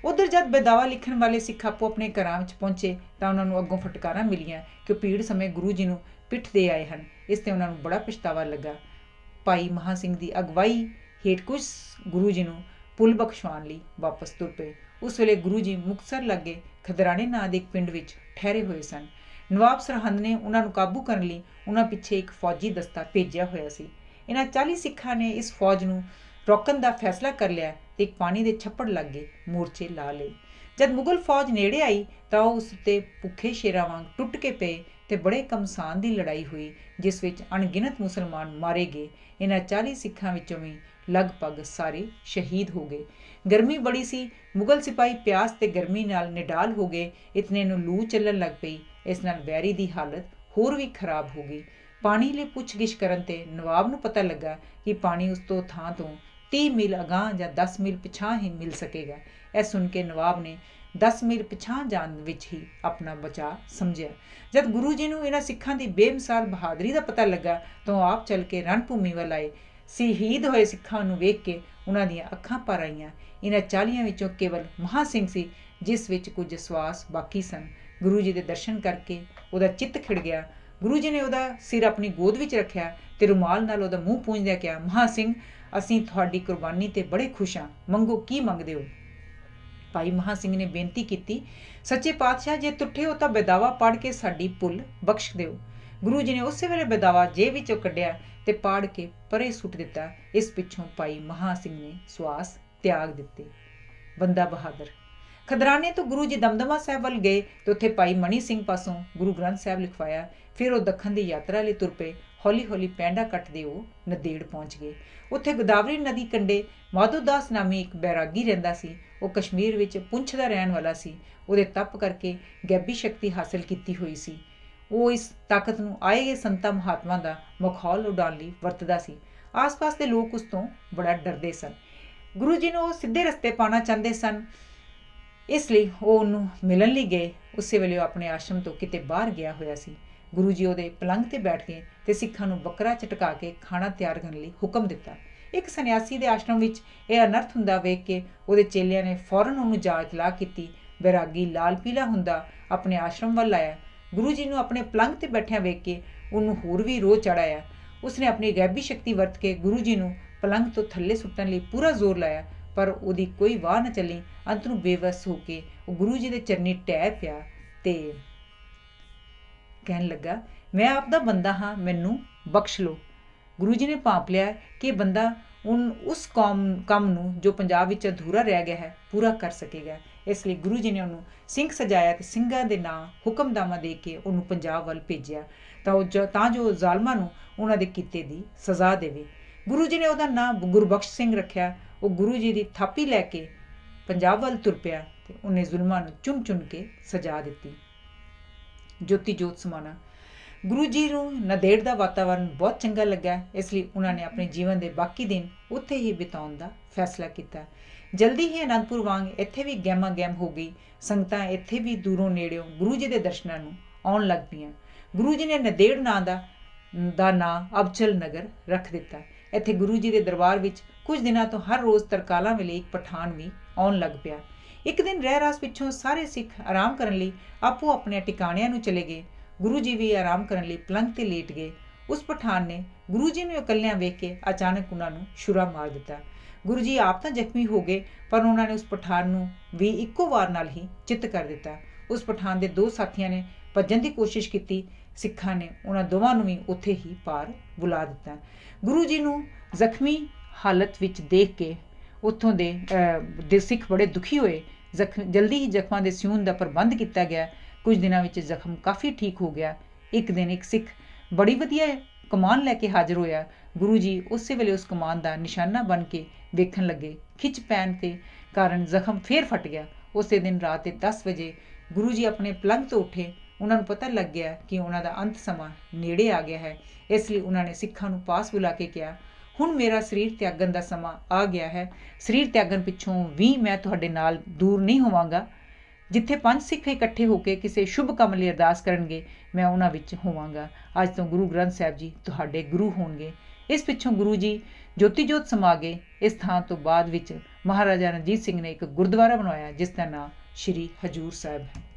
ਉਧਰ ਜਦ ਬੇਦਾਵਾ ਲਿਖਣ ਵਾਲੇ ਸਿੱਖ ਆਪੋ ਆਪਣੇ ਘਰਾਂ ਵਿੱਚ ਪਹੁੰਚੇ ਤਾਂ ਉਹਨਾਂ ਨੂੰ ਅੱਗੋਂ ਫਟਕਾਰਾਂ ਮਿਲੀਆਂ ਕਿ ਉਹ ਭੀੜ ਸਮੇਂ ਗੁਰੂ ਜੀ ਨੂੰ ਪਿੱਠ ਦੇ ਆਏ ਹਨ। ਇਸ ਤੇ ਉਹਨਾਂ ਨੂੰ ਬੜਾ ਪਛਤਾਵਾ ਲੱਗਾ। ਭਾਈ ਮਹਾਂ ਸਿੰਘ ਦੀ ਅਗਵਾਈ ਹੇਠ ਕੁਝ ਗੁਰੂ ਜੀ ਨੂੰ ਪੁੱਲ ਬਖਸ਼ਵਾਉਣ ਲਈ ਵਾਪਸ ਤੁਰ ਪਏ। ਉਸ ਵੇਲੇ ਗੁਰੂ ਜੀ ਮੁਕਤਸਰ ਲਾਗੇ ਖਦਰਾਣੇ ਨਾਂ ਦੇ ਇੱਕ ਪਿੰਡ ਵਿੱਚ ਠਹਿਰੇ ਹੋਏ ਸਨ। ਨਵਾਬ ਸਰਹੰਦ ਨੇ ਉਹਨਾਂ ਨੂੰ ਕਾਬੂ ਕਰਨ ਲਈ ਉਹਨਾਂ ਪਿੱਛੇ ਇੱਕ ਫੌਜੀ ਦਸਤਾ ਭੇਜਿਆ ਹੋਇਆ ਸੀ। ਇਹਨਾਂ 40 ਸਿੱਖਾਂ ਨੇ ਇਸ ਫੌਜ ਨੂੰ ਰੋਕਣ ਦਾ ਫੈਸਲਾ ਕਰ ਲਿਆ ਤੇ ਇੱਕ ਪਾਣੀ ਦੇ ਛੱਪੜ ਲਾਗੇ ਮੋਰਚੇ ਲਾ ਲਏ। ਜਦ ਮੁਗਲ ਫੌਜ ਨੇੜੇ ਆਈ ਤਾਂ ਉਹ ਉਸ ਉੱਤੇ ਭੁੱਖੇ ਸ਼ੇਰਾਂ ਵਾਂਗ ਟੁੱਟ ਕੇ ਪਏ ਤੇ ਬੜੇ ਕਮਸਾਨ ਦੀ ਲੜਾਈ ਹੋਈ, ਜਿਸ ਵਿੱਚ ਅਣਗਿਣਤ ਮੁਸਲਮਾਨ ਮਾਰੇ ਗਏ। ਇਹਨਾਂ 40 ਸਿੱਖਾਂ ਵਿੱਚੋਂ ਵੀ ਲਗਭਗ ਸਾਰੇ ਸ਼ਹੀਦ ਹੋ ਗਏ। ਗਰਮੀ ਬੜੀ ਸੀ। ਮੁਗਲ ਸਿਪਾਹੀ ਪਿਆਸ ਤੇ ਗਰਮੀ ਨਾਲ ਨਿਡਾਲ ਹੋ ਗਏ। ਇਤਨੇ ਨੂੰ ਲੂ ਚੱਲਣ ਲੱਗ ਪਈ। ਇਸ ਨਾਲ ਵੈਰੀ ਦੀ ਹਾਲਤ ਹੋਰ ਵੀ ਖਰਾਬ ਹੋ ਗਈ। ਪਾਣੀ ਲਈ ਪੁੱਛਗਿੱਛ ਕਰਨ ਤੇ ਨਵਾਬ ਨੂੰ ਪਤਾ ਲੱਗਾ ਕਿ ਪਾਣੀ ਉਸ ਤੋਂ ਥਾਂ ਤੋਂ 30 ਮੀਲ ਅਗਾਂਹ ਜਾਂ 10 ਮੀਲ ਪਿਛਾਂਹ ਹੀ ਮਿਲ ਸਕੇਗਾ। ਇਹ ਸੁਣ ਕੇ ਨਵਾਬ ਨੇ 10 ਮੀਲ ਪਿਛਾਂਹ ਜਾਣ ਵਿੱਚ ਹੀ ਆਪਣਾ ਬਚਾਅ ਸਮਝਿਆ। ਜਦ ਗੁਰੂ ਜੀ ਨੂੰ ਇਹਨਾਂ ਸਿੱਖਾਂ ਦੀ ਬੇਮਿਸਾਲ ਬਹਾਦਰੀ ਦਾ ਪਤਾ ਲੱਗਾ ਤਾਂ ਉਹ ਆਪ ਚੱਲ ਕੇ ਰਣਭੂਮੀ ਵੱਲ ਆਏ। ਸ਼ਹੀਦ ਹੋਏ ਸਿੱਖਾਂ ਨੂੰ ਵੇਖ ਕੇ ਉਹਨਾਂ ਦੀਆਂ ਅੱਖਾਂ ਭਰ ਆਈਆਂ। ਇਹਨਾਂ 40 ਵਿੱਚੋਂ ਕੇਵਲ ਮਹਾਂ ਸਿੰਘ ਸੀ ਜਿਸ ਵਿੱਚ ਕੁਝ ਸਵਾਸ ਬਾਕੀ ਸਨ। ਗੁਰੂ ਜੀ ਦੇ ਦਰਸ਼ਨ ਕਰਕੇ ਉਹਦਾ ਚਿੱਤ ਖਿੜ ਗਿਆ। ਗੁਰੂ ਜੀ ਨੇ ਉਹਦਾ ਸਿਰ ਆਪਣੀ ਗੋਦ ਵਿੱਚ ਰੱਖਿਆ ਤੇ ਰੁਮਾਲ ਨਾਲ ਉਹਦਾ ਮੂੰਹ ਪੂੰਝਦਿਆਂ ਕਿਹਾ, ਮਹਾਂ ਸਿੰਘ, ਅਸੀਂ ਤੁਹਾਡੀ ਕੁਰਬਾਨੀ ਤੇ ਬੜੇ ਖੁਸ਼ ਹਾਂ। ਮੰਗੋ, ਕੀ ਮੰਗਦੇ ਹੋ? ਭਾਈ ਮਹਾਂ ਸਿੰਘ ਨੇ ਬੇਨਤੀ ਕੀਤੀ, ਸੱਚੇ ਪਾਤਸ਼ਾਹ, ਜੇ ਤੁੱਠੇ ਹੋ ਤਾਂ ਬੇਦਾਵਾ ਪੜ੍ਹ ਕੇ ਸਾਡੀ ਭੁੱਲ ਬਖਸ਼ ਦਿਓ। ਗੁਰੂ ਜੀ ਨੇ ਉਸੇ ਵੇਲੇ ਬੇਦਾਵਾ ਜੇਬ ਵਿੱਚੋਂ ਕੱਢਿਆ ਤੇ ਪਾੜ ਕੇ ਪਰੇ ਸੁੱਟ ਦਿੱਤਾ। ਇਸ ਪਿੱਛੋਂ ਭਾਈ ਮਹਾਂ ਸਿੰਘ ਨੇ ਸਵਾਸ ਤਿਆਗ ਦਿੱਤੇ। ਬੰਦਾ ਬਹਾਦਰ। ਖਦਰਾਣੇ ਤੋਂ ਗੁਰੂ ਜੀ ਦਮਦਮਾ ਸਾਹਿਬ ਵੱਲ ਗਏ ਤੇ ਉੱਥੇ ਭਾਈ ਮਣੀ ਸਿੰਘ ਪਾਸੋਂ ਗੁਰੂ ਗ੍ਰੰਥ ਸਾਹਿਬ ਲਿਖਵਾਇਆ। ਫਿਰ ਉਹ ਦੱਖਣ ਦੀ ਯਾਤਰਾ ਲਈ ਤੁਰ ਪਏ। ਹੌਲੀ ਹੌਲੀ ਪੈਂਡਾ ਕੱਟਦੇ ਉਹ ਨੰਦੇੜ ਪਹੁੰਚ ਗਏ। ਉੱਥੇ ਗੋਦਾਵਰੀ ਨਦੀ ਕੰਢੇ ਮਾਧੋ ਦਾਸ ਨਾਮੀ ਇੱਕ ਬੈਰਾਗੀ ਰਹਿੰਦਾ ਸੀ। ਉਹ ਕਸ਼ਮੀਰ ਵਿੱਚ ਪੁੰਛ ਦਾ ਰਹਿਣ ਵਾਲਾ ਸੀ। ਉਹਦੇ ਤਪ ਕਰਕੇ ਗੈਬੀ ਸ਼ਕਤੀ ਹਾਸਲ ਕੀਤੀ ਹੋਈ ਸੀ। ਉਹ ਇਸ ਤਾਕਤ ਨੂੰ ਆਏ ਗਏ ਸੰਤਾਂ ਮਹਾਤਮਾ ਦਾ ਮਖੌਲ ਉਡਾਉਣ ਲਈ ਵਰਤਦਾ ਸੀ। ਆਸ-ਪਾਸ ਦੇ ਲੋਕ ਉਸ ਤੋਂ ਬੜਾ ਡਰਦੇ ਸਨ। ਗੁਰੂ ਜੀ ਨੂੰ ਉਹ ਸਿੱਧੇ ਰਸਤੇ ਪਾਉਣਾ ਚਾਹੁੰਦੇ ਸਨ, ਇਸ ਲਈ ਉਹ ਉਹਨੂੰ ਮਿਲਣ ਲਈ ਗਏ। ਉਸੇ ਵੇਲੇ ਉਹ ਆਪਣੇ ਆਸ਼ਰਮ ਤੋਂ ਕਿਤੇ ਬਾਹਰ ਗਿਆ ਹੋਇਆ ਸੀ। ਗੁਰੂ ਜੀ ਉਹਦੇ ਪਲੰਘ ਤੇ ਬੈਠ ਗਏ ਤੇ ਸਿੱਖਾਂ ਨੂੰ ਬੱਕਰਾ ਝਟਕਾ ਕੇ ਖਾਣਾ ਤਿਆਰ ਕਰਨ ਲਈ ਹੁਕਮ ਦਿੱਤਾ। ਇੱਕ ਸੰਨਿਆਸੀ ਦੇ ਆਸ਼ਰਮ ਵਿੱਚ ਇਹ ਅਨਰਥ ਹੁੰਦਾ ਵੇਖ ਕੇ ਉਹਦੇ ਚੇਲਿਆਂ ਨੇ ਫੌਰਨ ਉਹਨੂੰ ਜਾ ਇਤਲਾਹ ਕੀਤੀ। ਵੈਰਾਗੀ ਲਾਲ ਪੀਲਾ ਹੁੰਦਾ ਆਪਣੇ ਆਸ਼ਰਮ ਵੱਲ ਆਇਆ। ਗੁਰੂ ਜੀ ਨੂੰ ਆਪਣੇ ਪਲੰਘ ਤੇ ਬੈਠਿਆਂ ਵੇਖ ਕੇ ਉਹਨੂੰ ਹੋਰ ਵੀ ਰੋਹ ਚੜ੍ਹ ਆਇਆ। ਉਸਨੇ ਆਪਣੀ ਗੈਬੀ ਸ਼ਕਤੀ ਵਰਤ ਕੇ ਗੁਰੂ ਜੀ ਨੂੰ ਪਲੰਘ ਤੋਂ ਥੱਲੇ ਸੁੱਟਣ ਲਈ ਪੂਰਾ ਜ਼ੋਰ ਲਾਇਆ, ਪਰ ਉਹਦੀ ਕੋਈ ਵਾਹ ਨਾ ਚੱਲੀ। ਅੰਤ ਨੂੰ ਬੇਵੱਸ ਹੋ ਕੇ ਉਹ ਗੁਰੂ ਜੀ ਦੇ ਚਰਨੀ ਢਹਿ ਪਿਆ ਤੇ ਕਹਿਣ ਲੱਗਾ, ਮੈਂ ਆਪ ਦਾ ਬੰਦਾ ਹਾਂ, ਮੈਨੂੰ ਬਖਸ਼ ਲਓ। ਗੁਰੂ ਜੀ ਨੇ ਭਾਂਪ ਲਿਆ ਕਿ ਇਹ ਬੰਦਾ ਉਸ ਕੰਮ ਨੂੰ ਜੋ ਪੰਜਾਬ ਵਿੱਚ ਅਧੂਰਾ ਰਹਿ ਗਿਆ ਹੈ ਪੂਰਾ ਕਰ ਸਕੇਗਾ। ਇਸ ਲਈ ਗੁਰੂ ਜੀ ਨੇ ਉਹਨੂੰ ਸਿੰਘ ਸਜਾਇਆ ਤੇ ਸਿੰਘਾਂ ਦੇ ਨਾਂ ਹੁਕਮਨਾਮਾ ਦੇ ਕੇ ਉਹਨੂੰ ਪੰਜਾਬ ਵੱਲ ਭੇਜਿਆ ਤਾਂ ਜੋ ਜ਼ਾਲਮਾਂ ਨੂੰ ਉਹਨਾਂ ਦੇ ਕੀਤੇ ਦੀ ਸਜ਼ਾ ਦੇਵੇ। ਗੁਰੂ ਜੀ ਨੇ ਉਹਦਾ ਨਾਂ ਗੁਰਬਖਸ਼ ਸਿੰਘ ਰੱਖਿਆ। ਉਹ ਗੁਰੂ ਜੀ ਦੀ ਥਾਪੀ ਲੈ ਕੇ ਪੰਜਾਬ ਵੱਲ ਤੁਰ ਪਿਆ ਤੇ ਉਹਨੇ ਜ਼ੁਲਮਾਂ ਨੂੰ ਚੁਣ ਚੁਣ ਕੇ ਸਜ਼ਾ ਦਿੱਤੀ। ਜੋਤੀ ਜੋਤ ਸਮਾਣਾ। ਗੁਰੂ ਜੀ ਨੂੰ ਨੰਦੇੜ ਦਾ ਵਾਤਾਵਰਨ ਬਹੁਤ ਚੰਗਾ ਲੱਗਾ, ਇਸ ਲਈ ਉਹਨਾਂ ਨੇ ਆਪਣੇ ਜੀਵਨ ਦੇ ਬਾਕੀ ਦਿਨ ਉੱਥੇ ਹੀ ਬਿਤਾਉਣ ਦਾ ਫੈਸਲਾ ਕੀਤਾ। ਜਲਦੀ ਹੀ ਅਨੰਦਪੁਰ ਵਾਂਗ ਇੱਥੇ ਵੀ ਗਹਿਮਾ ਗਹਿਮ ਹੋ ਗਈ। ਸੰਗਤਾਂ ਇੱਥੇ ਵੀ ਦੂਰੋਂ ਨੇੜਿਓਂ ਗੁਰੂ ਜੀ ਦੇ ਦਰਸ਼ਨਾਂ ਨੂੰ ਆਉਣ ਲੱਗ ਪਈਆਂ। ਗੁਰੂ ਜੀ ਨੇ ਨੰਦੇੜ ਨਾਂ ਦਾ ਨਾਂ ਅਬਚਲ ਨਗਰ ਰੱਖ ਦਿੱਤਾ। ਇੱਥੇ ਗੁਰੂ ਜੀ ਦੇ ਦਰਬਾਰ ਵਿੱਚ ਕੁਝ ਦਿਨਾਂ ਤੋਂ ਹਰ ਰੋਜ਼ ਤਰਕਾਲਾਂ ਵੇਲੇ ਇੱਕ ਪਠਾਨ ਵੀ ਆਉਣ ਲੱਗ ਪਿਆ। ਇੱਕ ਦਿਨ ਰਹਿਰਾਸ ਪਿੱਛੋਂ ਸਾਰੇ ਸਿੱਖ ਆਰਾਮ ਕਰਨ ਲਈ ਆਪੋ ਆਪਣੇ ਟਿਕਾਣਿਆਂ ਨੂੰ ਚਲੇ ਗਏ। ਗੁਰੂ ਜੀ ਵੀ ਆਰਾਮ ਕਰਨ ਲਈ ਪਲੰਘ ਤੇ ਲੇਟ ਗਏ। ਉਸ ਪਠਾਨ ਨੇ ਗੁਰੂ ਜੀ ਨੂੰ ਇਕੱਲਿਆਂ ਵੇਖ ਕੇ ਅਚਾਨਕ ਉਹਨਾਂ ਨੂੰ ਛੁਰਾ ਮਾਰ ਦਿੱਤਾ। ਗੁਰੂ ਜੀ ਆਪ ਤਾਂ ਜ਼ਖਮੀ ਹੋ ਗਏ, ਪਰ ਉਹਨਾਂ ਨੇ ਉਸ ਪਠਾਨ ਨੂੰ ਵੀ ਇੱਕੋ ਵਾਰ ਨਾਲ ਹੀ ਚਿੱਤ ਕਰ ਦਿੱਤਾ। ਉਸ ਪਠਾਨ ਦੇ ਦੋ ਸਾਥੀਆਂ ਨੇ ਭੱਜਣ ਦੀ ਕੋਸ਼ਿਸ਼ ਕੀਤੀ। ਸਿੱਖਾਂ ਨੇ ਉਹਨਾਂ ਦੋਵਾਂ ਨੂੰ ਵੀ ਉੱਥੇ ਹੀ ਪਾਰ ਬੁਲਾ ਦਿੱਤਾ। ਗੁਰੂ ਜੀ ਨੂੰ ਜ਼ਖਮੀ ਹਾਲਤ ਵਿੱਚ ਦੇਖ ਕੇ ਉੱਥੋਂ ਦੇ ਸਿੱਖ ਬੜੇ ਦੁਖੀ ਹੋਏ। ਜਲਦੀ ਹੀ ਜ਼ਖਮਾਂ ਦੇ ਸਿਉਣ ਦਾ ਪ੍ਰਬੰਧ ਕੀਤਾ ਗਿਆ। ਕੁਝ ਦਿਨਾਂ ਵਿੱਚ ਜ਼ਖਮ ਕਾਫੀ ਠੀਕ ਹੋ ਗਿਆ। ਇੱਕ ਦਿਨ ਇੱਕ ਸਿੱਖ ਬੜੀ ਵਧੀਆ ਕਮਾਨ ਲੈ ਕੇ ਹਾਜ਼ਰ ਹੋਇਆ। ਗੁਰੂ ਜੀ ਉਸੇ ਵੇਲੇ ਉਸ ਕਮਾਨ ਦਾ ਨਿਸ਼ਾਨਾ ਬਣ ਕੇ ਵੇਖਣ ਲੱਗੇ। ਖਿੱਚ ਪੈਣ ਤੇ ਕਾਰਨ ਜ਼ਖਮ ਫੇਰ ਫਟ ਗਿਆ। ਉਸੇ ਦਿਨ ਰਾਤ ਦੇ 10 ਵਜੇ ਗੁਰੂ ਜੀ ਆਪਣੇ ਪਲੰਘ ਤੋਂ ਉੱਠੇ। ਉਹਨਾਂ ਨੂੰ ਪਤਾ ਲੱਗ ਗਿਆ ਕਿ ਉਹਨਾਂ ਦਾ ਅੰਤ ਸਮਾਂ ਨੇੜੇ ਆ ਗਿਆ ਹੈ। ਇਸ ਲਈ ਉਹਨਾਂ ਨੇ ਸਿੱਖਾਂ ਨੂੰ ਪਾਸ ਬੁਲਾ ਕੇ ਕਿਹਾ, ਹੁਣ ਮੇਰਾ ਸਰੀਰ ਤਿਆਗਣ ਦਾ ਸਮਾਂ ਆ ਗਿਆ ਹੈ। ਸਰੀਰ ਤਿਆਗਣ ਪਿੱਛੋਂ ਵੀ ਮੈਂ ਤੁਹਾਡੇ ਨਾਲ ਦੂਰ ਨਹੀਂ ਹੋਵਾਂਗਾ। ਜਿੱਥੇ 5 ਸਿੱਖ ਇਕੱਠੇ ਹੋ ਕੇ ਕਿਸੇ ਸ਼ੁਭ ਕੰਮ ਲਈ ਅਰਦਾਸ ਕਰਨਗੇ, ਮੈਂ ਉਹਨਾਂ ਵਿੱਚ ਹੋਵਾਂਗਾ। ਅੱਜ ਤੋਂ ਗੁਰੂ ਗ੍ਰੰਥ ਸਾਹਿਬ ਜੀ ਤੁਹਾਡੇ ਗੁਰੂ ਹੋਣਗੇ। ਇਸ ਪਿੱਛੋਂ ਗੁਰੂ ਜੀ ਜੋਤੀ ਜੋਤ ਸਮਾ ਗਏ। ਇਸ ਥਾਂ ਤੋਂ ਬਾਅਦ ਵਿੱਚ ਮਹਾਰਾਜਾ ਰਣਜੀਤ ਸਿੰਘ ਨੇ ਇੱਕ ਗੁਰਦੁਆਰਾ ਬਣਵਾਇਆ ਜਿਸ ਦਾ ਨਾਂ ਸ਼੍ਰੀ ਹਜ਼ੂਰ ਸਾਹਿਬ ਹੈ।